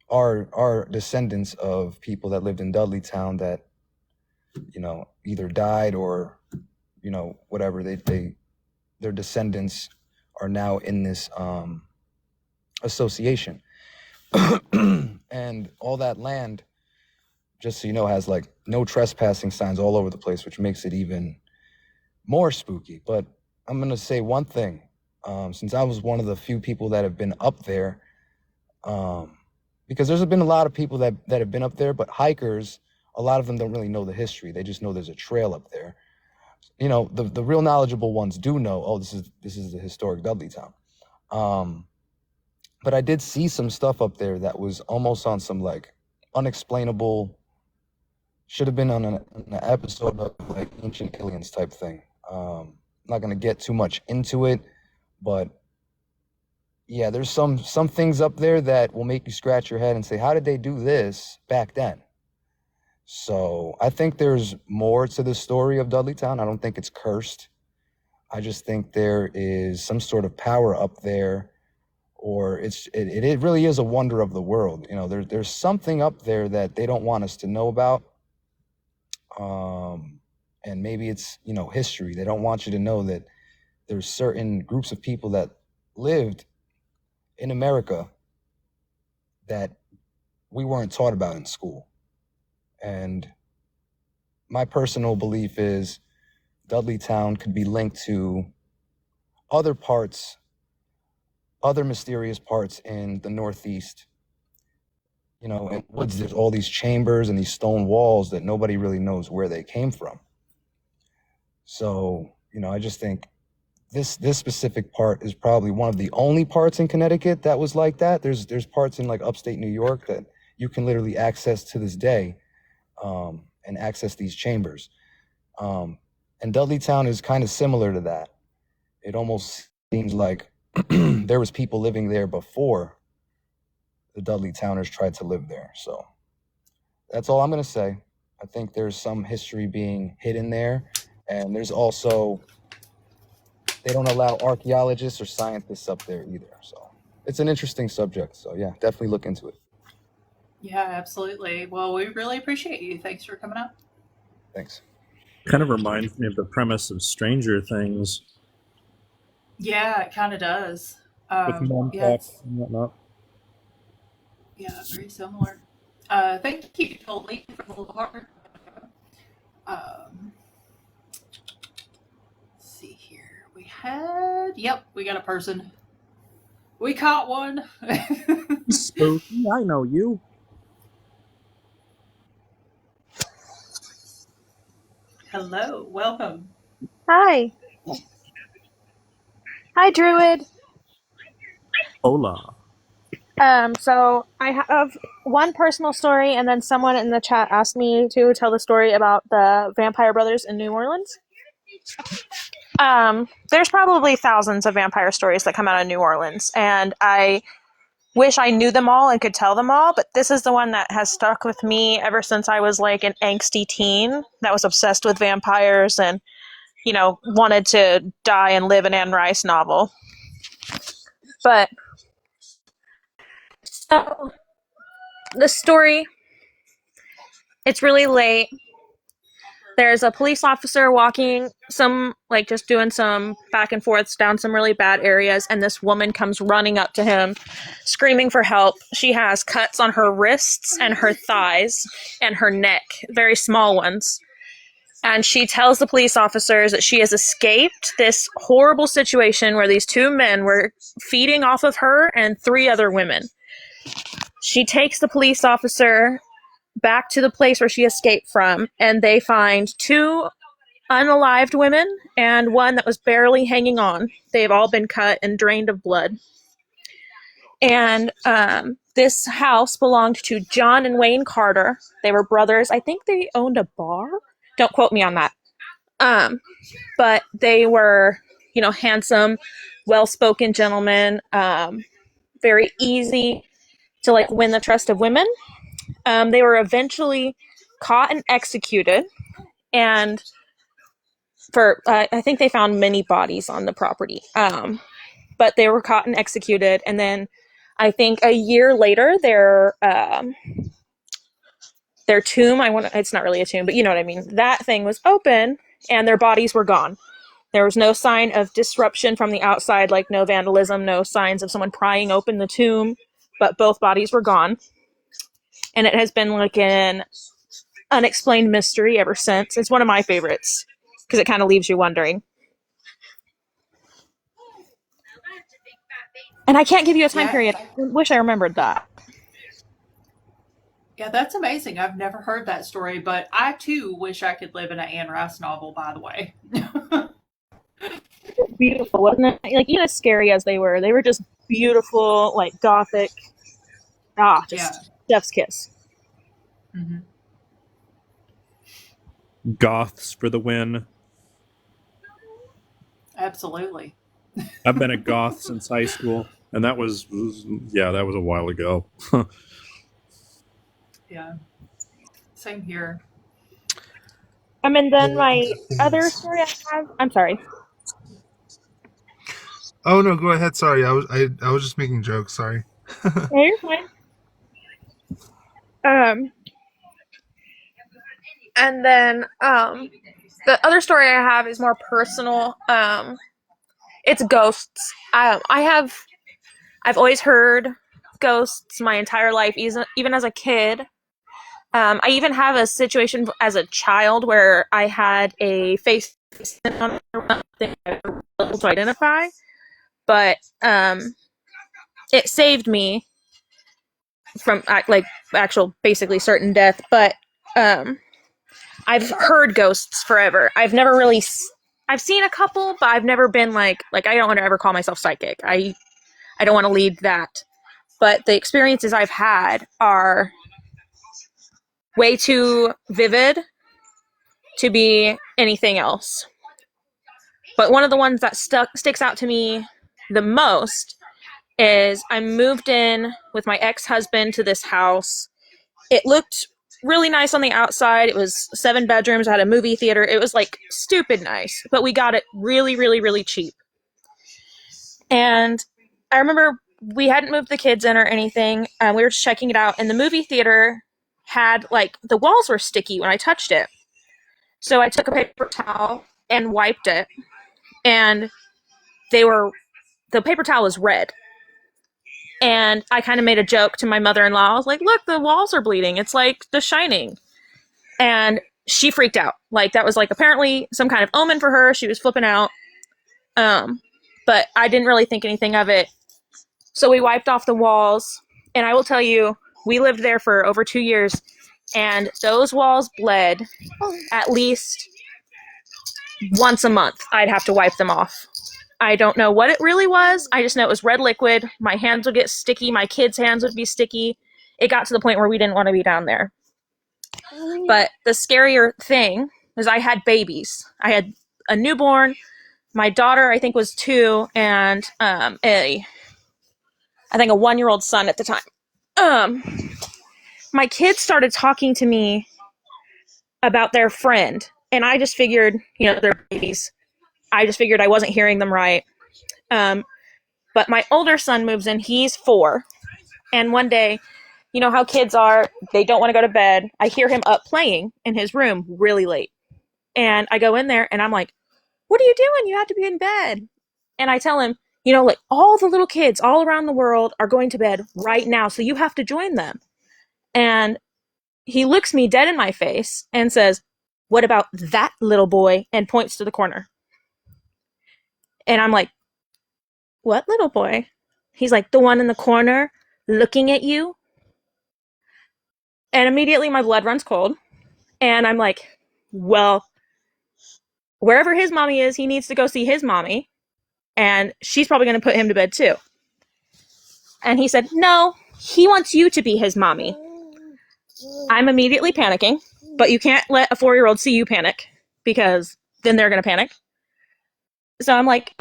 are descendants of people that lived in Dudleytown that, either died or, whatever. Their descendants are now in this association. And all that land just so you know, has like no trespassing signs all over the place, which makes it even more spooky. But I'm gonna say one thing, since I was one of the few people that have been up there, because there's been a lot of people that have been up there, but hikers, a lot of them don't really know the history. They just know there's a trail up there. You know, the real knowledgeable ones do know, oh, this is the historic Dudleytown. But I did see some stuff up there that was almost on some like unexplainable, should have been on an episode of like Ancient Aliens type thing. I'm not gonna get too much into it, but yeah, there's some things up there that will make you scratch your head and say, how did they do this back then? So I think there's more to the story of Dudleytown. I don't think it's cursed. I just think there is some sort of power up there, or it really is a wonder of the world. You know, there's something up there that they don't want us to know about. And maybe it's, you know, history. They don't want you to know that there's certain groups of people that lived in America that we weren't taught about in school. And my personal belief is Dudleytown could be linked to other parts, other mysterious parts in the Northeast. You know, in woods, there's all these chambers and these stone walls that nobody really knows where they came from. So, you know, I just think this specific part is probably one of the only parts in Connecticut that was like that. There's parts in like upstate New York that you can literally access to this day, and access these chambers. And Dudleytown is kind of similar to that. It almost seems like there was people living there before the Dudleytowners tried to live there. So that's all I'm going to say. I think there's some history being hidden there. And there's also, they don't allow archaeologists or scientists up there either. So it's an interesting subject. So yeah, definitely look into it. Yeah, absolutely. Well, we really appreciate you. Thanks for coming up. Thanks. Kind of reminds me of the premise of Stranger Things. Yeah, it kind of does. With mom Yeah, pop and whatnot. yeah, very similar. Thank you, Colby, for the little heart. Let's see here. We got a person. We caught one. Spooky, I know you. Hello, welcome. Hi. Hi, Druid. Hola. So I have one personal story, and then someone in the chat asked me to tell the story about the Vampire Brothers in New Orleans. There's probably thousands of vampire stories that come out of New Orleans, and I wish I knew them all and could tell them all, but this is the one that has stuck with me ever since I was like an angsty teen that was obsessed with vampires and, you know, wanted to die and live an Anne Rice novel. But so the story, it's really late. There's a police officer walking just doing some back and forths down some really bad areas, and this woman comes running up to him, screaming for help. She has cuts on her wrists and her thighs and her neck, very small ones. And she tells the police officers that she has escaped this horrible situation where these two men were feeding off of her and three other women. She takes the police officer back to the place where she escaped from, and they find two unalived women and one that was barely hanging on. They've all been cut and drained of blood. And this house belonged to John and Wayne Carter. They were brothers. I think they owned a bar. Don't quote me on that. But they were, you know, handsome, well-spoken gentlemen, very easy to like win the trust of women. They were eventually caught and executed, and I think they found many bodies on the property. But they were caught and executed, and then I think a year later, their tomb, it's not really a tomb, but you know what I mean, that thing was open, and their bodies were gone. There was no sign of disruption from the outside, like no vandalism, no signs of someone prying open the tomb, but both bodies were gone. And it has been like an unexplained mystery ever since. It's one of my favorites because it kind of leaves you wondering. And I can't give you a time period. I wish I remembered that. Yeah, that's amazing. I've never heard that story, but I too wish I could live in an Anne Rice novel, by the way. Beautiful, wasn't it? Like, even as scary as they were just beautiful, like gothic. Just chef's kiss. Mm-hmm. Goths for the win. Absolutely. I've been a goth since high school, and that was a while ago. Yeah. Same here. And then my other story I have. I'm sorry. Oh no, go ahead. Sorry, I was just making jokes. Sorry. No, you're fine. And then the other story I have is more personal. It's ghosts. I've always heard ghosts my entire life, even as a kid. I even have a situation as a child where I had a face on thing I was able to identify, but it saved me from like actual basically certain death. But I've heard ghosts forever. I've never really I've seen a couple, but I've never been like I don't want to ever call myself psychic. I don't want to lead that. But the experiences I've had are way too vivid to be anything else. But one of the ones that sticks out to me the most is I moved in with my ex-husband to this house. It looked really nice on the outside. It was 7 bedrooms. I had a movie theater. It was like stupid nice, but we got it really, really, really cheap. And I remember we hadn't moved the kids in or anything. We were just checking it out, and the movie theater had like the walls were sticky when I touched it. So I took a paper towel and wiped it, and the paper towel was red. And I kind of made a joke to my mother-in-law. I was like, look, the walls are bleeding. It's like The Shining. And she freaked out. Like, that was like apparently some kind of omen for her. She was flipping out. But I didn't really think anything of it. So we wiped off the walls. And I will tell you, we lived there for over 2 years. And those walls bled at least once a month. I'd have to wipe them off. I don't know what it really was. I just know it was red liquid. My hands would get sticky. My kids' hands would be sticky. It got to the point where we didn't want to be down there. But the scarier thing is I had babies. I had a newborn. My daughter, I think, was 2, and I think a 1-year-old son at the time. My kids started talking to me about their friend, and I just figured, they're babies. I just figured I wasn't hearing them right. But my older son moves in. He's 4. And one day, you know how kids are, they don't want to go to bed. I hear him up playing in his room really late. And I go in there and I'm like, what are you doing? You have to be in bed. And I tell him, like all the little kids all around the world are going to bed right now. So you have to join them. And he looks me dead in my face and says, what about that little boy? And points to the corner. And I'm like, what little boy? He's like, the one in the corner looking at you. And immediately my blood runs cold. And I'm like, well, wherever his mommy is, he needs to go see his mommy. And she's probably going to put him to bed too. And he said, no, he wants you to be his mommy. I'm immediately panicking, but you can't let a 4-year-old see you panic because then they're going to panic. So I'm like,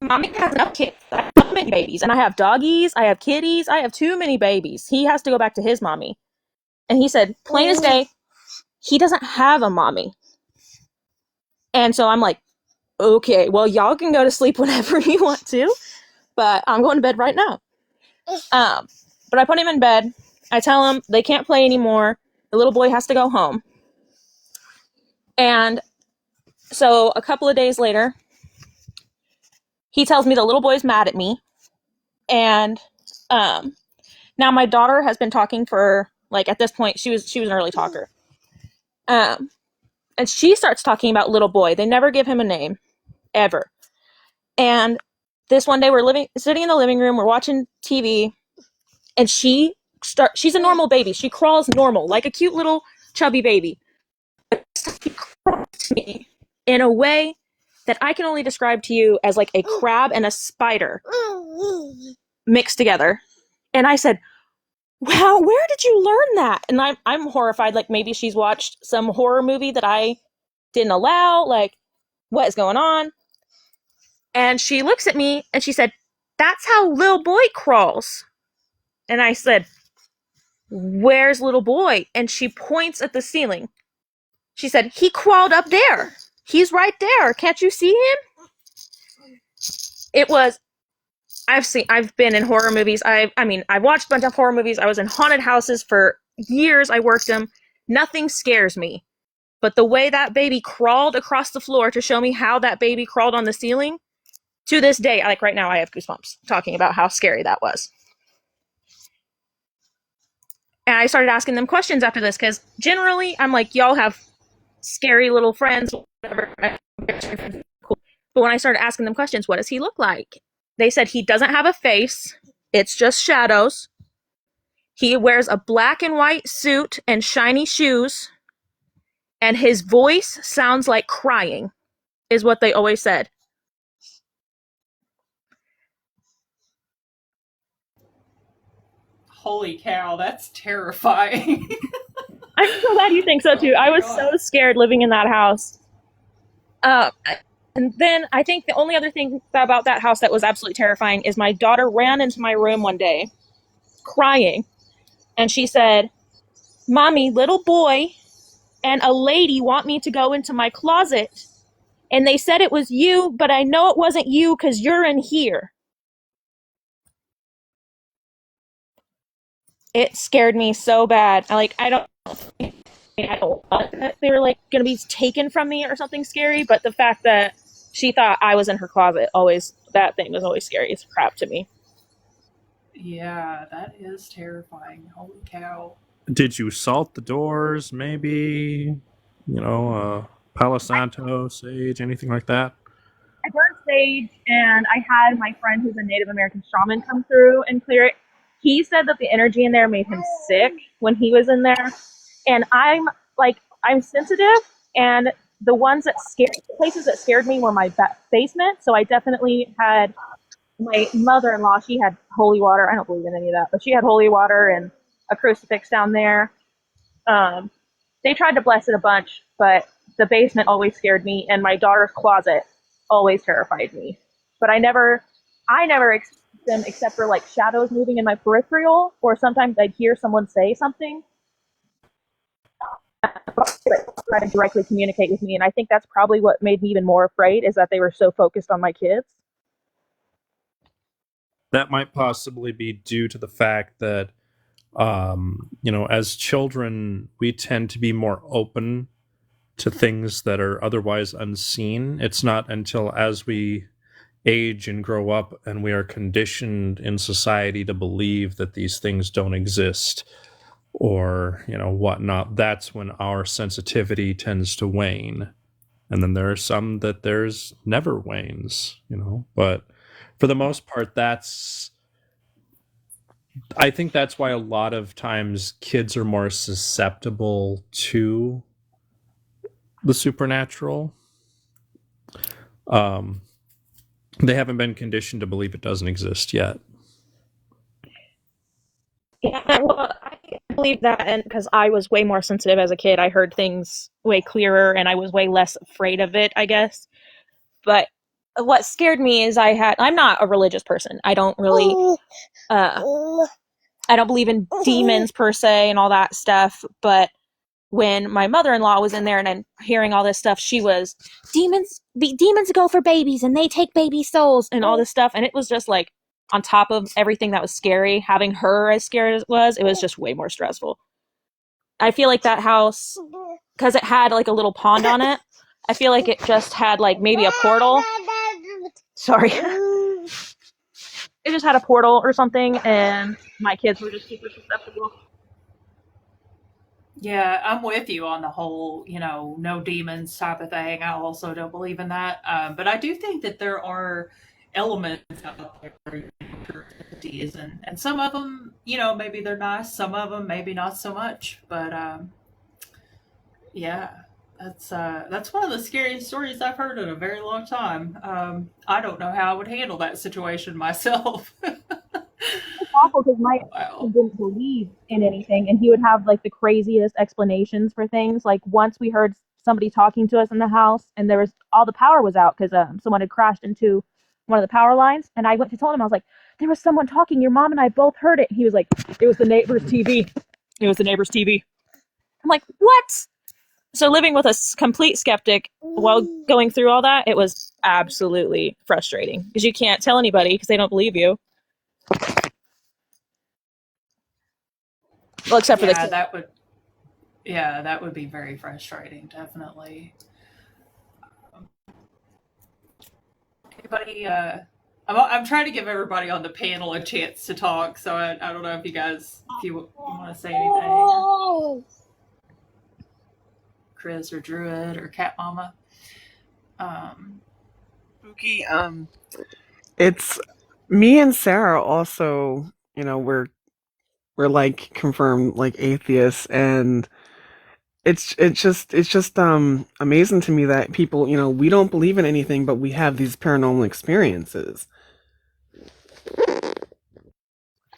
mommy has enough kids. I have too many babies. And I have doggies. I have kitties. I have too many babies. He has to go back to his mommy. And he said, plain as day, he doesn't have a mommy. And so I'm like, okay, well, y'all can go to sleep whenever you want to, but I'm going to bed right now. But I put him in bed. I tell him they can't play anymore. The little boy has to go home. And so a couple of days later, he tells me the little boy's mad at me. And now my daughter has been talking for, like, at this point, she was an early talker. Um, and she starts talking about little boy. They never give him a name, ever. And this one day we're sitting in the living room, we're watching TV, and she's a normal baby. She crawls normal, like a cute little chubby baby. She crawls to me in a way that I can only describe to you as like a crab and a spider mixed together. And I said, wow, where did you learn that? And I'm horrified, like maybe she's watched some horror movie that I didn't allow, like what is going on? And she looks at me and she said, that's how little boy crawls. And I said, where's little boy? And she points at the ceiling. She said, he crawled up there. He's right there. Can't you see him? It was, I've been in horror movies. I've watched a bunch of horror movies. I was in haunted houses for years. I worked them. Nothing scares me. But the way that baby crawled across the floor to show me how that baby crawled on the ceiling, to this day, like right now, I have goosebumps talking about how scary that was. And I started asking them questions after this, because generally, I'm like, y'all have scary little friends, whatever. Cool. But when I started asking them questions, what does he look like? They said he doesn't have a face. It's just shadows. He wears a black and white suit and shiny shoes. And his voice sounds like crying, is what they always said. Holy cow, that's terrifying. I'm so glad you think so too. I was so scared living in that house. And then I think the only other thing about that house that was absolutely terrifying is my daughter ran into my room one day crying. And she said, Mommy, little boy and a lady want me to go into my closet. And they said it was you, but I know it wasn't you because you're in here. It scared me so bad. I don't want that they were like going to be taken from me or something scary, but the fact that she thought I was in her closet, that thing was always scary as crap to me. Yeah, that is terrifying. Holy cow. Did you salt the doors, maybe? Palo Santo, sage, anything like that? I burned sage, and I had my friend who's a Native American shaman come through and clear it. He said that the energy in there made him sick when he was in there. And I'm sensitive, and the places that scared me were my basement. So I definitely had my mother-in-law, she had holy water. I don't believe in any of that, but she had holy water and a crucifix down there. They tried to bless it a bunch, but the basement always scared me, and my daughter's closet always terrified me. But I never experienced them except for like shadows moving in my peripheral, or sometimes I'd hear someone say something try to directly communicate with me. And I think that's probably what made me even more afraid, is that they were so focused on my kids. That might possibly be due to the fact that, as children, we tend to be more open to things that are otherwise unseen. It's not until as we age and grow up and we are conditioned in society to believe that these things don't exist or whatnot, that's when our sensitivity tends to wane. And then there are some that there's never wanes, but for the most part, I think that's why a lot of times kids are more susceptible to the supernatural. They haven't been conditioned to believe it doesn't exist yet. Yeah, well, I believe that, and because I was way more sensitive as a kid, I heard things way clearer, and I was way less afraid of it, I guess. But what scared me is I'm not a religious person. I don't really, I don't believe in demons per se and all that stuff. But when my mother-in-law was in there and I'm hearing all this stuff, she was, demons go for babies and they take baby souls and all this stuff. And it was just like, on top of everything that was scary, having her as scared as it was just way more stressful. I feel like that house, because it had like a little pond on it, I feel like it just had like maybe a portal. Sorry. It just had a portal or something, and my kids were just super susceptible. Yeah, I'm with you on the whole, no demons type of thing. I also don't believe in that. But I do think that there are elements out there, entities, and some of them, maybe they're nice. Some of them, maybe not so much. But yeah, that's one of the scariest stories I've heard in a very long time. I don't know how I would handle that situation myself. It's awful because my Wow. husband didn't believe in anything, and he would have like the craziest explanations for things. Like once we heard somebody talking to us in the house, and there was all the power was out because someone had crashed into one of the power lines. And I went to tell him, I was like, "There was someone talking. Your mom and I both heard it." He was like, "It was the neighbor's TV. It was the neighbor's TV." I'm like, "What?" So living with a complete skeptic while going through all that, it was absolutely frustrating because you can't tell anybody because they don't believe you. Well, except for the Yeah, kids. that would be very frustrating, definitely. Anybody, I'm trying to give everybody on the panel a chance to talk, so I don't know if you want to say anything, or Chris or Druid or Cat Mama. Um, Spooky. It's me and Sarah also. We're like confirmed like atheists, and it's just amazing to me that people, we don't believe in anything, but we have these paranormal experiences.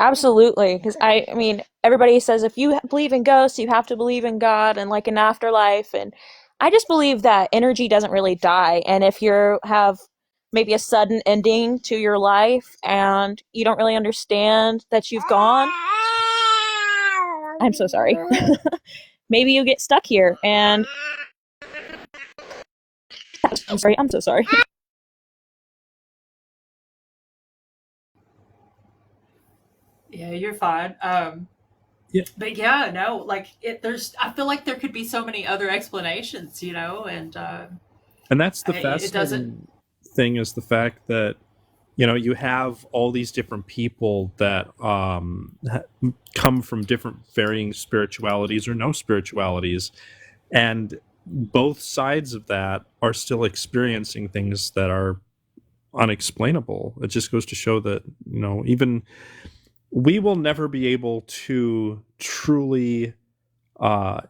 Absolutely, because I mean, everybody says if you believe in ghosts, you have to believe in God and like an afterlife, and I just believe that energy doesn't really die, and if you have maybe a sudden ending to your life and you don't really understand that you've gone, I'm so sorry. Maybe you get stuck here, and I'm sorry, I'm so sorry. yeah, you're fine. Yeah. But yeah, no, like I feel like there could be so many other explanations, and And that's the it doesn't. fascinating thing, is the fact that you have all these different people that come from different varying spiritualities or no spiritualities, and both sides of that are still experiencing things that are unexplainable. It just goes to show that even we will never be able to truly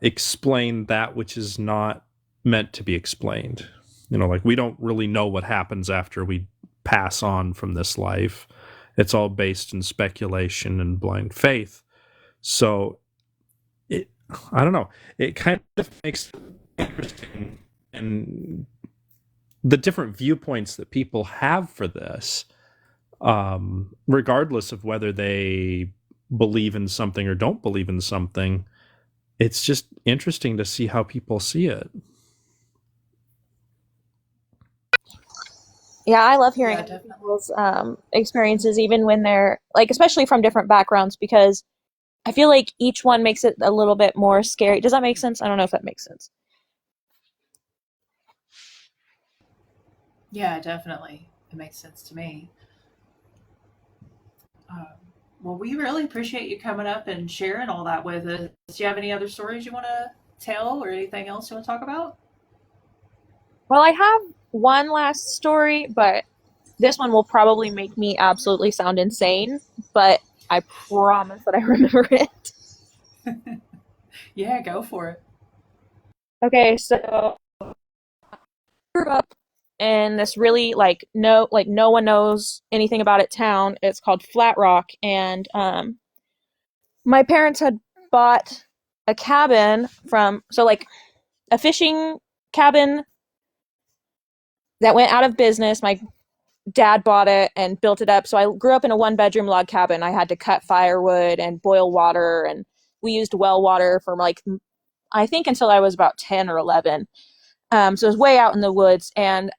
explain that which is not meant to be explained. Like, we don't really know what happens after we pass on from this life. It's all based in speculation and blind faith. So I don't know. It kind of makes it interesting, and the different viewpoints that people have for this, regardless of whether they believe in something or don't believe in something. It's just interesting to see how people see it. Yeah, I love hearing Yeah, other definitely. people's experiences, even when they're like, especially from different backgrounds, because I feel like each one makes it a little bit more scary. Does that make sense? I don't know if that makes sense. Yeah, definitely. It makes sense to me. Um, well, we really appreciate you coming up and sharing all that with us. Do you have any other stories you want to tell, or anything else you want to talk about? Well, I have one last story, but this one will probably make me absolutely sound insane, but I promise that I remember it. Yeah, go for it. Okay, so I grew up in this really like no one knows anything about it town. It's called Flat Rock, and my parents had bought a cabin from like a fishing cabin that went out of business. My dad bought it and built it up. So I grew up in a one bedroom log cabin. I had to cut firewood and boil water, and we used well water for like I think until I was about 10 or 11. So it was way out in the woods, and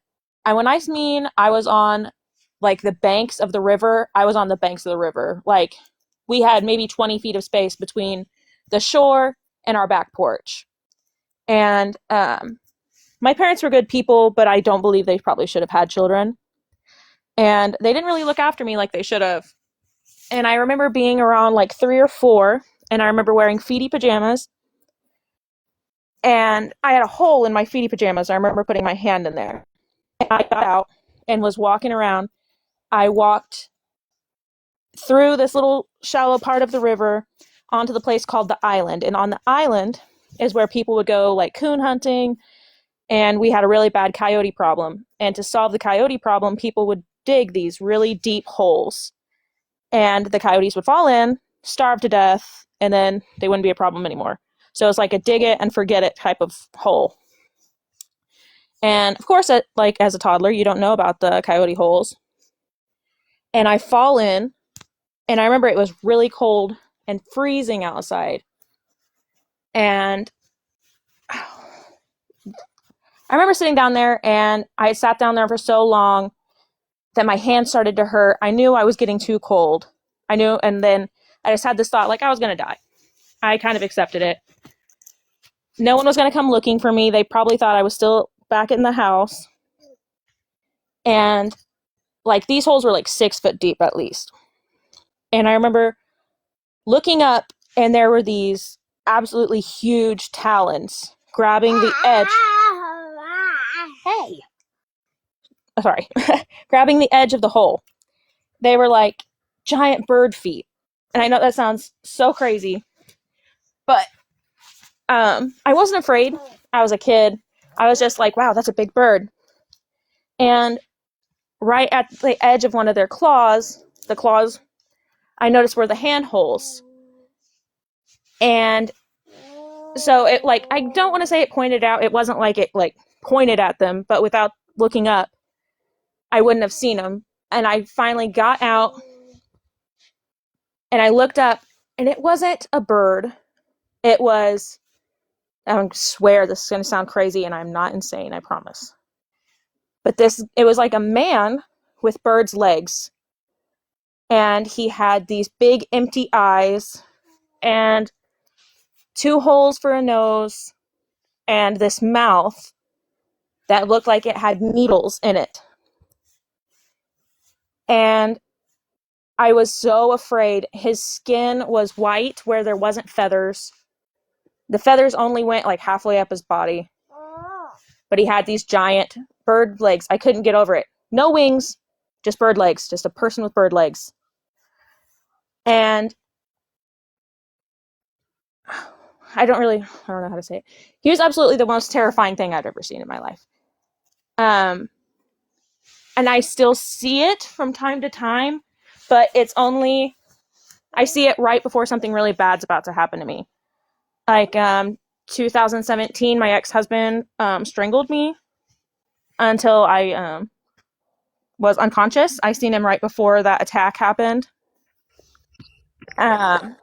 when I mean I was on like the banks of the river, I was on the banks of the river. Like we had maybe 20 feet of space between the shore and our back porch. And my parents were good people, but I don't believe they probably should have had children. And they didn't really look after me like they should have. And I remember being around like 3 or 4, and I remember wearing feety pajamas and I had a hole in my feety pajamas. I remember putting my hand in there. And I got out and was walking around. I walked through this little shallow part of the river onto the place called the island. And on the island is where people would go like coon hunting. And we had a really bad coyote problem. And to solve the coyote problem, people would dig these really deep holes. And the coyotes would fall in, starve to death, and then they wouldn't be a problem anymore. So it's like a dig it and forget it type of hole. And of course, like as a toddler, you don't know about the coyote holes. And I fall in, and I remember it was really cold and freezing outside. And I remember sitting down there, and I had sat down there for so long that my hand started to hurt. I knew I was getting too cold. I knew, and then I just had this thought, like I was going to die. I kind of accepted it. No one was going to come looking for me. They probably thought I was still back in the house. And like these holes were like 6 foot deep at least. And I remember looking up, and there were these absolutely huge talons grabbing the edge. Hey. Oh, sorry. Grabbing the edge of the hole. They were like giant bird feet. And I know that sounds so crazy, but I wasn't afraid. I was a kid. I was just like, wow, that's a big bird. And right at the edge of one of their claws, I noticed were the hand holes. And so it like, I don't want to say it pointed out. It wasn't like it like pointed at them, but without looking up, I wouldn't have seen them. And I finally got out and I looked up, and it wasn't a bird. It was, I swear this is going to sound crazy, and I'm not insane, I promise. But it was like a man with bird's legs. And he had these big empty eyes and 2 holes for a nose and this mouth that looked like it had needles in it. And I was so afraid. His skin was white where there wasn't feathers. The feathers only went like halfway up his body. But he had these giant bird legs. I couldn't get over it. No wings, just bird legs. Just a person with bird legs. And I don't know how to say it. He was absolutely the most terrifying thing I've ever seen in my life. And I still see it from time to time, but it's only, I see it right before something really bad's about to happen to me. Like 2017, my ex-husband strangled me until I was unconscious. I seen him right before that attack happened. I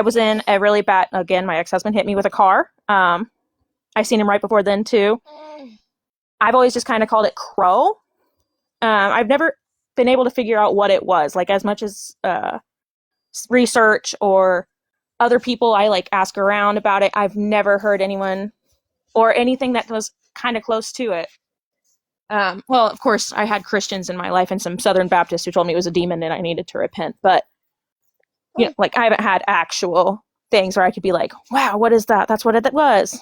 was in a really bad, again, my ex-husband hit me with a car. I seen him right before then too. I've always just kind of called it crow. I've never been able to figure out what it was. Like as much as research or other people I like ask around about it, I've never heard anyone or anything that was kind of close to it. Well, of course, I had Christians in my life and some Southern Baptists who told me it was a demon and I needed to repent. But you know, like I haven't had actual things where I could be like, wow, what is that? That's what it was.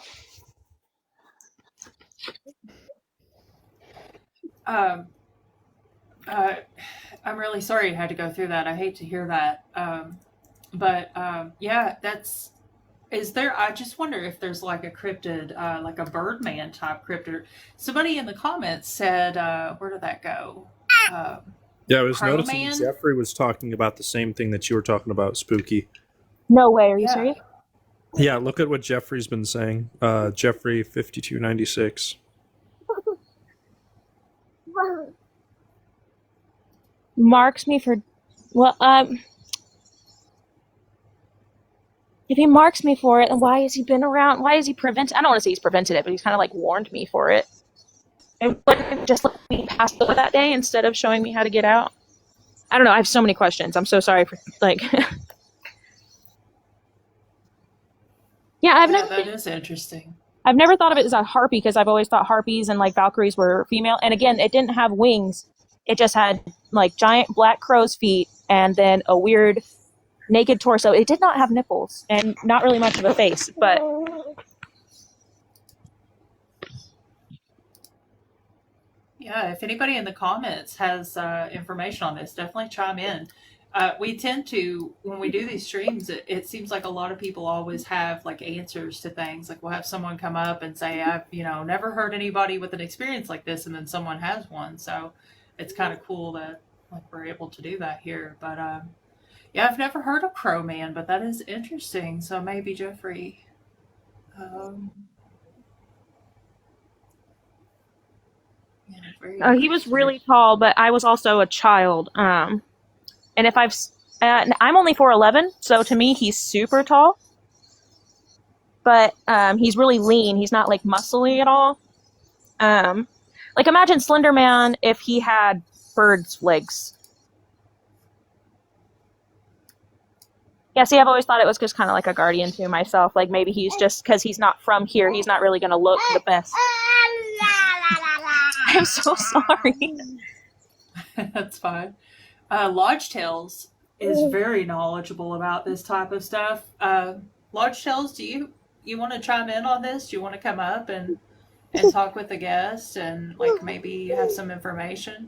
I'm really sorry you had to go through that. I hate to hear that. Yeah, is there, I just wonder if there's like a cryptid, like a Birdman type cryptid. Somebody in the comments said, where did that go? Yeah, I was noticing Crowman? Jeffrey was talking about the same thing that you were talking about, Spooky. No way, are you serious? Yeah, look at what Jeffrey's been saying. Jeffrey 5296. Marks me for, well, if he marks me for it, then why has he been around? Why is he prevented? I don't want to say he's prevented it, but he's kind of like warned me for it. And just let me pass over that day instead of showing me how to get out. I don't know. I have so many questions. I'm so sorry for like. Yeah, that is interesting. I've never thought of it as a harpy because I've always thought harpies and like Valkyries were female. And again, it didn't have wings. It just had like giant black crow's feet and then a weird naked torso. It did not have nipples and not really much of a face, but Yeah, if anybody in the comments has information on this, definitely chime in. We tend to, when we do these streams, it seems like a lot of people always have like answers to things. Like we'll have someone come up and say, I've, never heard anybody with an experience like this, and then someone has one. So it's kind of cool that like we're able to do that here. But yeah, I've never heard of Crow Man, but that is interesting. So maybe Jeffrey. Um, yeah, very he was interesting. really tall, but I was also a child. And if I'm only 4'11", so to me he's super tall. But he's really lean. He's not like muscly at all. Like imagine Slender Man if he had bird's legs. Yeah, see, I've always thought it was just kind of like a guardian to myself. Like maybe he's just because he's not from here, he's not really going to look the best. I'm so sorry. That's fine. Lodge Tales is very knowledgeable about this type of stuff. Lodge Tales, do you want to chime in on this? Do you want to come up and talk with the guest and like maybe have some information?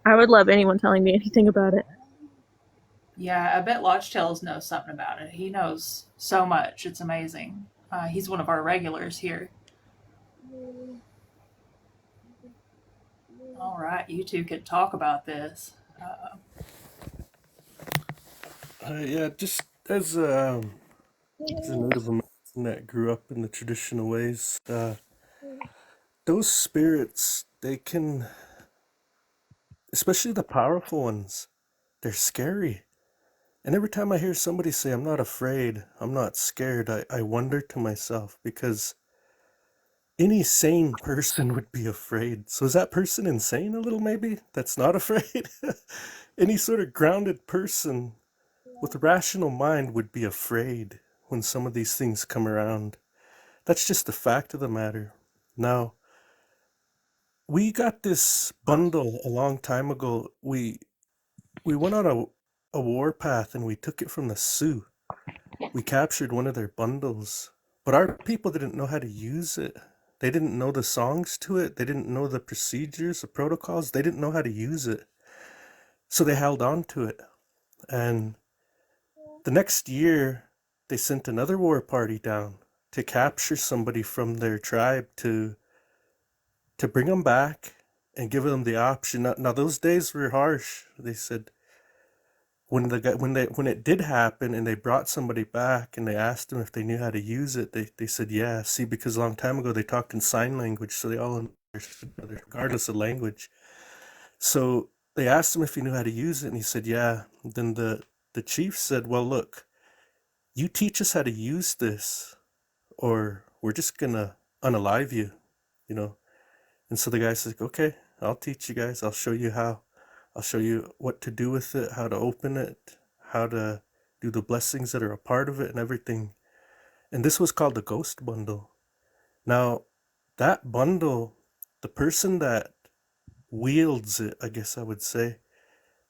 I would love anyone telling me anything about it. Yeah, I bet Lodge Tales knows something about it. He knows so much. It's amazing. He's one of our regulars here. All right, you two can talk about this. Yeah, just as a native American that grew up in the traditional ways, those spirits, they can, especially the powerful ones, they're scary. And every time I hear somebody say, I'm not afraid, I'm not scared, I wonder to myself because any sane person would be afraid. So is that person insane a little maybe? That's not afraid? Any sort of grounded person with a rational mind would be afraid when some of these things come around. That's just the fact of the matter. Now, we got this bundle a long time ago. We went on a war path and we took it from the Sioux. We captured one of their bundles, but our people didn't know how to use it. They didn't know the songs to it. They didn't know the procedures, the protocols. They didn't know how to use it. So they held on to it. And the next year, they sent another war party down to capture somebody from their tribe to bring them back and give them the option. Now those days were harsh. They said when it did happen and they brought somebody back and they asked them if they knew how to use it, they said yeah. See, because a long time ago they talked in sign language, so they all understood each other, regardless of language. So they asked him if he knew how to use it, and he said yeah. Then the chief said, well, look, you teach us how to use this, or we're just gonna unalive you, you know. And so the guy says, okay, I'll teach you guys. I'll show you how. I'll show you what to do with it, how to open it, how to do the blessings that are a part of it and everything. And this was called the Ghost Bundle. Now, that bundle, the person that wields it, I guess I would say,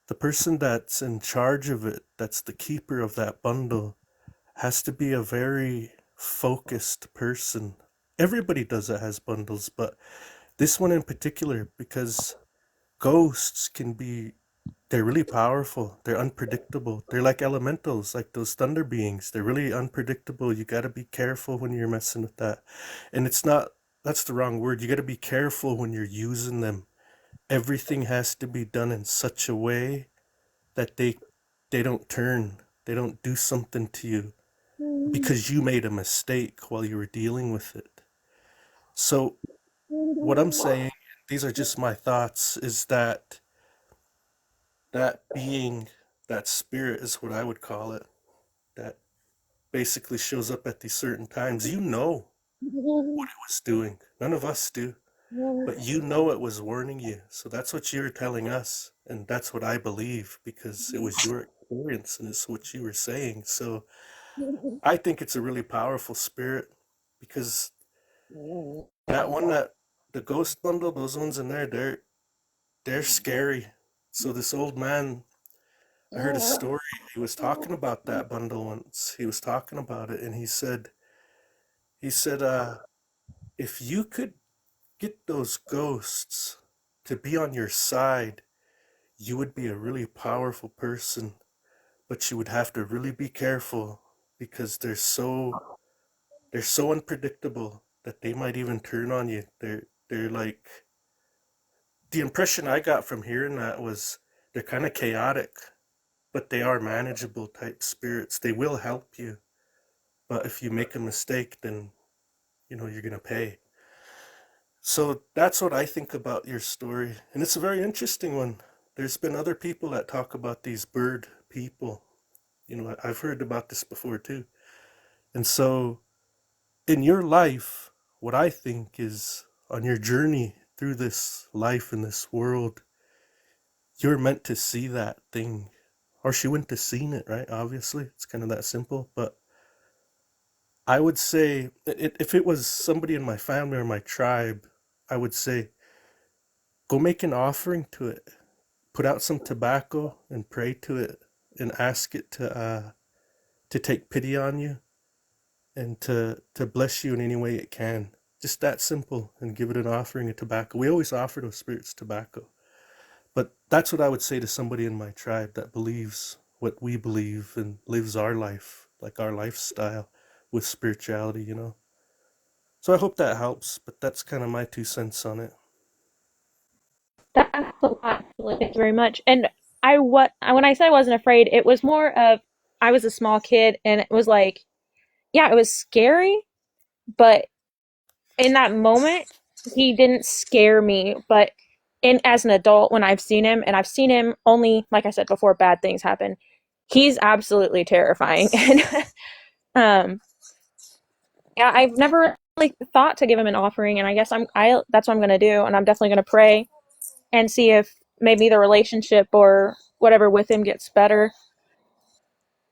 the person that's in charge of it, that's the keeper of that bundle, has to be a very focused person. Everybody does that, has bundles, but this one in particular, because ghosts can be, they're really powerful. They're unpredictable. They're like elementals, like those thunder beings. They're really unpredictable. You got to be careful when you're messing with that. And it's not, that's the wrong word. You got to be careful when you're using them. Everything has to be done in such a way that they don't turn. They don't do something to you because you made a mistake while you were dealing with it. So what I'm saying, these are just my thoughts, is that that being, that spirit is what I would call it, that basically shows up at these certain times. You know what it was doing. None of us do, but you know it was warning you. So that's what you're telling us, and that's what I believe because it was your experience and it's what you were saying. So I think it's a really powerful spirit because that one, that the ghost bundle, those ones in there, they're scary. So this old man, I heard a story. He was talking about that bundle once. He was talking about it, and he said, if you could get those ghosts to be on your side, you would be a really powerful person, but you would have to really be careful because they're so unpredictable that they might even turn on you. They're like, the impression I got from hearing that was they're kind of chaotic, but they are manageable type spirits. They will help you, but if you make a mistake, then you're gonna pay. So that's what I think about your story, and it's a very interesting one. There's been other people that talk about these bird people. I've heard about this before too. And so in your life, what I think is on your journey through this life in this world, you're meant to see that thing. Or she wouldn't have seen it, right? Obviously, it's kind of that simple. But I would say, if it was somebody in my family or my tribe, I would say, go make an offering to it. Put out some tobacco and pray to it and ask it to take pity on you and to bless you in any way it can. Just that simple, and give it an offering of tobacco. We always offer those spirits tobacco. But that's what I would say to somebody in my tribe that believes what we believe and lives our life, like our lifestyle with spirituality. So I hope that helps, but that's kind of my 2 cents on it. That's a lot, actually. Thank you very much. And when I said I wasn't afraid, it was more of I was a small kid, and it was like, yeah, it was scary, but in that moment, he didn't scare me. But in as an adult, when I've seen him, and I've seen him only, like I said before, bad things happen. He's absolutely terrifying, and um, yeah, I've never really thought to give him an offering, and I guess that's what I'm gonna do, and I'm definitely gonna pray and see if maybe the relationship or whatever with him gets better.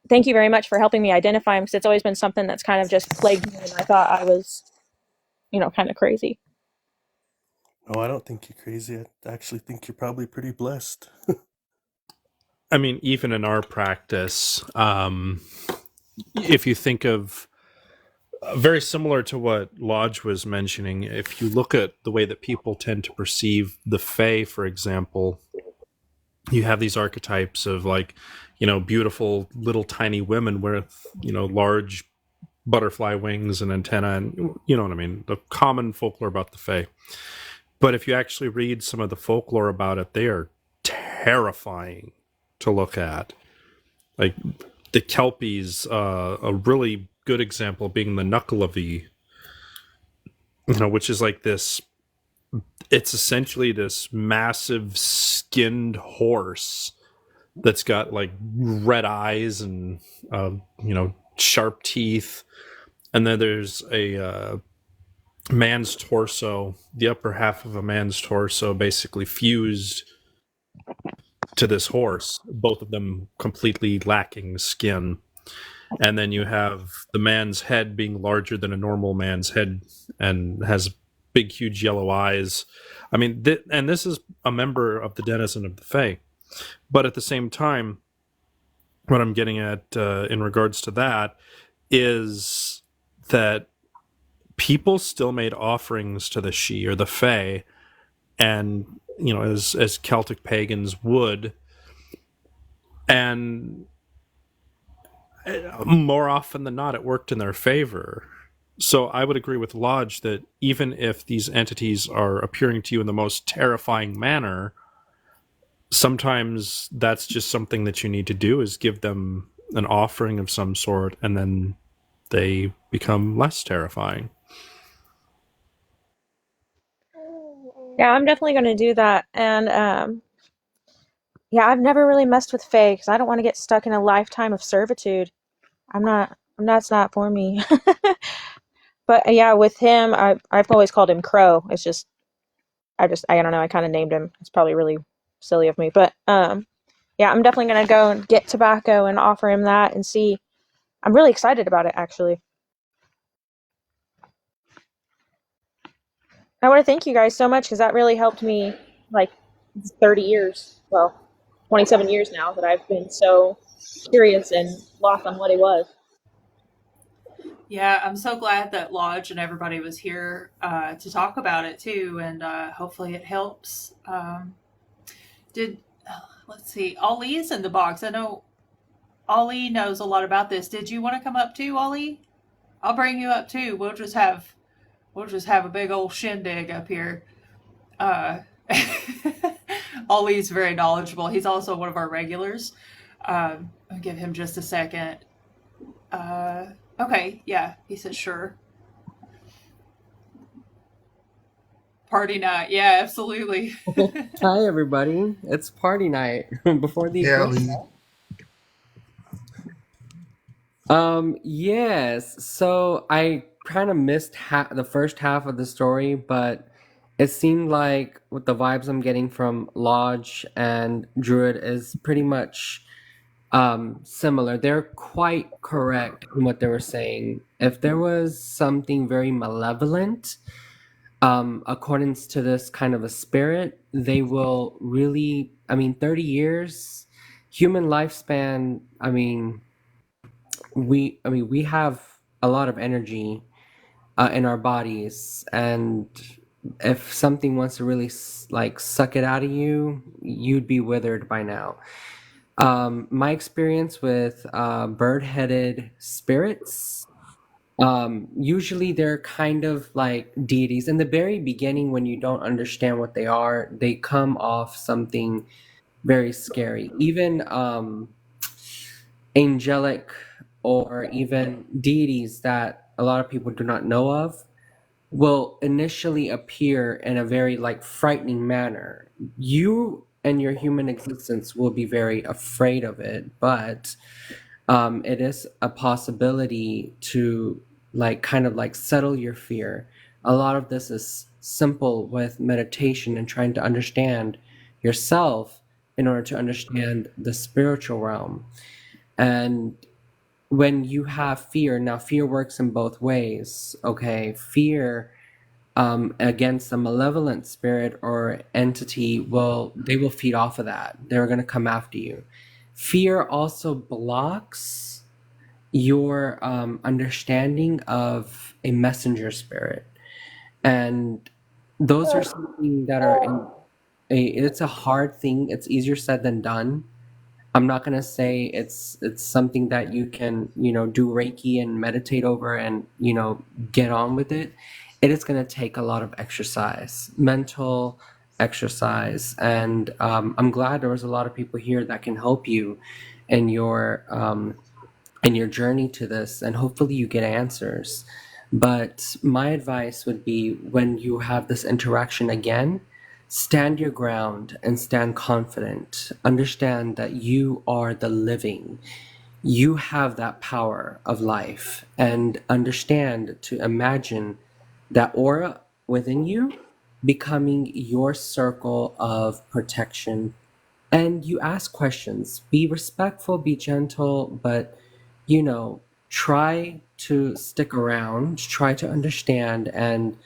Thank you very much for helping me identify him, because it's always been something that's kind of just plagued me, and I thought I was, kind of crazy. No, I don't think you're crazy. I actually think you're probably pretty blessed. I mean, even in our practice, if you think of very similar to what Lodge was mentioning, if you look at the way that people tend to perceive the Fae, for example, you have these archetypes of beautiful little tiny women with, large butterfly wings and antenna, and you know what I mean, the common folklore about the Fae. But if you actually read some of the folklore about it, they are terrifying to look at. Like the Kelpies, a really good example being the Knuckleavee, which is like this. It's essentially this massive skinned horse that's got like red eyes and sharp teeth, and then there's a man's torso, the upper half of a man's torso, basically fused to this horse, both of them completely lacking skin. And then you have the man's head being larger than a normal man's head and has big, huge yellow eyes. I mean, and this is a member of the denizen of the Fae. But at the same time, what I'm getting at in regards to that is that people still made offerings to the She or the Fae, and as Celtic pagans would, and more often than not, it worked in their favor. So I would agree with Lodge that even if these entities are appearing to you in the most terrifying manner, sometimes that's just something that you need to do, is give them an offering of some sort, and then they become less terrifying. Yeah, I'm definitely going to do that. And yeah, I've never really messed with Fae because I don't want to get stuck in a lifetime of servitude. That's not for me. But yeah, with him, I've always called him Crow. It's just, I don't know. I kind of named him. It's probably really silly of me, but yeah, I'm definitely gonna go and get tobacco and offer him that and see. I'm really excited about it, actually. I want to thank you guys so much because that really helped me, like 30 years. Well, 27 years now that I've been so curious and lost on what he was. Yeah, I'm so glad that Lodge and everybody was here to talk about it too, and hopefully it helps. Did Let's see, Ollie is in the box. I know Ollie knows a lot about this. Did you want to come up too, Ollie? I'll bring you up too. We'll just have a big old shindig up here. Uh, Ollie's very knowledgeable. He's also one of our regulars. I'll give him just a second. Okay, yeah, he said sure. Party night, yeah, absolutely. Hi, everybody. It's party night before the Yeah, eclipse. Lee. Yes. So I kind of missed the first half of the story, but it seemed like with the vibes I'm getting from Lodge and Druid is pretty much similar. They're quite correct in what they were saying. If there was something very malevolent, accordance to this kind of a spirit, they will really, I mean, 30 years, human lifespan, we have a lot of energy in our bodies, and if something wants to really like suck it out of you, you'd be withered by now. My experience with bird-headed spirits, usually they're kind of like deities. In the very beginning, when you don't understand what they are, they come off something very scary. Even angelic or even deities that a lot of people do not know of will initially appear in a very like frightening manner. You and your human existence will be very afraid of it, but it is a possibility to like kind of like settle your fear. A lot of this is simple with meditation and trying to understand yourself in order to understand the spiritual realm. And when you have fear, now fear works in both ways. Okay, fear against a malevolent spirit or entity will feed off of that. They're going to come after you. Fear also blocks your understanding of a messenger spirit, and those are something that are it's a hard thing. It's easier said than done. I'm not gonna say it's something that you can do Reiki and meditate over and get on with it. It is gonna take a lot of exercise, mental exercise, and I'm glad there was a lot of people here that can help you in your journey to this, and hopefully you get answers. But my advice would be when you have this interaction again, stand your ground and stand confident. Understand that you are the living. You have that power of life, and understand to imagine that aura within you becoming your circle of protection. And you ask questions. Be respectful, be gentle, but try to stick around, try to understand, and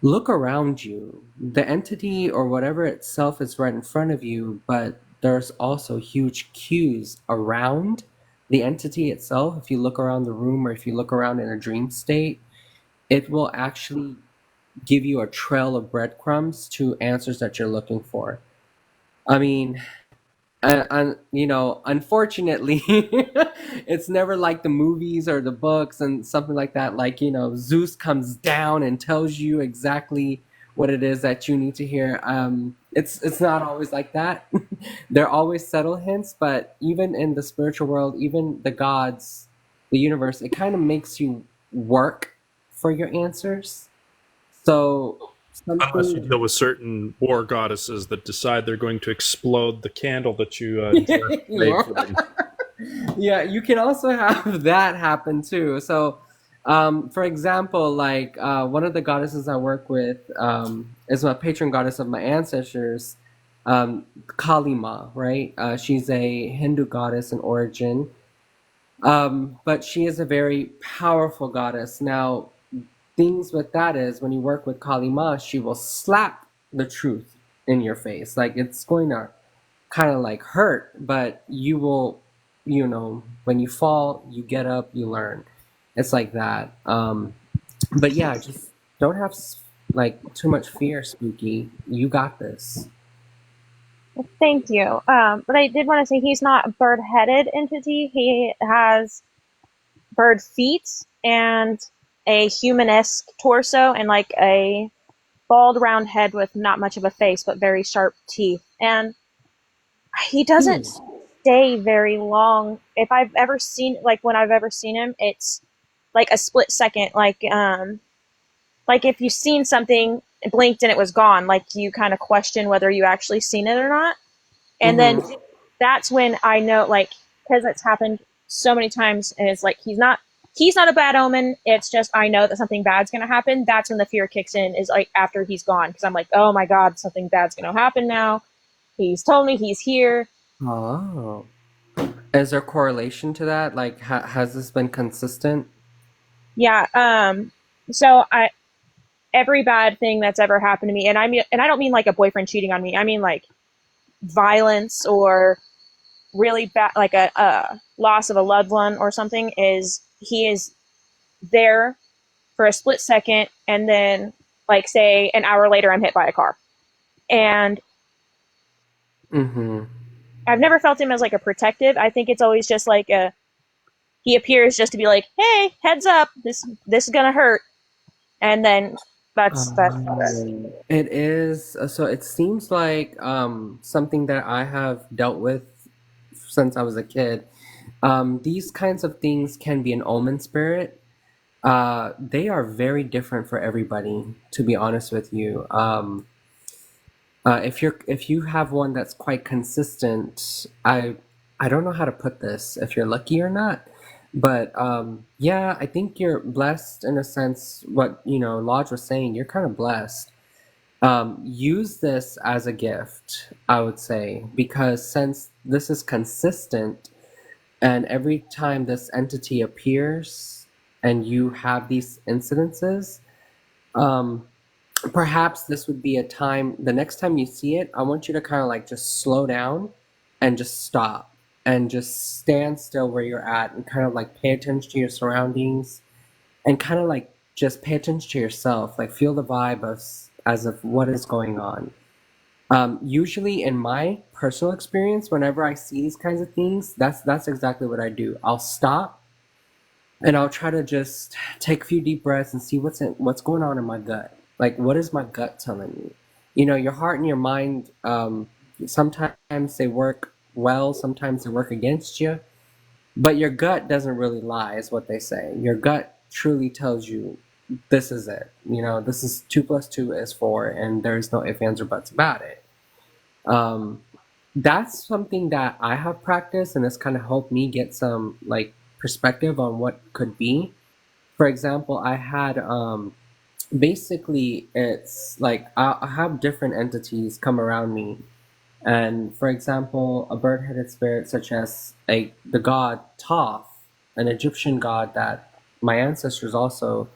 look around you. The entity or whatever itself is right in front of you, but there's also huge cues around the entity itself. If you look around the room or if you look around in a dream state, it will actually give you a trail of breadcrumbs to answers that you're looking for. I mean, unfortunately, it's never like the movies or the books and something like that. Like, Zeus comes down and tells you exactly what it is that you need to hear. It's not always like that. There are always subtle hints, but even in the spiritual world, even the gods, the universe, it kind of makes you work for your answers. So Unless you something. deal with certain war goddesses that decide they're going to explode the candle that you made for them. Yeah, you can also have that happen too. So, for example, like one of the goddesses I work with is my patron goddess of my ancestors, Kali Ma, right? She's a Hindu goddess in origin, but she is a very powerful goddess. Now, things with that is when you work with Kali Ma, she will slap the truth in your face. Like it's going to kind of like hurt, but you will, you know, when you fall, you get up, you learn. It's like that. But yeah, just don't have like too much fear, Spooky. You got this. Thank you. But I did want to say he's not a bird-headed entity. He has bird feet and a humanesque torso and like a bald round head with not much of a face but very sharp teeth. And he doesn't stay very long. If I've ever seen like when I've ever seen him, it's like a split second, like if you've seen something, it blinked and it was gone, like you kind of question whether you actually seen it or not. And then that's when I know, like, because it's happened so many times, and it's like he's not a bad omen. It's just I know that something bad's gonna happen. That's when the fear kicks in. Is like after he's gone, because I'm like, oh my god, something bad's gonna happen now. He's told me he's here. Oh. Is there correlation to that? Like, has this been consistent? Yeah. So every bad thing that's ever happened to me, and I don't mean like a boyfriend cheating on me. I mean like violence or really bad, like a loss of a loved one or something. He is there for a split second, and then like say an hour later, I'm hit by a car, and I've never felt him as like a protective. I think it's always just like he appears just to be like, hey, heads up, this is gonna hurt, and then that's It is. So it seems like something that I have dealt with since I was a kid. These kinds of things can be an omen spirit. They are very different for everybody, to be honest with you. If you have one that's quite consistent, I don't know how to put this, if you're lucky or not. But yeah, I think you're blessed in a sense. What Lodge was saying, you're kind of blessed. Use this as a gift, I would say, because since this is consistent, and every time this entity appears, and you have these incidences, um, perhaps this would be a time. The next time you see it, I want you to kind of like just slow down, and just stop, and just stand still where you're at, and kind of like pay attention to your surroundings, and kind of like just pay attention to yourself, like feel the vibe of as of what is going on. Usually, in my personal experience, whenever I see these kinds of things, that's exactly what I do. I'll stop, and I'll try to just take a few deep breaths and see what's going on in my gut. Like, what is my gut telling me? Your heart and your mind, sometimes they work well, sometimes they work against you. But your gut doesn't really lie, is what they say. Your gut truly tells you this is it. This is 2 + 2 is 4, and there's no ifs, ands, or buts about it. That's something that I have practiced, and it's kind of helped me get some like perspective on what could be. For example, I had basically it's like I have different entities come around me. And for example, a bird-headed spirit such as the god Thoth, an Egyptian god that my ancestors also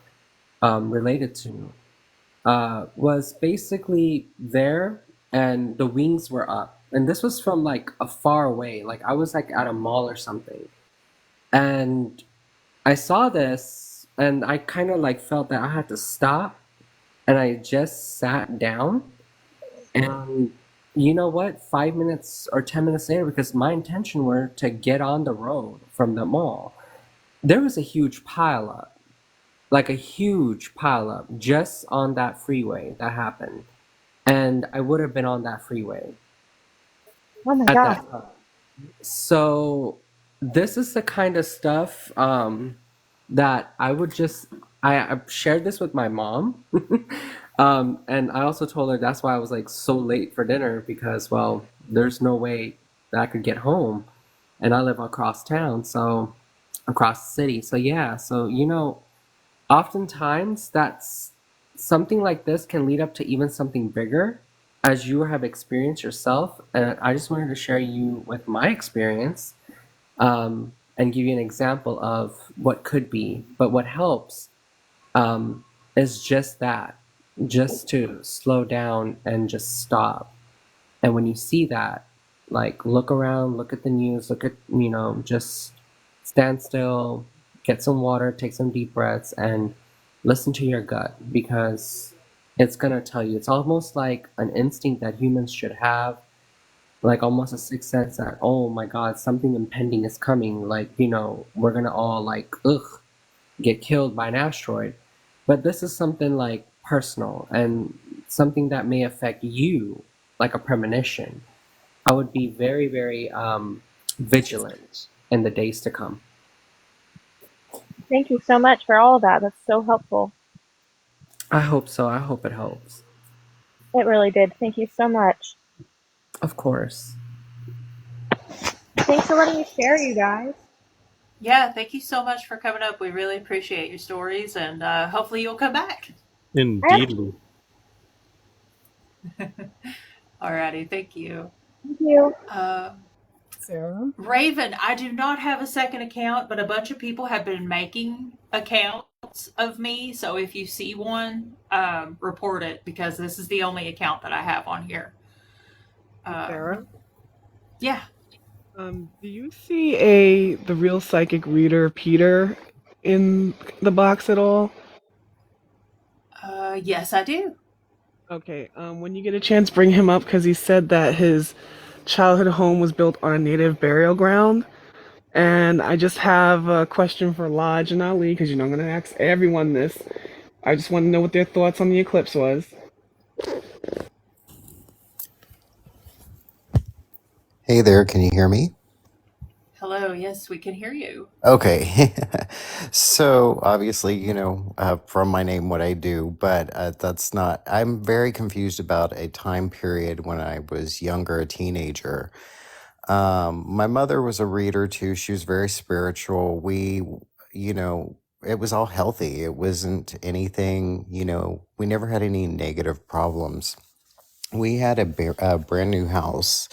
related to, was basically there, and the wings were up. And this was from like a far away, like I was like at a mall or something. And I saw this, and I kind of like felt that I had to stop, and I just sat down. And you know what? 5 minutes or 10 minutes later, because my intention were to get on the road from the mall, there was a huge pileup, like a huge pileup just on that freeway that happened. And I would have been on that freeway oh my at god. that time. So this is the kind of stuff that I would just I shared this with my mom. And I also told her that's why I was like so late for dinner, because well, there's no way that I could get home, and I live across town, so across the city. So yeah, so oftentimes that's something like this can lead up to even something bigger, as you have experienced yourself. And I just wanted to share you with my experience, and give you an example of what could be. But what helps is just that, just to slow down and just stop. And when you see that, Like, look around, look at the news, look at, just stand still, get some water, take some deep breaths, and listen to your gut, because it's going to tell you. It's almost like an instinct that humans should have, like almost a sixth sense that, oh my God, something impending is coming. Like, we're going to all, like, get killed by an asteroid. But this is something like personal and something that may affect you, like a premonition. I would be very, very vigilant in the days to come. Thank you so much for all of that. That's so helpful. I hope so. I hope it helps. It really did. Thank you so much. Of course. Thanks for letting me share, you guys. Yeah, thank you so much for coming up. We really appreciate your stories, and hopefully you'll come back. Indeed. Alrighty, thank you. Thank you. Sarah? Raven, I do not have a second account, but a bunch of people have been making accounts of me. So if you see one, report it, because this is the only account that I have on here. Sarah? Yeah. Do you see the real psychic reader Peter in the box at all? Yes, I do. Okay. When you get a chance, bring him up, because he said that his childhood home was built on a native burial ground. And I just have a question for Lodge and Ali, because I'm going to ask everyone this. I just want to know what their thoughts on the eclipse was. Hey there, can you hear me? Hello, yes, we can hear you. Okay. So obviously, from my name what I do, but that's not, I'm very confused about a time period when I was younger, a teenager. My mother was a reader too. She was very spiritual. It was all healthy. It wasn't anything, we never had any negative problems. We had a brand new house.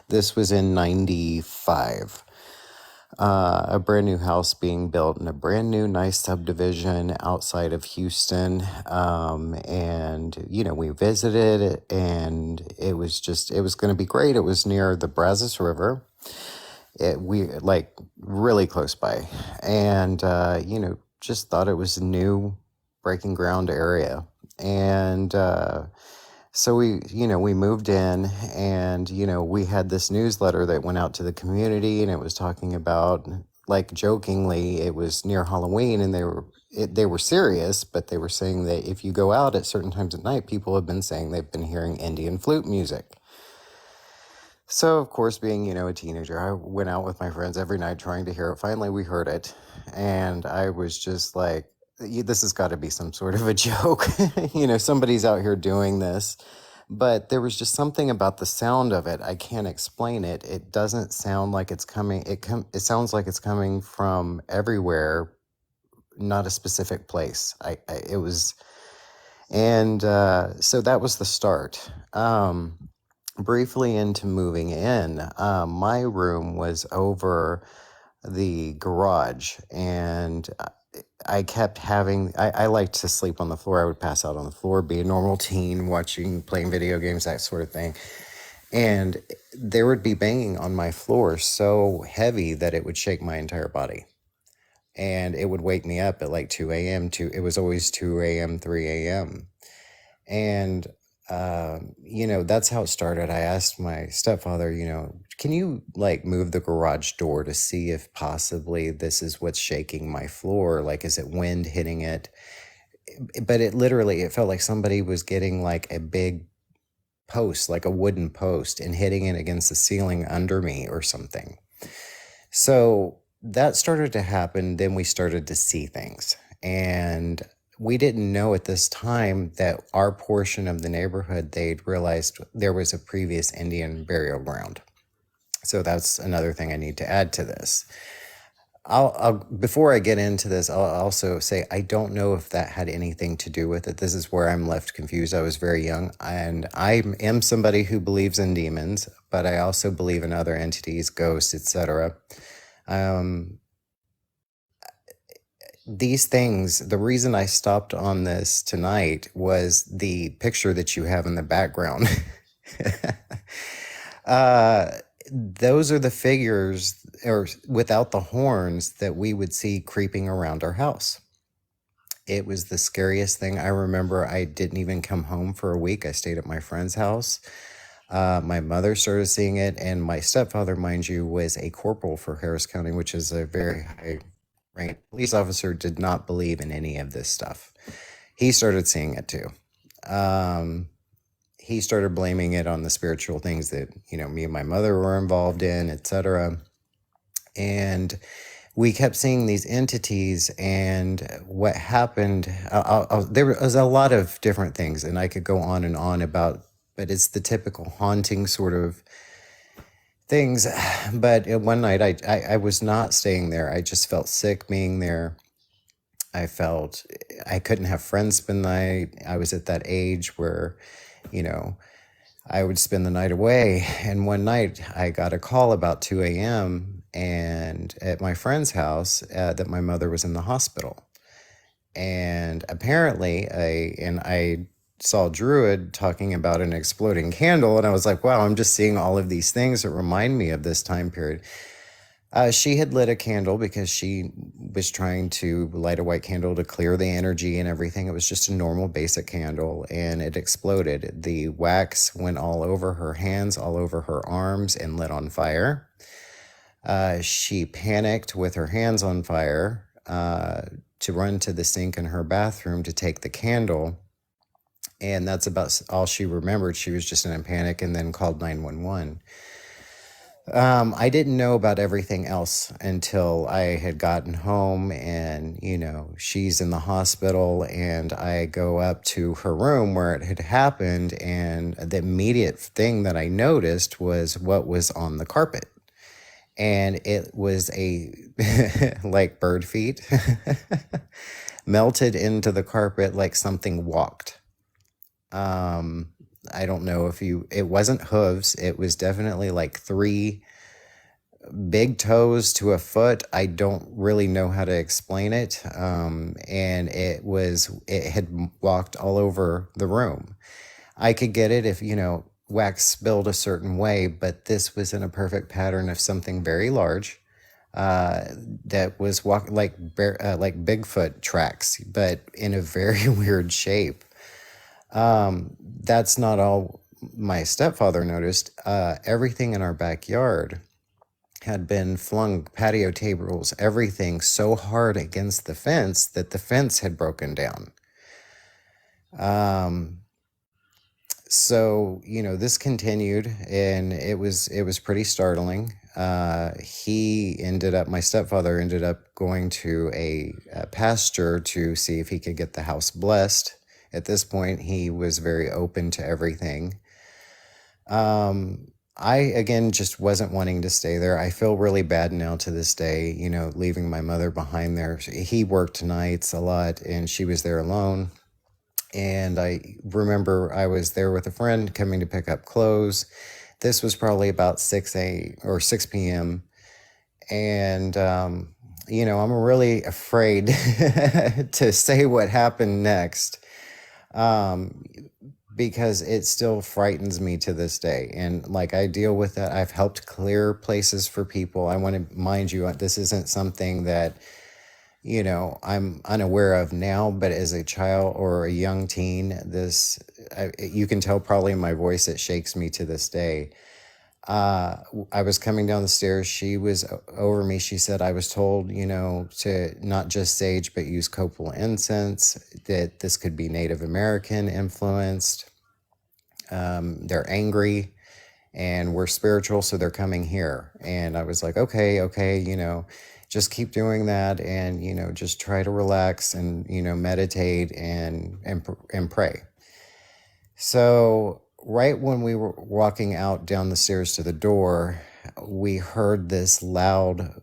This was in 95. A brand new house being built in a brand new nice subdivision outside of Houston. And we visited it, and it was going to be great. It was near the Brazos River. We like really close by, and just thought it was a new breaking ground area. And so we moved in, and we had this newsletter that went out to the community, and it was talking about, like, jokingly, it was near Halloween, and they were serious, but they were saying that if you go out at certain times at night, people have been saying they've been hearing Indian flute music. So, of course, being, a teenager, I went out with my friends every night trying to hear it. Finally, we heard it, and I was just like, this has got to be some sort of a joke. Somebody's out here doing this. But there was just something about the sound of it. I can't explain it. It doesn't sound like it's coming. It sounds like it's coming from everywhere, not a specific place. It was, and so that was the start. Briefly into moving in, my room was over the garage, and I kept having, I liked to sleep on the floor. I would pass out on the floor, be a normal teen, playing video games, that sort of thing. And there would be banging on my floor so heavy that it would shake my entire body. And it would wake me up at like 2 a.m. It was always 2 a.m., 3 a.m. And, that's how it started. I asked my stepfather, can you like move the garage door to see if possibly this is what's shaking my floor? Like, is it wind hitting it? But it felt like somebody was getting like a big post, like a wooden post, and hitting it against the ceiling under me or something. So that started to happen. Then we started to see things, and we didn't know at this time that our portion of the neighborhood, they'd realized there was a previous Indian burial ground. So that's another thing I need to add to this. I'll before I get into this, I'll also say I don't know if that had anything to do with it. This is where I'm left confused. I was very young, and I am somebody who believes in demons, but I also believe in other entities, ghosts, etc. These things, the reason I stopped on this tonight was the picture that you have in the background. those are the figures, or without the horns, that we would see creeping around our house. It was the scariest thing. I remember I didn't even come home for a week. I stayed at my friend's house. My mother started seeing it, and my stepfather, mind you, was a corporal for Harris County, which is a very high ranked police officer, did not believe in any of this stuff. He started seeing it too. He started blaming it on the spiritual things that, me and my mother were involved in, etc. And we kept seeing these entities, and what happened, there was a lot of different things, and I could go on about, but it's the typical haunting sort of things. But one night I was not staying there. I just felt sick being there. I felt I couldn't have friends spend the night. I was at that age where, I would spend the night away. And one night I got a call about 2 a.m. and at my friend's house that my mother was in the hospital. And apparently I saw Druid talking about an exploding candle, and I was like, wow, I'm just seeing all of these things that remind me of this time period. She had lit a candle because she was trying to light a white candle to clear the energy and everything. It was just a normal basic candle, and it exploded. The wax went all over her hands, all over her arms, and lit on fire. She panicked with her hands on fire to run to the sink in her bathroom to take the candle. And that's about all she remembered. She was just in a panic and then called 911. I didn't know about everything else until I had gotten home, and, she's in the hospital, and I go up to her room where it had happened. And the immediate thing that I noticed was what was on the carpet. And it was like bird feet melted into the carpet like something walked. I don't know it wasn't hooves. It was definitely like 3 big toes to a foot. I don't really know how to explain it. And it had walked all over the room. I could get it if, wax spilled a certain way, but this was in a perfect pattern of something very large, that was walking like Bigfoot tracks, but in a very weird shape. That's not all my stepfather noticed. Everything in our backyard had been flung, patio tables, everything so hard against the fence that the fence had broken down. So, this continued, and it was pretty startling. My stepfather ended up going to a pastor to see if he could get the house blessed. At this point, he was very open to everything. I, again, just wasn't wanting to stay there. I feel really bad now to this day, leaving my mother behind there. He worked nights a lot, and she was there alone. And I remember I was there with a friend coming to pick up clothes. This was probably about 6 p.m. And, I'm really afraid to say what happened next. Because it still frightens me to this day. And I deal with that. I've helped clear places for people. I want to mind you, this isn't something that, I'm unaware of now, but as a child or a young teen, you can tell probably in my voice, it shakes me to this day. I was coming down the stairs. She was over me. She said, I was told, to not just sage, but use copal incense, that this could be Native American influenced. They're angry and we're spiritual, so they're coming here. And I was like, okay, just keep doing that, and, just try to relax and, meditate and pray. So right when we were walking out down the stairs to the door, we heard this loud,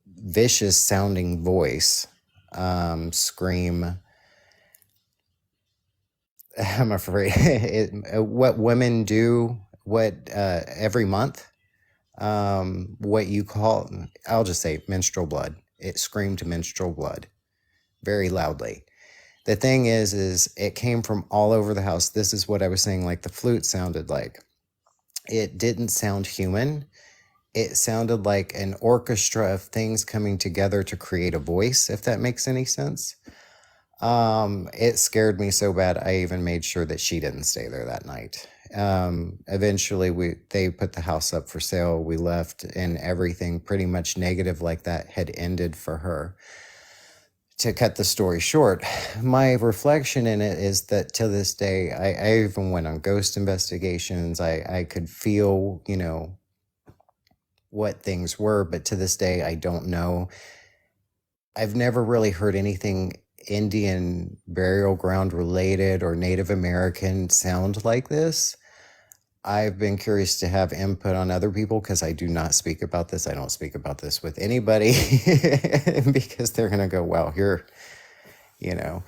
vicious sounding voice scream. I'm afraid what women do, every month, what you call, I'll just say menstrual blood. It screamed menstrual blood very loudly. The thing is it came from all over the house. This is what I was saying, like the flute sounded like. it didn't sound human. It sounded like an orchestra of things coming together to create a voice, if that makes any sense. It scared me so bad I even made sure that she didn't stay there that night. Eventually they put the house up for sale. We left, and everything pretty much negative like that had ended for her. To cut the story short, my reflection in it is that to this day, I even went on ghost investigations. I could feel, what things were, but to this day, I don't know. I've never really heard anything Indian burial ground related or Native American sound like this. I've been curious to have input on other people because I do not speak about this. I don't speak about this with anybody because they're going to go, well, here, you know.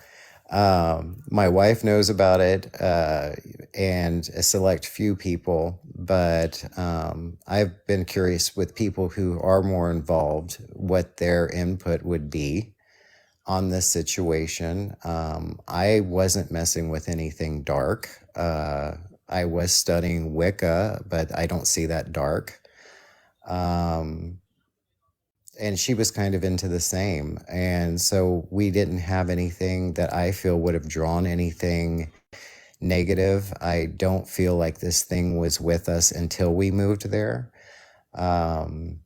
My wife knows about it, and a select few people, but I've been curious with people who are more involved what their input would be on this situation. I wasn't messing with anything dark. I was studying Wicca, but I don't see that dark. And she was kind of into the same. And so we didn't have anything that I feel would have drawn anything negative. I don't feel like this thing was with us until we moved there. And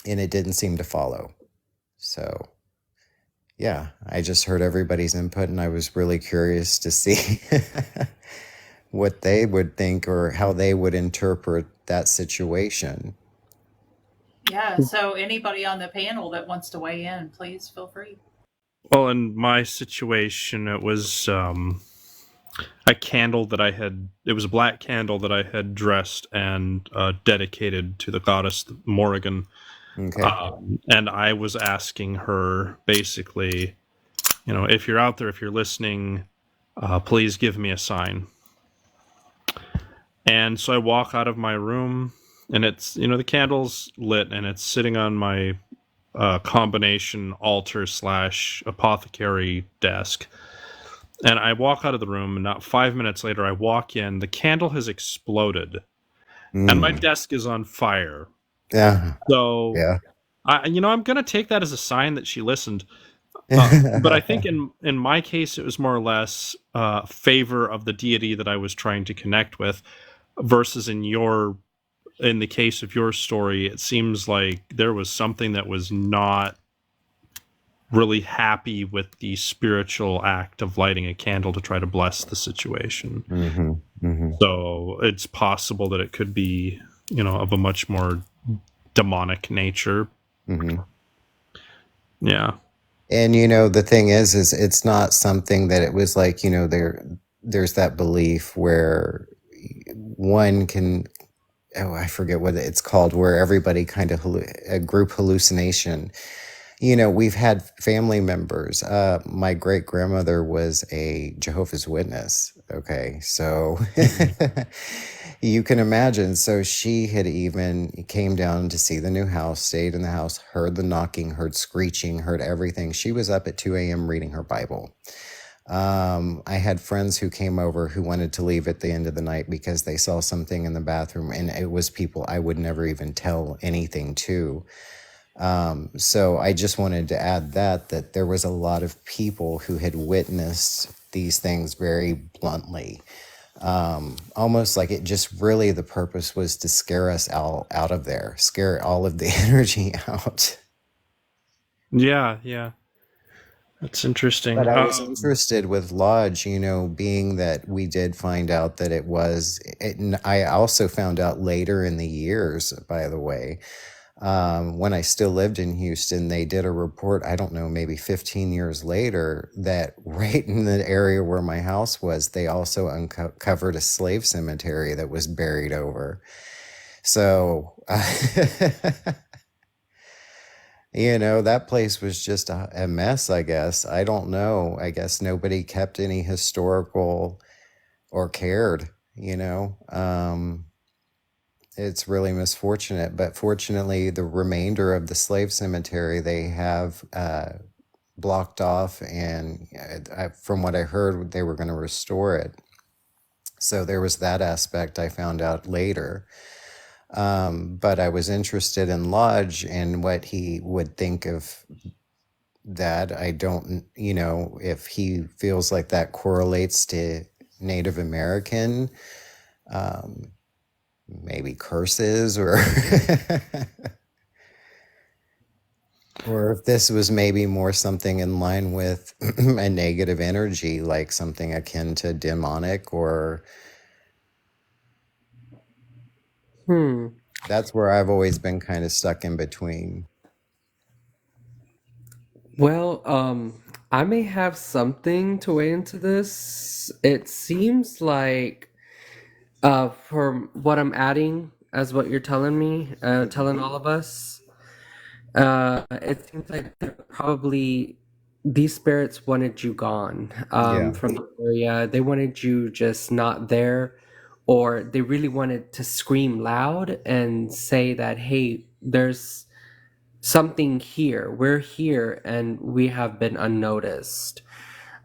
it didn't seem to follow. So, yeah, I just heard everybody's input, and I was really curious to see what they would think or how they would interpret that situation. Yeah, so anybody on the panel that wants to weigh in, please feel free. Well, in my situation, it was a candle that it was a black candle that I had dressed and dedicated to the goddess Morrigan. Okay. And I was asking her, basically, if you're out there, if you're listening, please give me a sign. And so I walk out of my room, and it's, the candle's lit, and it's sitting on my combination altar / apothecary desk. And I walk out of the room, and not 5 minutes later, I walk in. The candle has exploded, and my desk is on fire. Yeah. So, yeah. I'm going to take that as a sign that she listened. But I think in my case, it was more or less favor of the deity that I was trying to connect with, versus in the case of your story, it seems like there was something that was not really happy with the spiritual act of lighting a candle to try to bless the situation. Mm-hmm, mm-hmm. So it's possible that it could be, of a much more demonic nature. Mm-hmm. Yeah. And the thing is it's not something that it was like, there's that belief where one can, I forget what it's called, where everybody kind of a group hallucination. We've had family members. My great grandmother was a Jehovah's Witness. Okay. So you can imagine. So she had even came down to see the new house, stayed in the house, heard the knocking, heard screeching, heard everything. She was up at 2 a.m. reading her Bible. I had friends who came over who wanted to leave at the end of the night because they saw something in the bathroom, and it was people I would never even tell anything to. So I just wanted to add that there was a lot of people who had witnessed these things very bluntly. Almost like it just really, the purpose was to scare us out of there, scare all of the energy out. Yeah. That's interesting. But I was interested with Lodge, being that we did find out that and I also found out later in the years, by the way, when I still lived in Houston, they did a report, I don't know, maybe 15 years later, that right in the area where my house was, they also uncovered a slave cemetery that was buried over. So, that place was just a mess, I guess. I don't know. I guess nobody kept any historical or cared, It's really misfortunate, but fortunately, the remainder of the slave cemetery they have blocked off, and from what I heard, they were going to restore it. So there was that aspect I found out later. But I was interested in Lodge and what he would think of that. I don't, if he feels like that correlates to Native American, um, maybe curses or or if this was maybe more something in line with a negative energy, like something akin to demonic, or that's where I've always been kind of stuck in between. Well, I may have something to weigh into this. It seems like, from what I'm adding as what you're telling me, telling all of us, it seems like probably these spirits wanted you gone, Yeah. from the area. They wanted you just not there, or they really wanted to scream loud and say that, hey, there's something here. We're here and we have been unnoticed.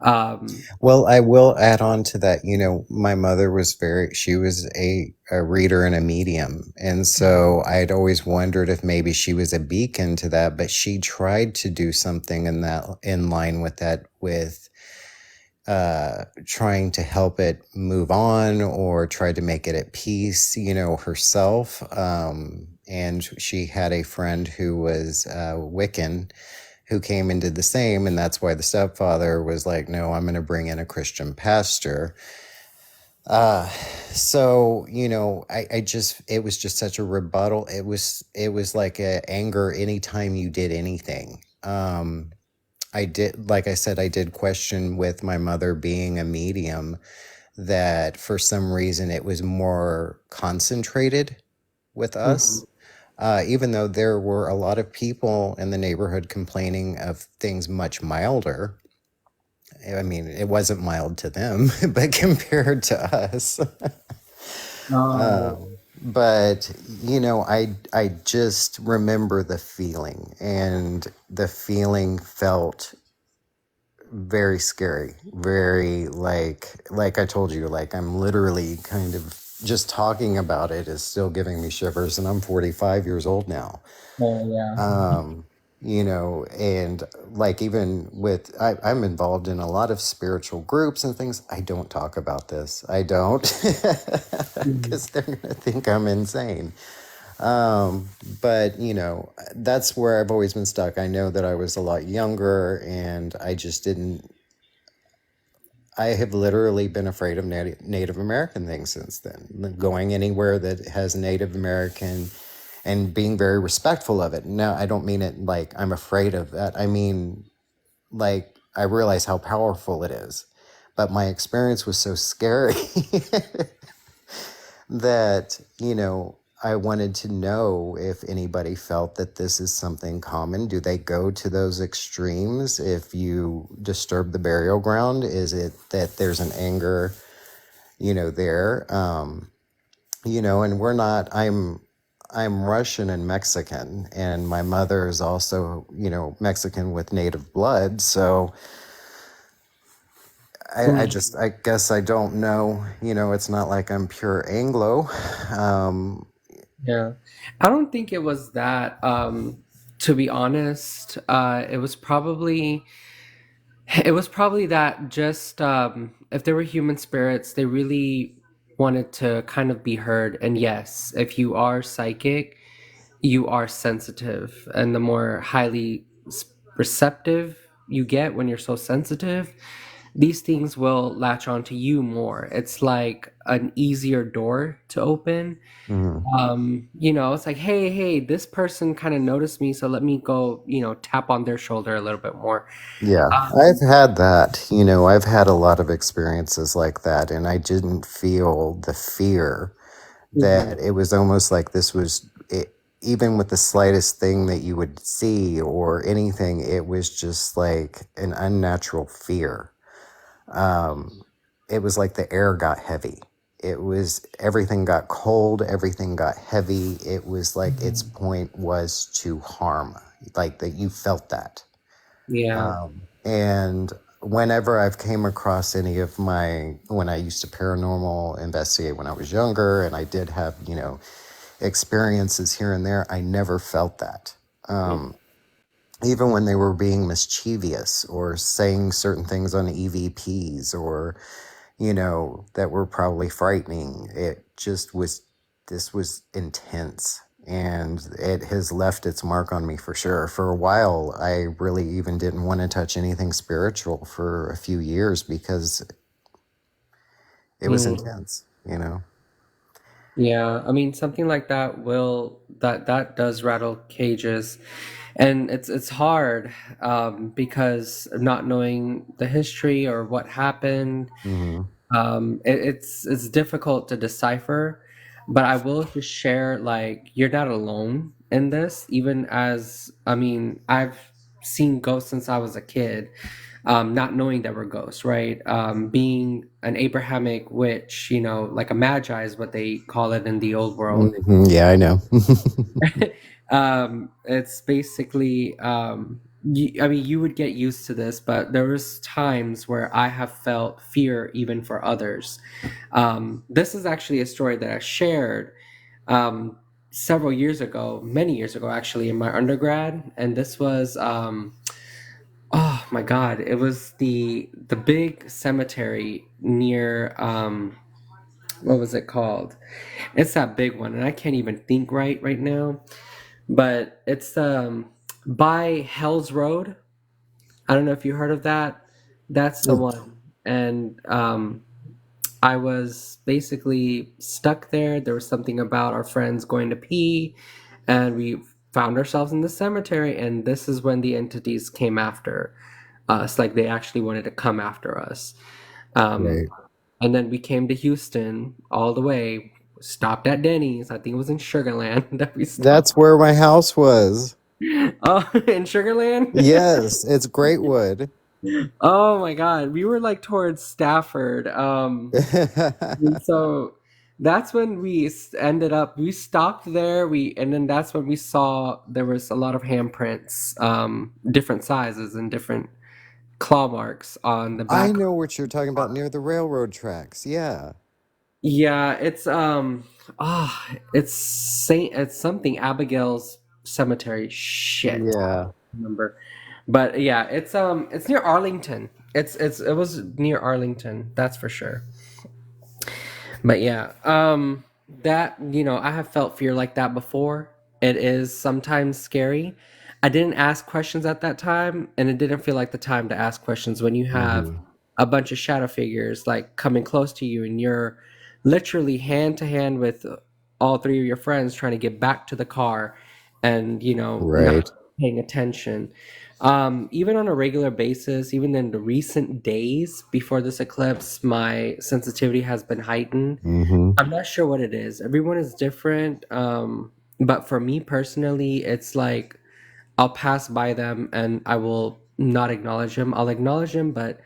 Well, I will add on to that. My mother was she was a reader and a medium. And so I'd always wondered if maybe she was a beacon to that, but she tried to do something in line with that, with trying to help it move on or try to make it at peace, herself. And she had a friend who was Wiccan who came and did the same. And that's why the stepfather was like, no, I'm going to bring in a Christian pastor. So, I just, it was just such a rebuttal. It was like a anger anytime you did anything. I did, like I said, I did question with my mother being a medium that for some reason it was more concentrated with us. Even though there were a lot of people in the neighborhood complaining of things much milder. I mean, it wasn't mild to them, but compared to us. But I just remember the feeling, and the feeling felt very scary, very like I told you, like I'm literally kind of just talking about it is still giving me shivers, and I'm 45 years old now. Oh, yeah. And like even with I'm involved in a lot of spiritual groups and things. I don't talk about this. I don't because they're gonna think I'm insane. But that's where I've always been stuck. I know that I was a lot younger and I just didn't. I have literally been afraid of Native American things since then. Going anywhere that has Native American and being very respectful of it. Now, I don't mean it like I'm afraid of that. I mean, like, I realize how powerful it is. But my experience was so scary that, I wanted to know if anybody felt that this is something common. Do they go to those extremes if you disturb the burial ground? Is it that there's an anger, there? And we're not, I'm Russian and Mexican, and my mother is also, Mexican with native blood. So I guess I don't know, it's not like I'm pure Anglo. Yeah. I don't think it was that. To be honest, it was probably that just, if there were human spirits, they really wanted to kind of be heard. And yes, if you are psychic, you are sensitive, and the more highly receptive you get when you're so sensitive, these things will latch onto you more. It's like an easier door to open. It's like, hey, this person kind of noticed me, so let me go, tap on their shoulder a little bit more. Yeah, I've had that. I've had a lot of experiences like that, and I didn't feel the fear that it was almost like this was it, even with the slightest thing that you would see or anything, it was just like an unnatural fear. It was like the air got heavy. It was everything got cold, everything got heavy. It was like its point was to harm, like that you felt that. Yeah. And whenever I've came across any of when I used to paranormal investigate when I was younger, and I did have, experiences here and there, I never felt that. Even when they were being mischievous or saying certain things on EVPs or, that were probably frightening, this was intense. And it has left its mark on me for sure. For a while, I really even didn't want to touch anything spiritual for a few years because it was intense, Yeah, I mean something like that that does rattle cages, and it's hard because of not knowing the history or what happened. Mm-hmm. It's difficult to decipher, but I will just share like you're not alone in this. Even as I mean, I've seen ghosts since I was a kid, not knowing that we're ghosts, right? Being an Abrahamic witch, like a magi is what they call it in the old world. Mm-hmm. Yeah, I know. It's basically, I mean, you would get used to this, but there was times where I have felt fear even for others. This is actually a story that I shared um, several years ago, many years ago, actually, in my undergrad, and this was. Oh my God! It was the big cemetery near what was it called? It's that big one, and I can't even think right now. But it's by Hell's Road. I don't know if you heard of that. That's the one. And I was basically stuck there. There was something about our friends going to pee, and we found ourselves in the cemetery. And this is when the entities came after us. Like they actually wanted to come after us. Right. And then we came to Houston all the way. Stopped at Denny's. I think it was in Sugarland that we stopped. That's where my house was. Oh, in Sugarland? Yes, it's Greatwood. Oh my God. We were like towards Stafford. So that's when ended up, we stopped there. And then that's when we saw there was a lot of handprints, different sizes and different claw marks on the I back. know what you're talking about near the railroad tracks. Yeah. Yeah, it's something Abigail's cemetery. Shit. Yeah. Remember. But yeah, it's near Arlington. It was near Arlington, that's for sure. But yeah, that I have felt fear like that before. It is sometimes scary. I didn't ask questions at that time, and it didn't feel like the time to ask questions when you have Mm-hmm. a bunch of shadow figures like coming close to you, and you're literally hand to hand with all three of your friends trying to get back to the car, and Right. not paying attention. Even on a regular basis, even in the recent days before this eclipse, my sensitivity has been heightened. Mm-hmm. I'm not sure what it is. Everyone is different. But for me personally, it's like I'll pass by them and I will not acknowledge them. I'll acknowledge them, but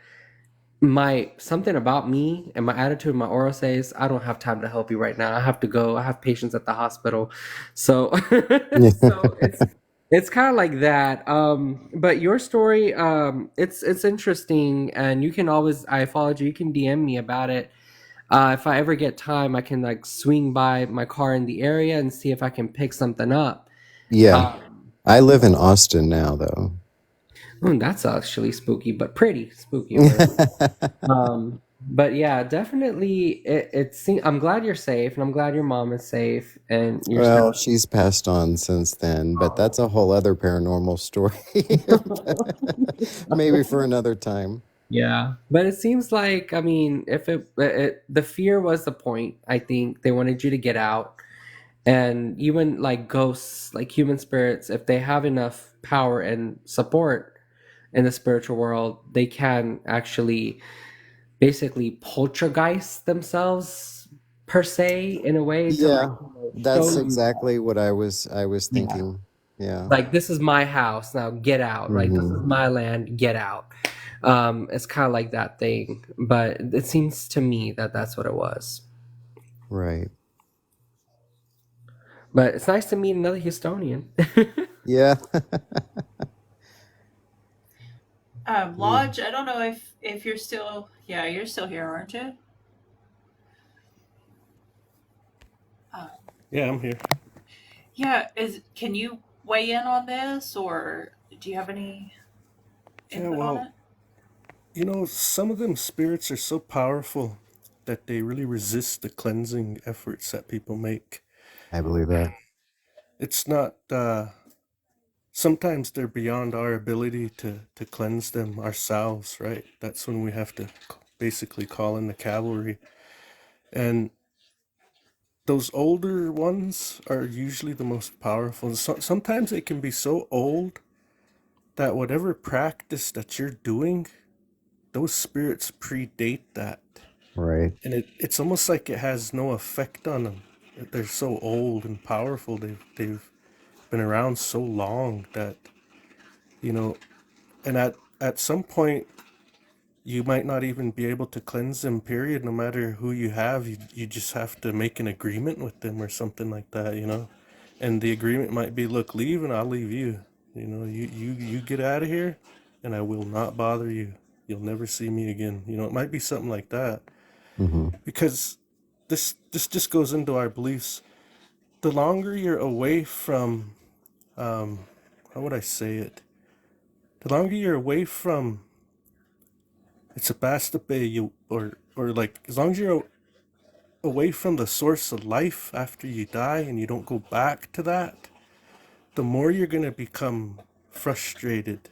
my something about me and my attitude, my aura says, I don't have time to help you right now. I have to go. I have patients at the hospital. So so it's kind of like that. But your story, it's interesting, and you can always I followed you. You can DM me about it. If I ever get time, I can like swing by my car in the area and see if I can pick something up. Yeah. I live in But Austin now, though. that's actually spooky, but pretty spooky over there. But yeah, definitely. I'm glad you're safe, and I'm glad your mom is safe, and you're Well, still. she's passed on since then, but that's a whole other paranormal story. Maybe for another time. Yeah, but it seems like I mean, if the fear was the point, I think they wanted you to get out, and even like ghosts, like human spirits, if they have enough power and support in the spiritual world, they can actually basically poltergeist themselves per se in a way to like Yeah, show that's you that, exactly what I was yeah, thinking. Yeah. like this is my house now, get out, right? This is Mm-hmm. my land, get out. It's kind of like that thing, but it seems to me that that's what it was. Right. But it's nice to meet another Houstonian. Yeah. Yeah, Lodge, I don't know if you're still, yeah, you're still here, aren't you? Uh, yeah, I'm here. yeah, can you weigh in on this, or do you have any Yeah, input on well, it? some of them spirits are so powerful that they really resist the cleansing efforts that people make. I believe that. It's not, sometimes they're beyond our ability to cleanse them ourselves, right? That's when we have to basically call in the cavalry. And those older ones are usually the most powerful. Sometimes they can be so old that whatever practice that you're doing, those spirits predate that. Right. And it's almost like it has no effect on them. They're so old and powerful. They've been around so long that, you know, and at some point you might not even be able to cleanse them, period. No matter who you have, you just have to make an agreement with them or something like that. And the agreement might be, look, leave and I'll leave you. You get out of here and I will not bother you. You'll never see me again. It might be something like that. Hmm. Because this just goes into our beliefs. The longer you're away from, how would I say it? The longer you're away from, it's a bastape, or like, as long as you're away from the source of life after you die and you don't go back to that, the more you're going to become frustrated,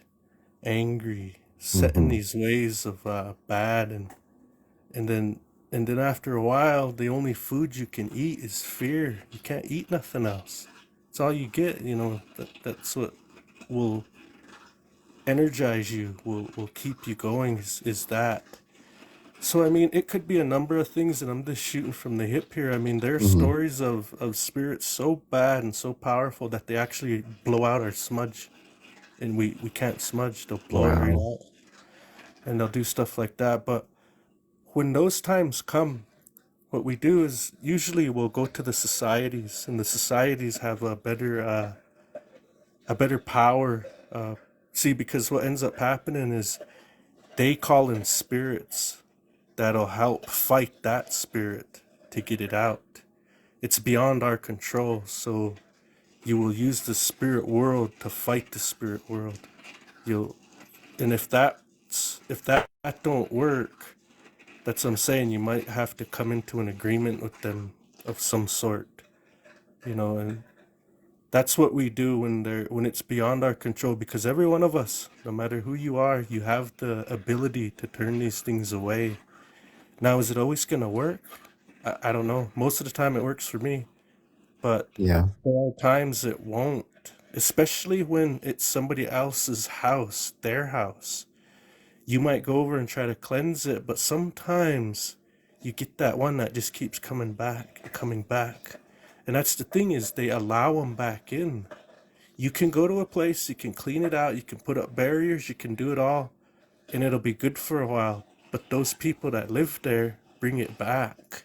angry, set in Hmm. these ways of bad, and then and then after a while, the only food you can eat is fear. You can't eat nothing else. It's all you get. That's what will energize you, will keep you going, is that. So, I mean, it could be a number of things, and I'm just shooting from the hip here. I mean, there are Hmm. stories of spirits so bad and so powerful that they actually blow out our smudge, and we can't smudge. They'll blow it right Wow. out, and they'll do stuff like that. But when those times come, what we do is usually we'll go to the societies, and the societies have a better power. See, because what ends up happening is they call in spirits that'll help fight that spirit to get it out. It's beyond our control, so you will use the spirit world to fight the spirit world. You'll, and if that don't work, that's what I'm saying. You might have to come into an agreement with them of some sort, and that's what we do when it's beyond our control. Because every one of us, no matter who you are, you have the ability to turn these things away. Now, is it always gonna work? I don't know. Most of the time, it works for me, but Yeah. there are times it won't. Especially when it's somebody else's house, their house. You might go over and try to cleanse it, but sometimes you get that one that just keeps coming back and coming back. And that's the thing, is they allow them back in. You can go to a place, you can clean it out, you can put up barriers, you can do it all, and it'll be good for a while. But those people that live there bring it back,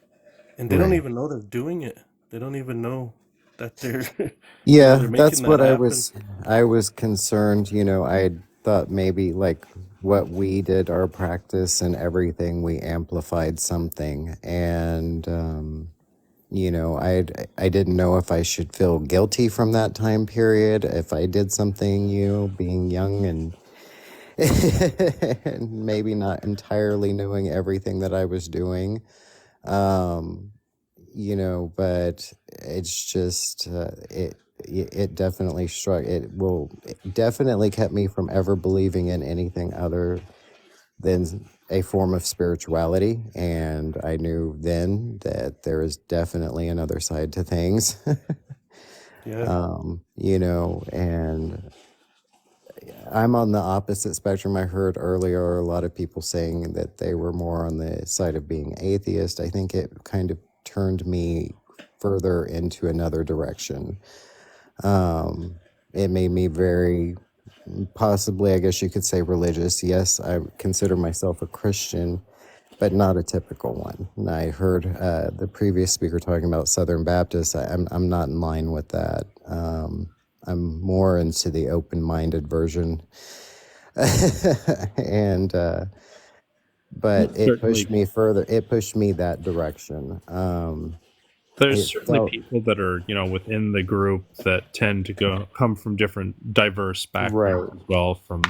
and they don't Right. even know they're doing it. They don't even know that they're, they're Yeah, making that's that what I happen. was I was concerned, I thought maybe like what we did, our practice and everything, we amplified something. And I didn't know if I should feel guilty from that time period if I did something, being young and and maybe not entirely knowing everything that I was doing. Um, but it's just it definitely it definitely kept me from ever believing in anything other than a form of spirituality. And I knew then that there is definitely another side to things. Yeah. And I'm on the opposite spectrum. I heard earlier a lot of people saying that they were more on the side of being atheist. I think it kind of turned me further into another direction. It made me very, possibly, I guess you could say, religious. Yes, I consider myself a Christian, but not a typical one. And I heard the previous speaker talking about Southern Baptists. I'm not in line with that. I'm more into the open-minded version and but it pushed Certainly, me further. It pushed me that direction. there's It certainly felt people that are, within the group that tend to come from different diverse backgrounds right. as well, from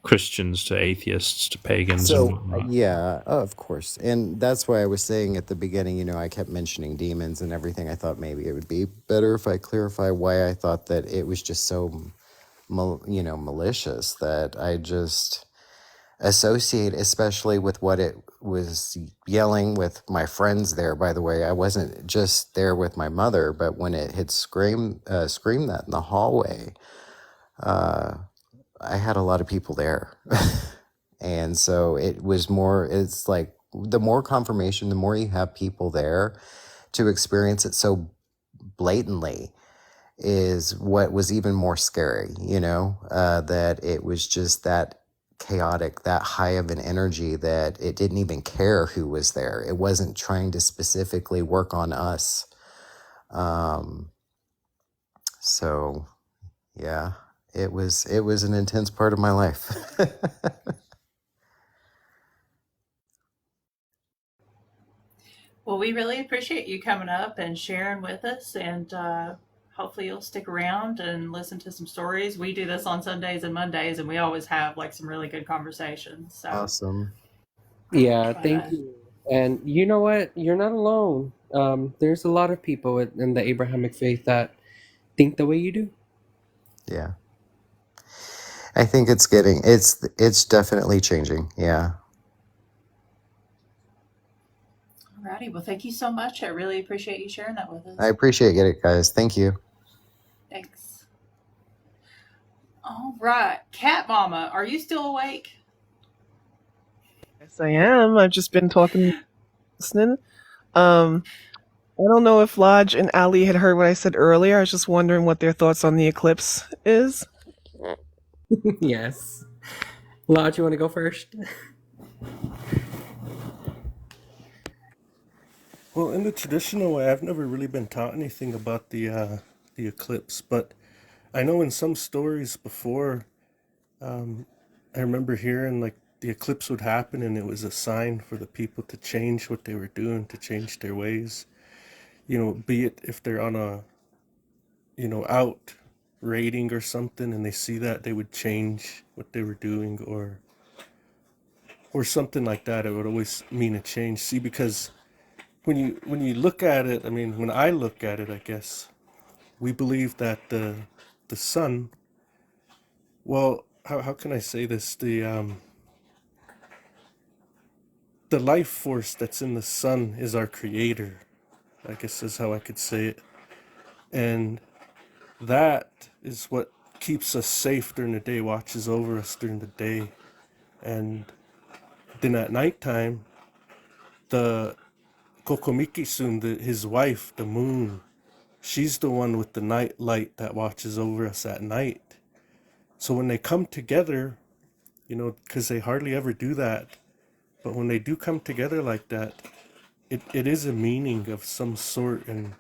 Christians to atheists to pagans and So whatnot. yeah, of course, and that's why I was saying at the beginning. I kept mentioning demons and everything. I thought maybe it would be better if I clarify why I thought that it was just so, malicious that I just associate, especially with what it was yelling with my friends there. By the way, I wasn't just there with my mother, but when it had screamed that in the hallway, uh, I had a lot of people there. And so it's like the more confirmation, the more you have people there to experience it so blatantly is what was even more scary, that it was just that chaotic, that high of an energy that it didn't even care who was there. It wasn't trying to specifically work on us. Um, so yeah, it was an intense part of my life. Well, we really appreciate you coming up and sharing with us, and hopefully you'll stick around and listen to some stories. We do this on Sundays and Mondays, and we always have like some really good conversations. So, Awesome. Yeah, but thank you. And you know what? You're not alone. There's a lot of people in the Abrahamic faith that think the way you do. Yeah. I think it's definitely changing. Yeah. alrighty, well, thank you so much. I really appreciate you sharing that with I us. appreciate it, guys. Thank you. Thanks. All right, Cat Mama, are you still awake? Yes, I am. I've just been talking, listening. Um, I don't know if Lodge and Ali had heard what I said earlier. I was just wondering what their thoughts on the eclipse is. Yes. Lodge, you want to go first? Well, in the traditional way, I've never really been taught anything about the eclipse, but I know in some stories before, I remember hearing like the eclipse would happen and it was a sign for the people to change what they were doing, to change their ways. Be it if they're on a, out raiding or something and they see that, they would change what they were doing, or something like that. It would always mean a change. See, because when you look at it, I mean, when I look at it, I guess we believe that the sun, well, how can I say this? The life force that's in the sun is our creator, I guess is how I could say it. And that is what keeps us safe during the day, watches over us during the day. And then at nighttime, the Kokomikisun, his wife, the moon, she's the one with the night light that watches over us at night. So when they come together, because they hardly ever do that, but when they do come together like that, it is a meaning of some sort. And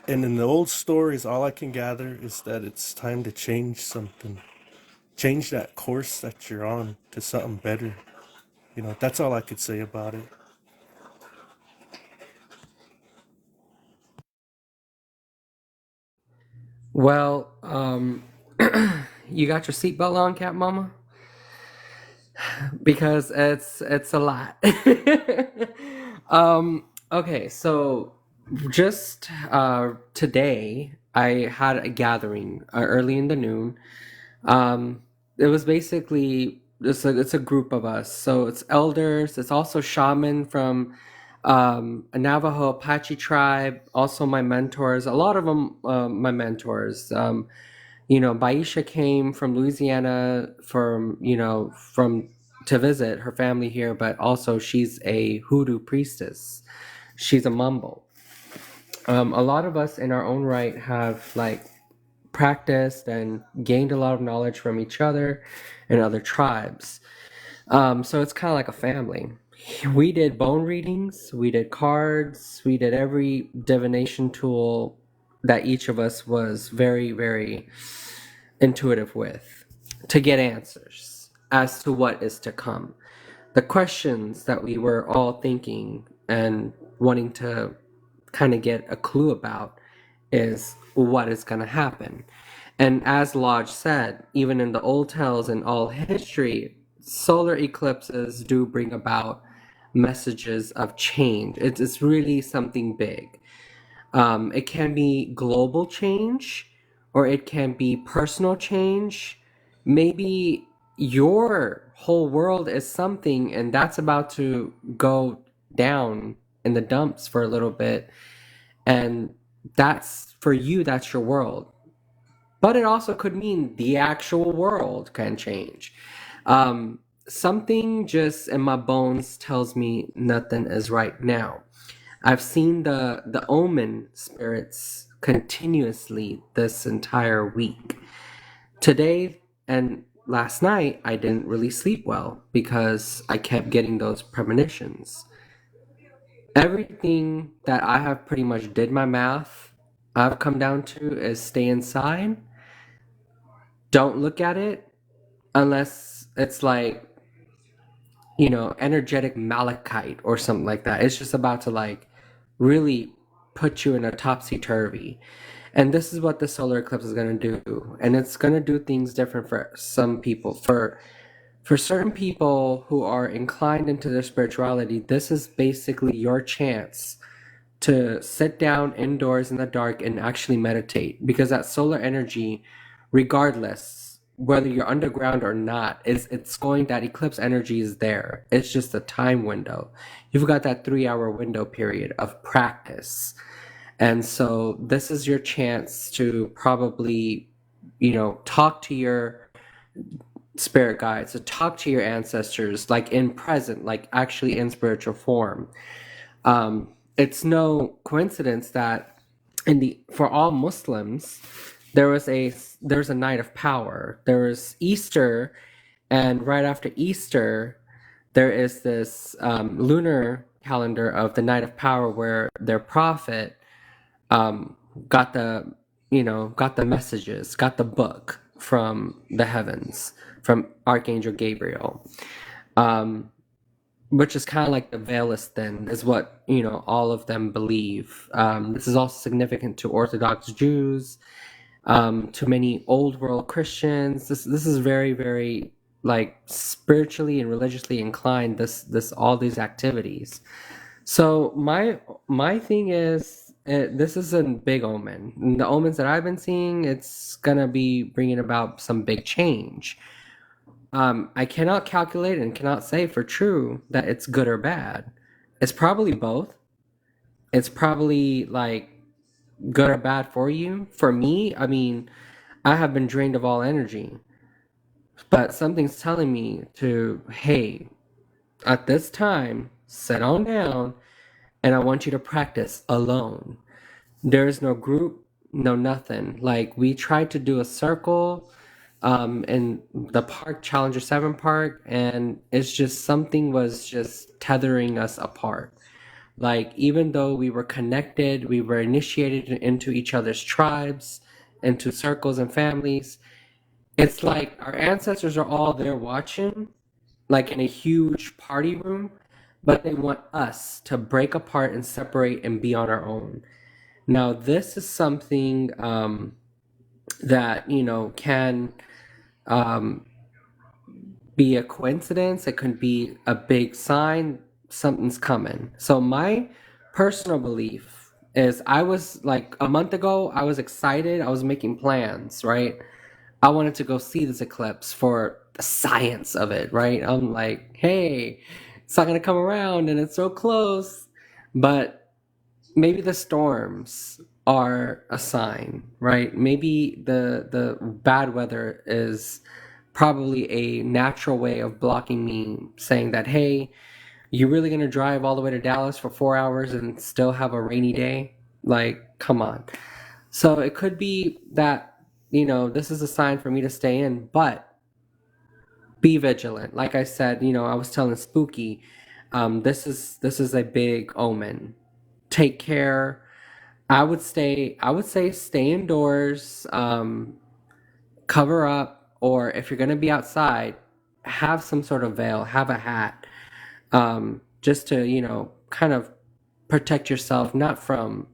in the old stories, all I can gather is that it's time to change something, change that course that you're on to something better. That's all I could say about it. Well, you got your seatbelt on, Cat Mama? Because it's a lot. Okay, so just today I had a gathering early in the noon. It was basically it's a group of us. So it's elders. It's also shaman from a Navajo Apache tribe. Also my mentors. A lot of them my mentors. Baisha came from Louisiana from to visit her family here, but also she's a hoodoo priestess. She's a mumble. A lot of us in our own right have like practiced and gained a lot of knowledge from each other and other tribes. So it's kind of like a family. We did bone readings, we did cards, we did every divination tool that each of us was very, very intuitive with. to get answers as to what is to come. The questions that we were all thinking and wanting to kind of get a clue about is what is going to happen. And as Lodge said, even in the old tales and all history, solar eclipses do bring about messages of change. It's really something big. It can be global change, or it can be personal change. Maybe your whole world is something, and that's about to go down in the dumps for a little bit. And that's for you, that's your world. But it also could mean the actual world can change. Something just in my bones tells me nothing is right now. I've seen the omen spirits continuously this entire week. Today and last night, I didn't really sleep well because I kept getting those premonitions. Everything that I have pretty much did my math, I've come down to is stay inside. Don't look at it unless it's like, energetic malachite or something like that. It's just about to like really put you in a topsy-turvy. And this is what the solar eclipse is going to do. And it's going to do things different for some people. For certain people who are inclined into their spirituality, this is basically your chance to sit down indoors in the dark and actually meditate, because that solar energy, regardless whether you're underground or not, it's going, that eclipse energy is there. It's just a time window. You've got that 3-hour window period of practice. And so this is your chance to probably, talk to your spirit guides, to talk to your ancestors, like in present, like actually in spiritual form. It's no coincidence that for all Muslims, there's a night of power. There is Easter, and right after Easter, there is this lunar calendar of the night of power where their prophet got the messages, got the book from the heavens, from Archangel Gabriel. Which is kind of like the veil is thin, is what all of them believe. This is also significant to Orthodox Jews, to many old world Christians. This is very, very like spiritually and religiously inclined. This all these activities. So my thing is, this is a big omen. And the omens that I've been seeing, it's gonna be bringing about some big change. I cannot calculate and cannot say for true that it's good or bad. It's probably both. It's probably like good or bad for you. For me, I mean, I have been drained of all energy, but something's telling me to, hey, at this time, sit on down, and I want you to practice alone. There's no group, no nothing. Like, we tried to do a circle in the park, Challenger 7 Park, and it's just something was just tethering us apart. Like, even though we were connected, we were initiated into each other's tribes, into circles and families, it's like our ancestors are all there watching, like in a huge party room, but they want us to break apart and separate and be on our own. Now, this is something that, can be a coincidence. It could be a big sign something's coming. So my personal belief is, I was like, a month ago, I was excited. I was making plans, right? I wanted to go see this eclipse for the science of it, right? I'm like, hey, it's not going to come around and it's so close. But maybe the storms are a sign, right? Maybe the bad weather is probably a natural way of blocking me, saying that, hey, you really gonna drive all the way to Dallas for 4 hours and still have a rainy day? Like, come on. So it could be that, this is a sign for me to stay in, but be vigilant. Like I said, I was telling Spooky, this is a big omen. Take care. I would say stay indoors, cover up, or if you're going to be outside, have some sort of veil, have a hat, just to, kind of protect yourself, not from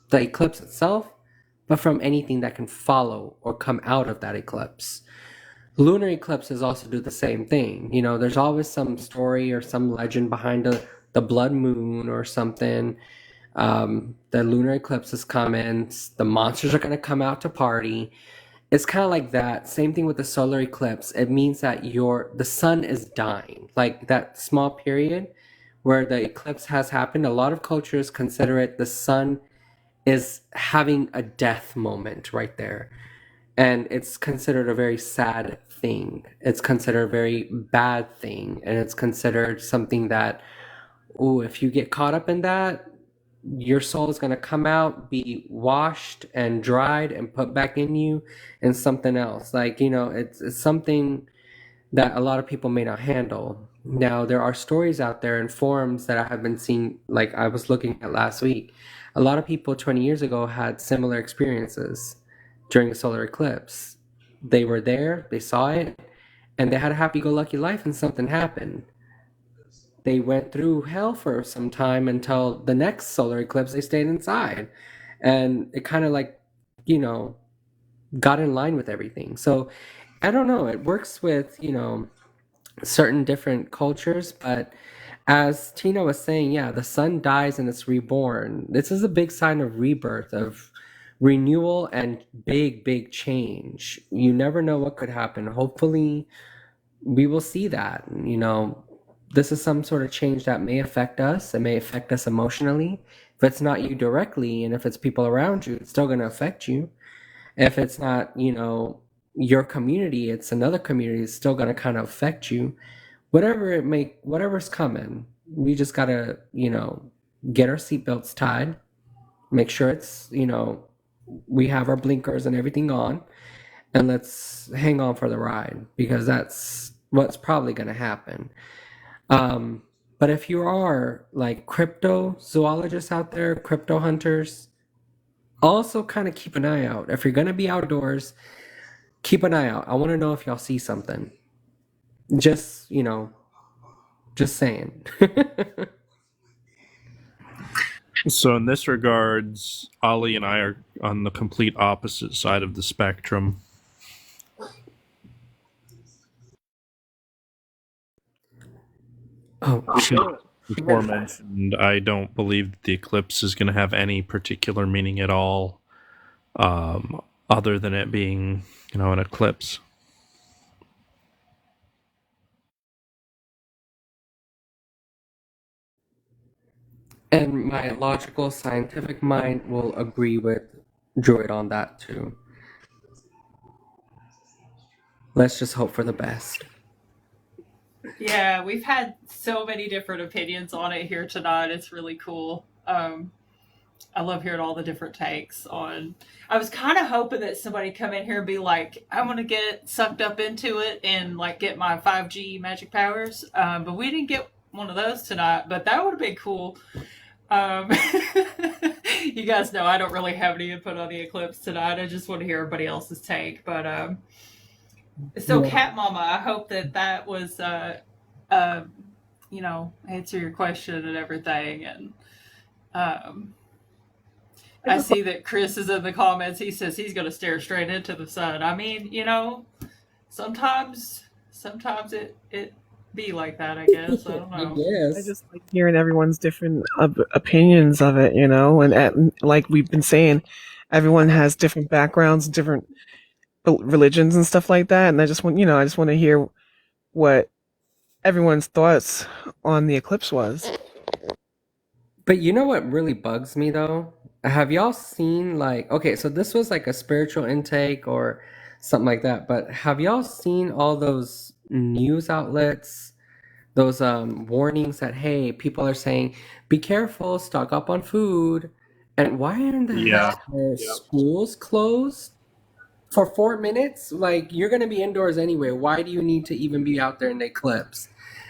the eclipse itself, but from anything that can follow or come out of that eclipse. Lunar eclipses also do the same thing. There's always some story or some legend behind the blood moon or something. The lunar eclipse is coming. The monsters are going to come out to party. It's kind of like that. Same thing with the solar eclipse. It means that the sun is dying. Like that small period where the eclipse has happened, a lot of cultures consider it the sun is having a death moment right there. And it's considered a very sad thing. It's considered a very bad thing. And it's considered something that, if you get caught up in that, your soul is going to come out, be washed and dried and put back in you and something else. It's something that a lot of people may not handle. Now, there are stories out there in forums that I have been seeing, like I was looking at last week. A lot of people 20 years ago had similar experiences during a solar eclipse. They were there, they saw it, and they had a happy-go-lucky life, and something happened. They went through hell for some time until the next solar eclipse. They stayed inside, and it kind of got in line with everything. So I don't know, it works with certain different cultures, but as Tina was saying, yeah, the sun dies and it's reborn. This is a big sign of rebirth, of renewal, and big change. You never know what could happen. Hopefully we will see that. This is some sort of change that may affect us. It may affect us emotionally. If it's not you directly, and if it's people around you, it's still going to affect you. If it's not, your community, it's another community, it's still going to kind of affect you. Whatever's coming, we just got to, get our seatbelts tied, make sure it's, we have our blinkers and everything on, and let's hang on for the ride, because that's what's probably going to happen. But if you are like cryptozoologists out there, crypto hunters, also kind of keep an eye out. If you're going to be outdoors, keep an eye out. I want to know if y'all see something. Just, just saying. So in this regards, Ollie and I are on the complete opposite side of the spectrum. Before mentioned, I don't believe that the eclipse is going to have any particular meaning at all, other than it being, an eclipse. And my logical, scientific mind will agree with Druid on that too. Let's just hope for the best. Yeah, we've had so many different opinions on it here tonight. It's really cool. I love hearing all the different takes on. I was kind of hoping that somebody come in here and be like, "I'm gonna get sucked up into it and like get my 5G magic powers," but we didn't get one of those tonight. But that would have been cool. You guys know I don't really have any input on the eclipse tonight. I just want to hear everybody else's take. But so, Cat Mama, I hope that was answer your question and everything. And I see that Chris is in the comments. He says he's going to stare straight into the sun. I mean, sometimes it be like that, I guess. I don't know. I just like hearing everyone's different opinions of it, and like we've been saying, everyone has different backgrounds, different religions and stuff like that, and I just want to hear what everyone's thoughts on the eclipse was. But you know what really bugs me though? Have y'all seen okay, so this was like a spiritual intake or something like that, but have y'all seen all those news outlets, those warnings that, hey, people are saying, be careful, stock up on food, and why in the hell are schools closed for 4 minutes? Like, you're going to be indoors anyway. Why do you need to even be out there in the eclipse?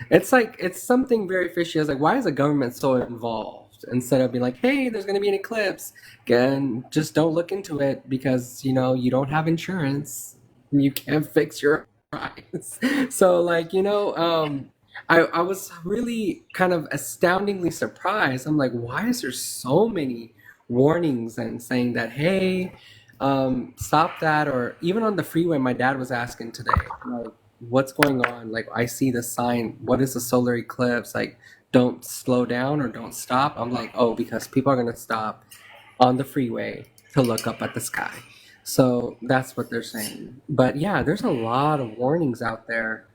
It's like, it's something very fishy. I was like, why is the government so involved? Instead of being like, hey, there's going to be an eclipse, and just don't look into it because, you don't have insurance. You can't fix your eyes. So like, I was really kind of astoundingly surprised. I'm like, why is there so many warnings and saying that, hey, stop that? Or even on the freeway, my dad was asking today, like, what's going on? Like, I see the sign. What is a solar eclipse? Like, don't slow down or don't stop. I'm like, oh, because people are gonna stop on the freeway to look up at the sky. So that's what they're saying. But yeah, there's a lot of warnings out there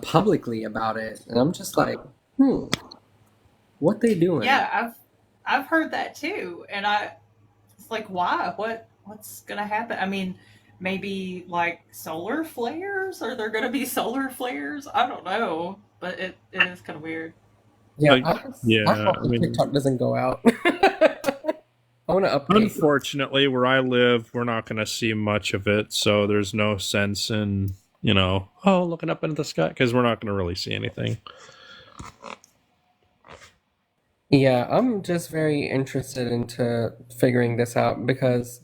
publicly about it. And I'm just like, what they doing? Yeah, I've heard that too, and it's like, why? What's gonna happen? I mean, maybe like solar flares? Are there gonna be solar flares? I don't know, but it is kind of weird. Yeah, Yeah, I hope I the mean, TikTok doesn't go out. I want to update. unfortunately, where I live, we're not going to see much of it, so there's no sense in, looking up into the sky, because we're not going to really see anything. Yeah, I'm just very interested into figuring this out because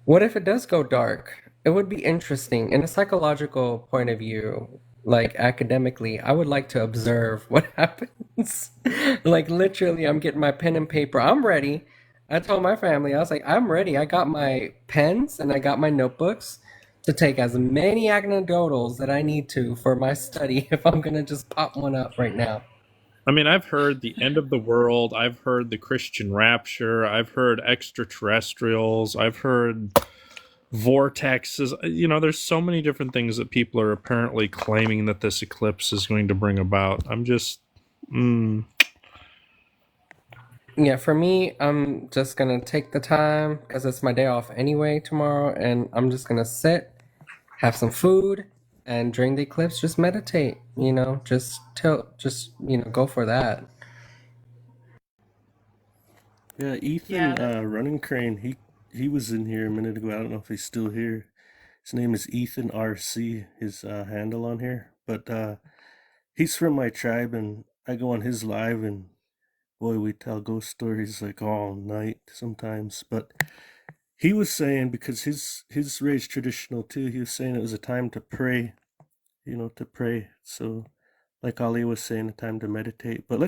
what if it does go dark? It would be interesting in a psychological point of view, like academically. I would like to observe what happens. Like literally, I'm getting my pen and paper. I'm ready. I told my family, I was like, I'm ready. I got my pens and I got my notebooks to take as many anecdotals that I need to for my study if I'm gonna just pop one up right now. I mean, I've heard the end of the world, I've heard the Christian rapture, I've heard extraterrestrials, I've heard vortexes. There's so many different things that people are apparently claiming that this eclipse is going to bring about. I'm just Yeah, for me, I'm just gonna take the time because it's my day off anyway tomorrow, and I'm just gonna sit, have some food, and during the eclipse, just meditate. Go for that. Yeah, Ethan, Yeah, Running Crane, he was in here a minute ago. I don't know if he's still here. His name is Ethan RC, his handle on here. But he's from my tribe, and I go on his live, and boy, we tell ghost stories like all night sometimes. But he was saying, because his raised traditional too, he was saying it was a time to pray, to pray. So like Ali was saying, a time to meditate. But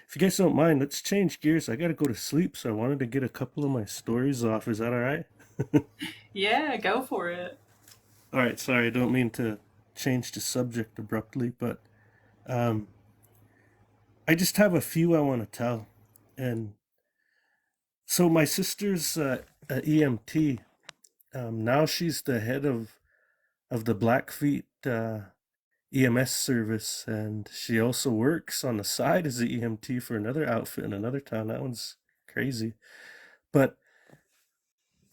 if you guys don't mind, let's change gears. I gotta go to sleep, so I wanted to get a couple of my stories off. Is that all right? yeah, go for it. All right, sorry, I don't mean to change the subject abruptly, but um, I just have a few I want to tell. And so my sister's a EMT. Now she's the head of the Blackfeet EMS service, and she also works on the side as a EMT for another outfit in another town. That one's crazy. But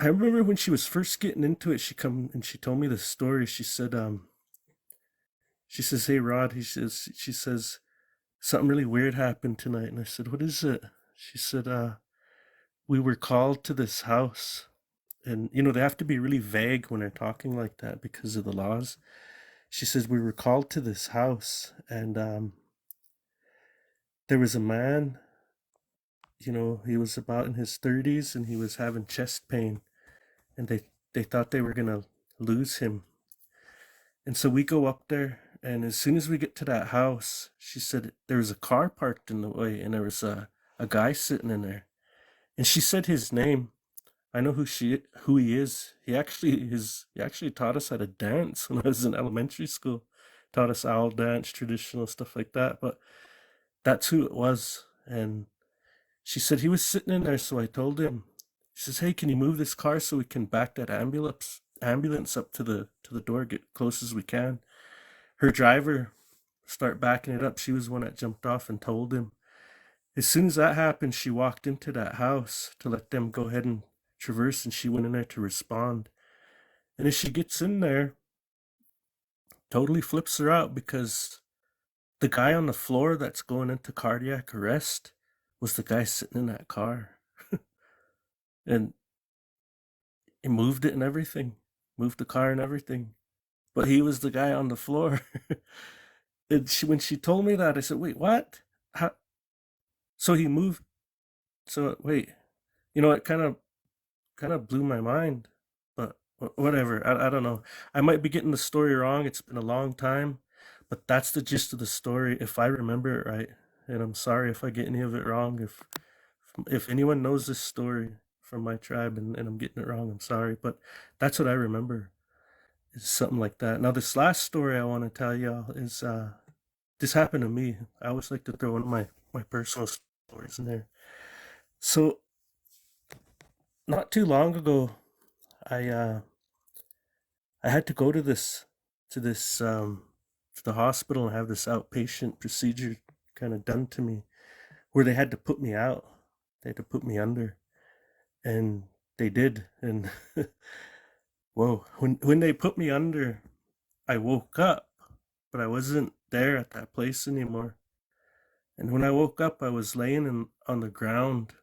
I remember when she was first getting into it, she come and she told me the story. She says, "Hey Rod," she says, "something really weird happened tonight." And I said, "What is it?" She said, "We were called to this house." And they have to be really vague when they're talking like that because of the laws. She says, "We were called to this house, and there was a man, he was about in his 30s, and he was having chest pain, and they thought they were gonna lose him. And so we go up there, and as soon as we get to that house," she said, "there was a car parked in the way, and there was a guy sitting in there." And she said his name. I know who he is. He actually taught us how to dance when I was in elementary school. Taught us owl dance, traditional stuff like that. But that's who it was. And she said he was sitting in there, so I told him. She says, "Hey, can you move this car so we can back that ambulance up to the door, get close as we can?" Her driver start backing it up. She was the one that jumped off and told him. As soon as that happened, she walked into that house to let them go ahead and traverse, and she went in there to respond. And as she gets in there, totally flips her out because the guy on the floor that's going into cardiac arrest was the guy sitting in that car. And he moved it and everything, moved the car and everything. But he was the guy on the floor. And when she told me that, I said, "Wait, what? How?" So he moved. So wait, it kind of blew my mind. But Whatever. I don't know. I might be getting the story wrong. It's been a long time, but that's the gist of the story if I remember it right. And I'm sorry if I get any of it wrong. If anyone knows this story from my tribe and I'm getting it wrong, I'm sorry. But that's what I remember. Is something like that. Now this last story I want to tell y'all is this happened to me. I always like to throw one of my personal stories in there. So not too long ago, I uh I had to go to the hospital and have this outpatient procedure kind of done to me where they had to put me out. They had to put me under, and they did. And whoa, when they put me under, I woke up, but I wasn't there at that place anymore. And when I woke up, I was laying on the ground,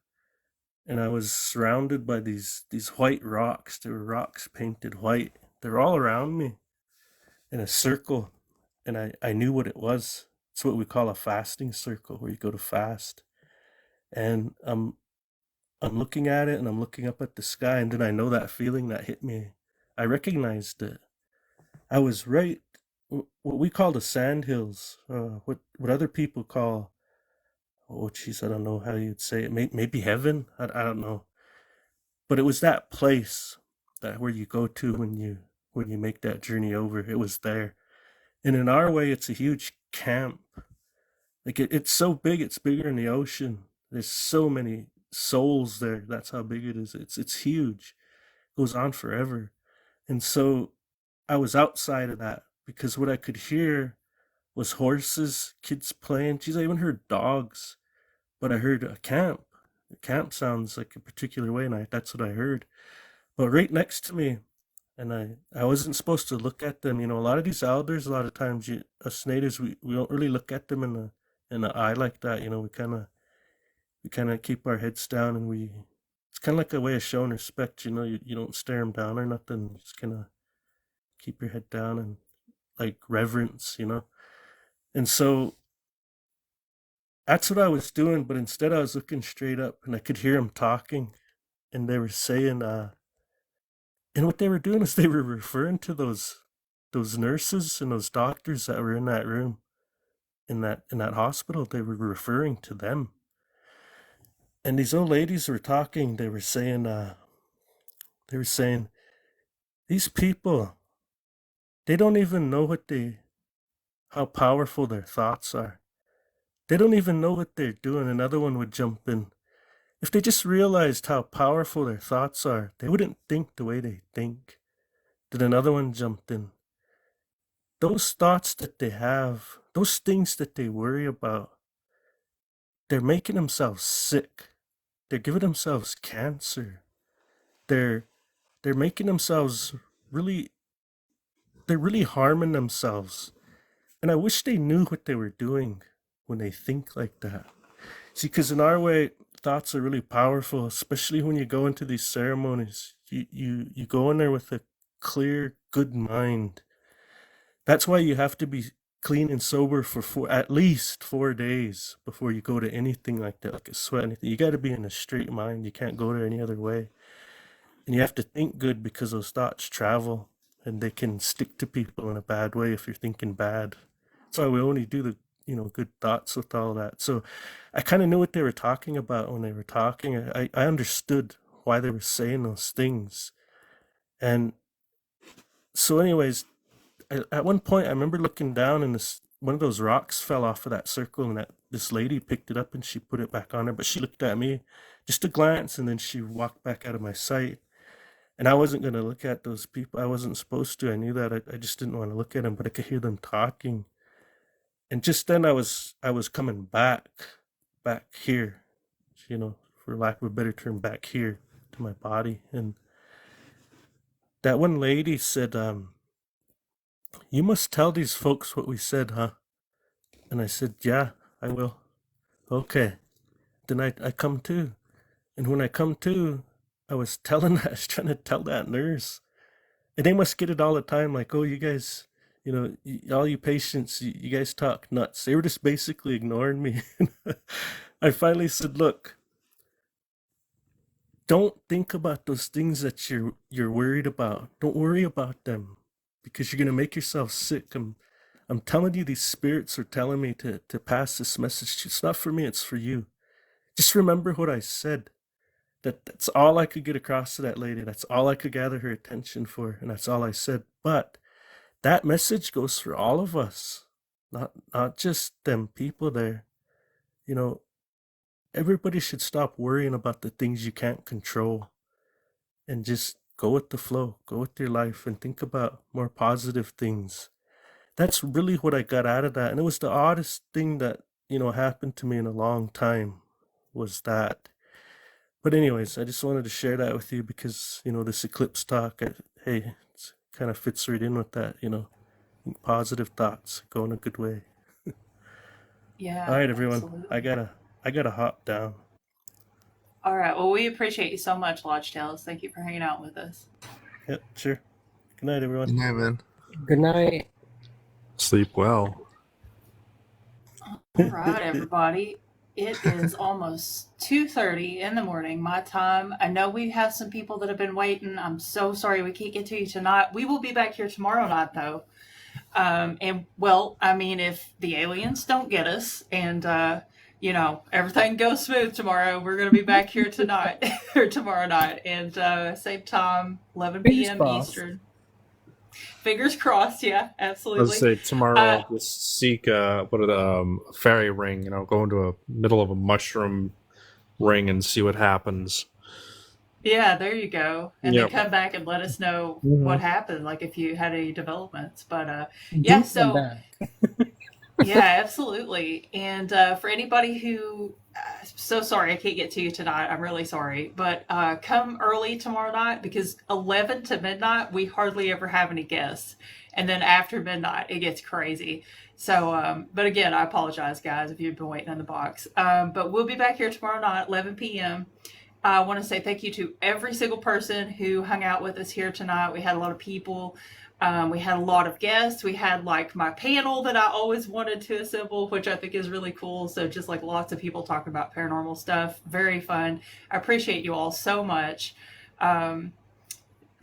and I was surrounded by these white rocks. There were rocks painted white. They're all around me in a circle, and I knew what it was. It's what we call a fasting circle, where you go to fast. And I'm looking at it, and I'm looking up at the sky, and then I know that feeling that hit me. I recognized it. I was right, what we call the sand hills, what other people call, oh geez, I don't know how you'd say it. Maybe heaven. I don't know. But it was that place that where you go to when you make that journey over. It was there. And in our way, it's a huge camp. Like it's so big, it's bigger than the ocean. There's so many souls there. That's how big it is. It's huge. It goes on forever. And so I was outside of that because what I could hear was horses, kids playing. Geez, I even heard dogs, but I heard a camp. The camp sounds like a particular way, and that's what I heard. But right next to me, and I wasn't supposed to look at them. You know, a lot of these elders, a lot of times, us natives, we don't really look at them in the eye like that. You know, we kind of keep our heads down, and it's kind of like a way of showing respect. You know, you don't stare them down or nothing. You just kind of keep your head down and like reverence. You know, and so that's what I was doing. But instead, I was looking straight up, and I could hear them talking, and they were saying, and what they were doing is they were referring to those nurses and those doctors that were in that room in that hospital. They were referring to them. And these old ladies were talking. They were saying these people, they don't even know how powerful their thoughts are. They don't even know what they're doing. Another one would jump in. If they just realized how powerful their thoughts are, they wouldn't think the way they think. Then another one jumped in. Those thoughts that they have, those things that they worry about, they're making themselves sick. They're giving themselves cancer. They're they're making themselves really they're really harming themselves. And I wish they knew what they were doing when they think like that. See, because in our way, thoughts are really powerful, especially when you go into these ceremonies. You go in there with a clear, good mind. That's why you have to be clean and sober for at least 4 days before you go to anything like that, like a sweat, anything. You got to be in a straight mind. You can't go there any other way. And you have to think good because those thoughts travel and they can stick to people in a bad way if you're thinking bad. That's why we only do the good thoughts with all that. So I kind of knew what they were talking about when they were talking. I understood why they were saying those things. And so anyways, at one point I remember looking down and one of those rocks fell off of that circle, and this lady picked it up and she put it back on her, but she looked at me just a glance and then she walked back out of my sight. And I wasn't going to look at those people. I wasn't supposed to. I knew that. I just didn't want to look at them, but I could hear them talking. And just then I was coming back here, for lack of a better term, back here to my body. And that one lady said, "You must tell these folks what we said, huh?" And I said, "Yeah, I will." Okay. Then I come to. And when I come to, I was trying to tell that nurse. And they must get it all the time, like, "Oh, you guys, all you patients, you guys talk nuts." They were just basically ignoring me. I finally said, "Look, don't think about those things that you're worried about. Don't worry about them because you're gonna make yourself sick. I'm telling you, these spirits are telling me to pass this message. It's not for me, it's for you. Just remember what I said. That's all I could get across to that lady. That's all I could gather her attention for, and that's all I said. But that message goes for all of us, not just them people there. You know, everybody should stop worrying about the things you can't control and just go with the flow, go with your life, and think about more positive things. That's really what I got out of that. And it was the oddest thing that, happened to me in a long time was that. But anyways, I just wanted to share that with you because, this eclipse talk, hey, it kind of fits right in with that, think positive thoughts, go in a good way. Yeah, All right, everyone. absolutely. I gotta hop down. All right. Well, we appreciate you so much, Lodge Tales. Thank you for hanging out with us. Yep, sure. Good night, everyone. Good night, man. Good night. Sleep well. All right, everybody. It is almost 2:30 in the morning, my time. I know we have some people that have been waiting. I'm so sorry we can't get to you tonight. We will be back here tomorrow night, though. And well, I mean, if the aliens don't get us and everything goes smooth tomorrow, we're going to be back here tonight or tomorrow night, and same time, 11 Fingers p.m. crossed. Eastern. Fingers crossed. Yeah, absolutely. Let's say tomorrow I'll just seek fairy ring. Go into a middle of a mushroom ring and see what happens. Yeah, there you go. And Yep. then come back and let us know Mhm. what happened, like if you had any developments. But Do yeah, come so back. yeah, absolutely. And for anybody who, so sorry I can't get to you tonight. I'm really sorry. But come early tomorrow night because 11 to midnight, we hardly ever have any guests. And then after midnight, it gets crazy. So, but again, I apologize, guys, if you've been waiting in the box. But we'll be back here tomorrow night, 11 p.m. I want to say thank you to every single person who hung out with us here tonight. We had a lot of people. We had a lot of guests. We had like my panel that I always wanted to assemble, which I think is really cool. So just like lots of people talking about paranormal stuff. Very fun. I appreciate you all so much.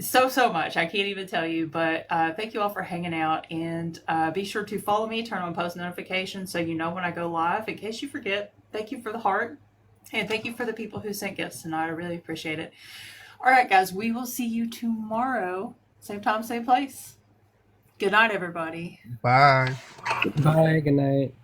So much. I can't even tell you, but thank you all for hanging out, and be sure to follow me, turn on post notifications so you know when I go live in case you forget. Thank you for the heart. And thank you for the people who sent gifts tonight. I really appreciate it. All right, guys, we will see you tomorrow. Same time, same place. Good night, everybody. Bye. Bye. Good night.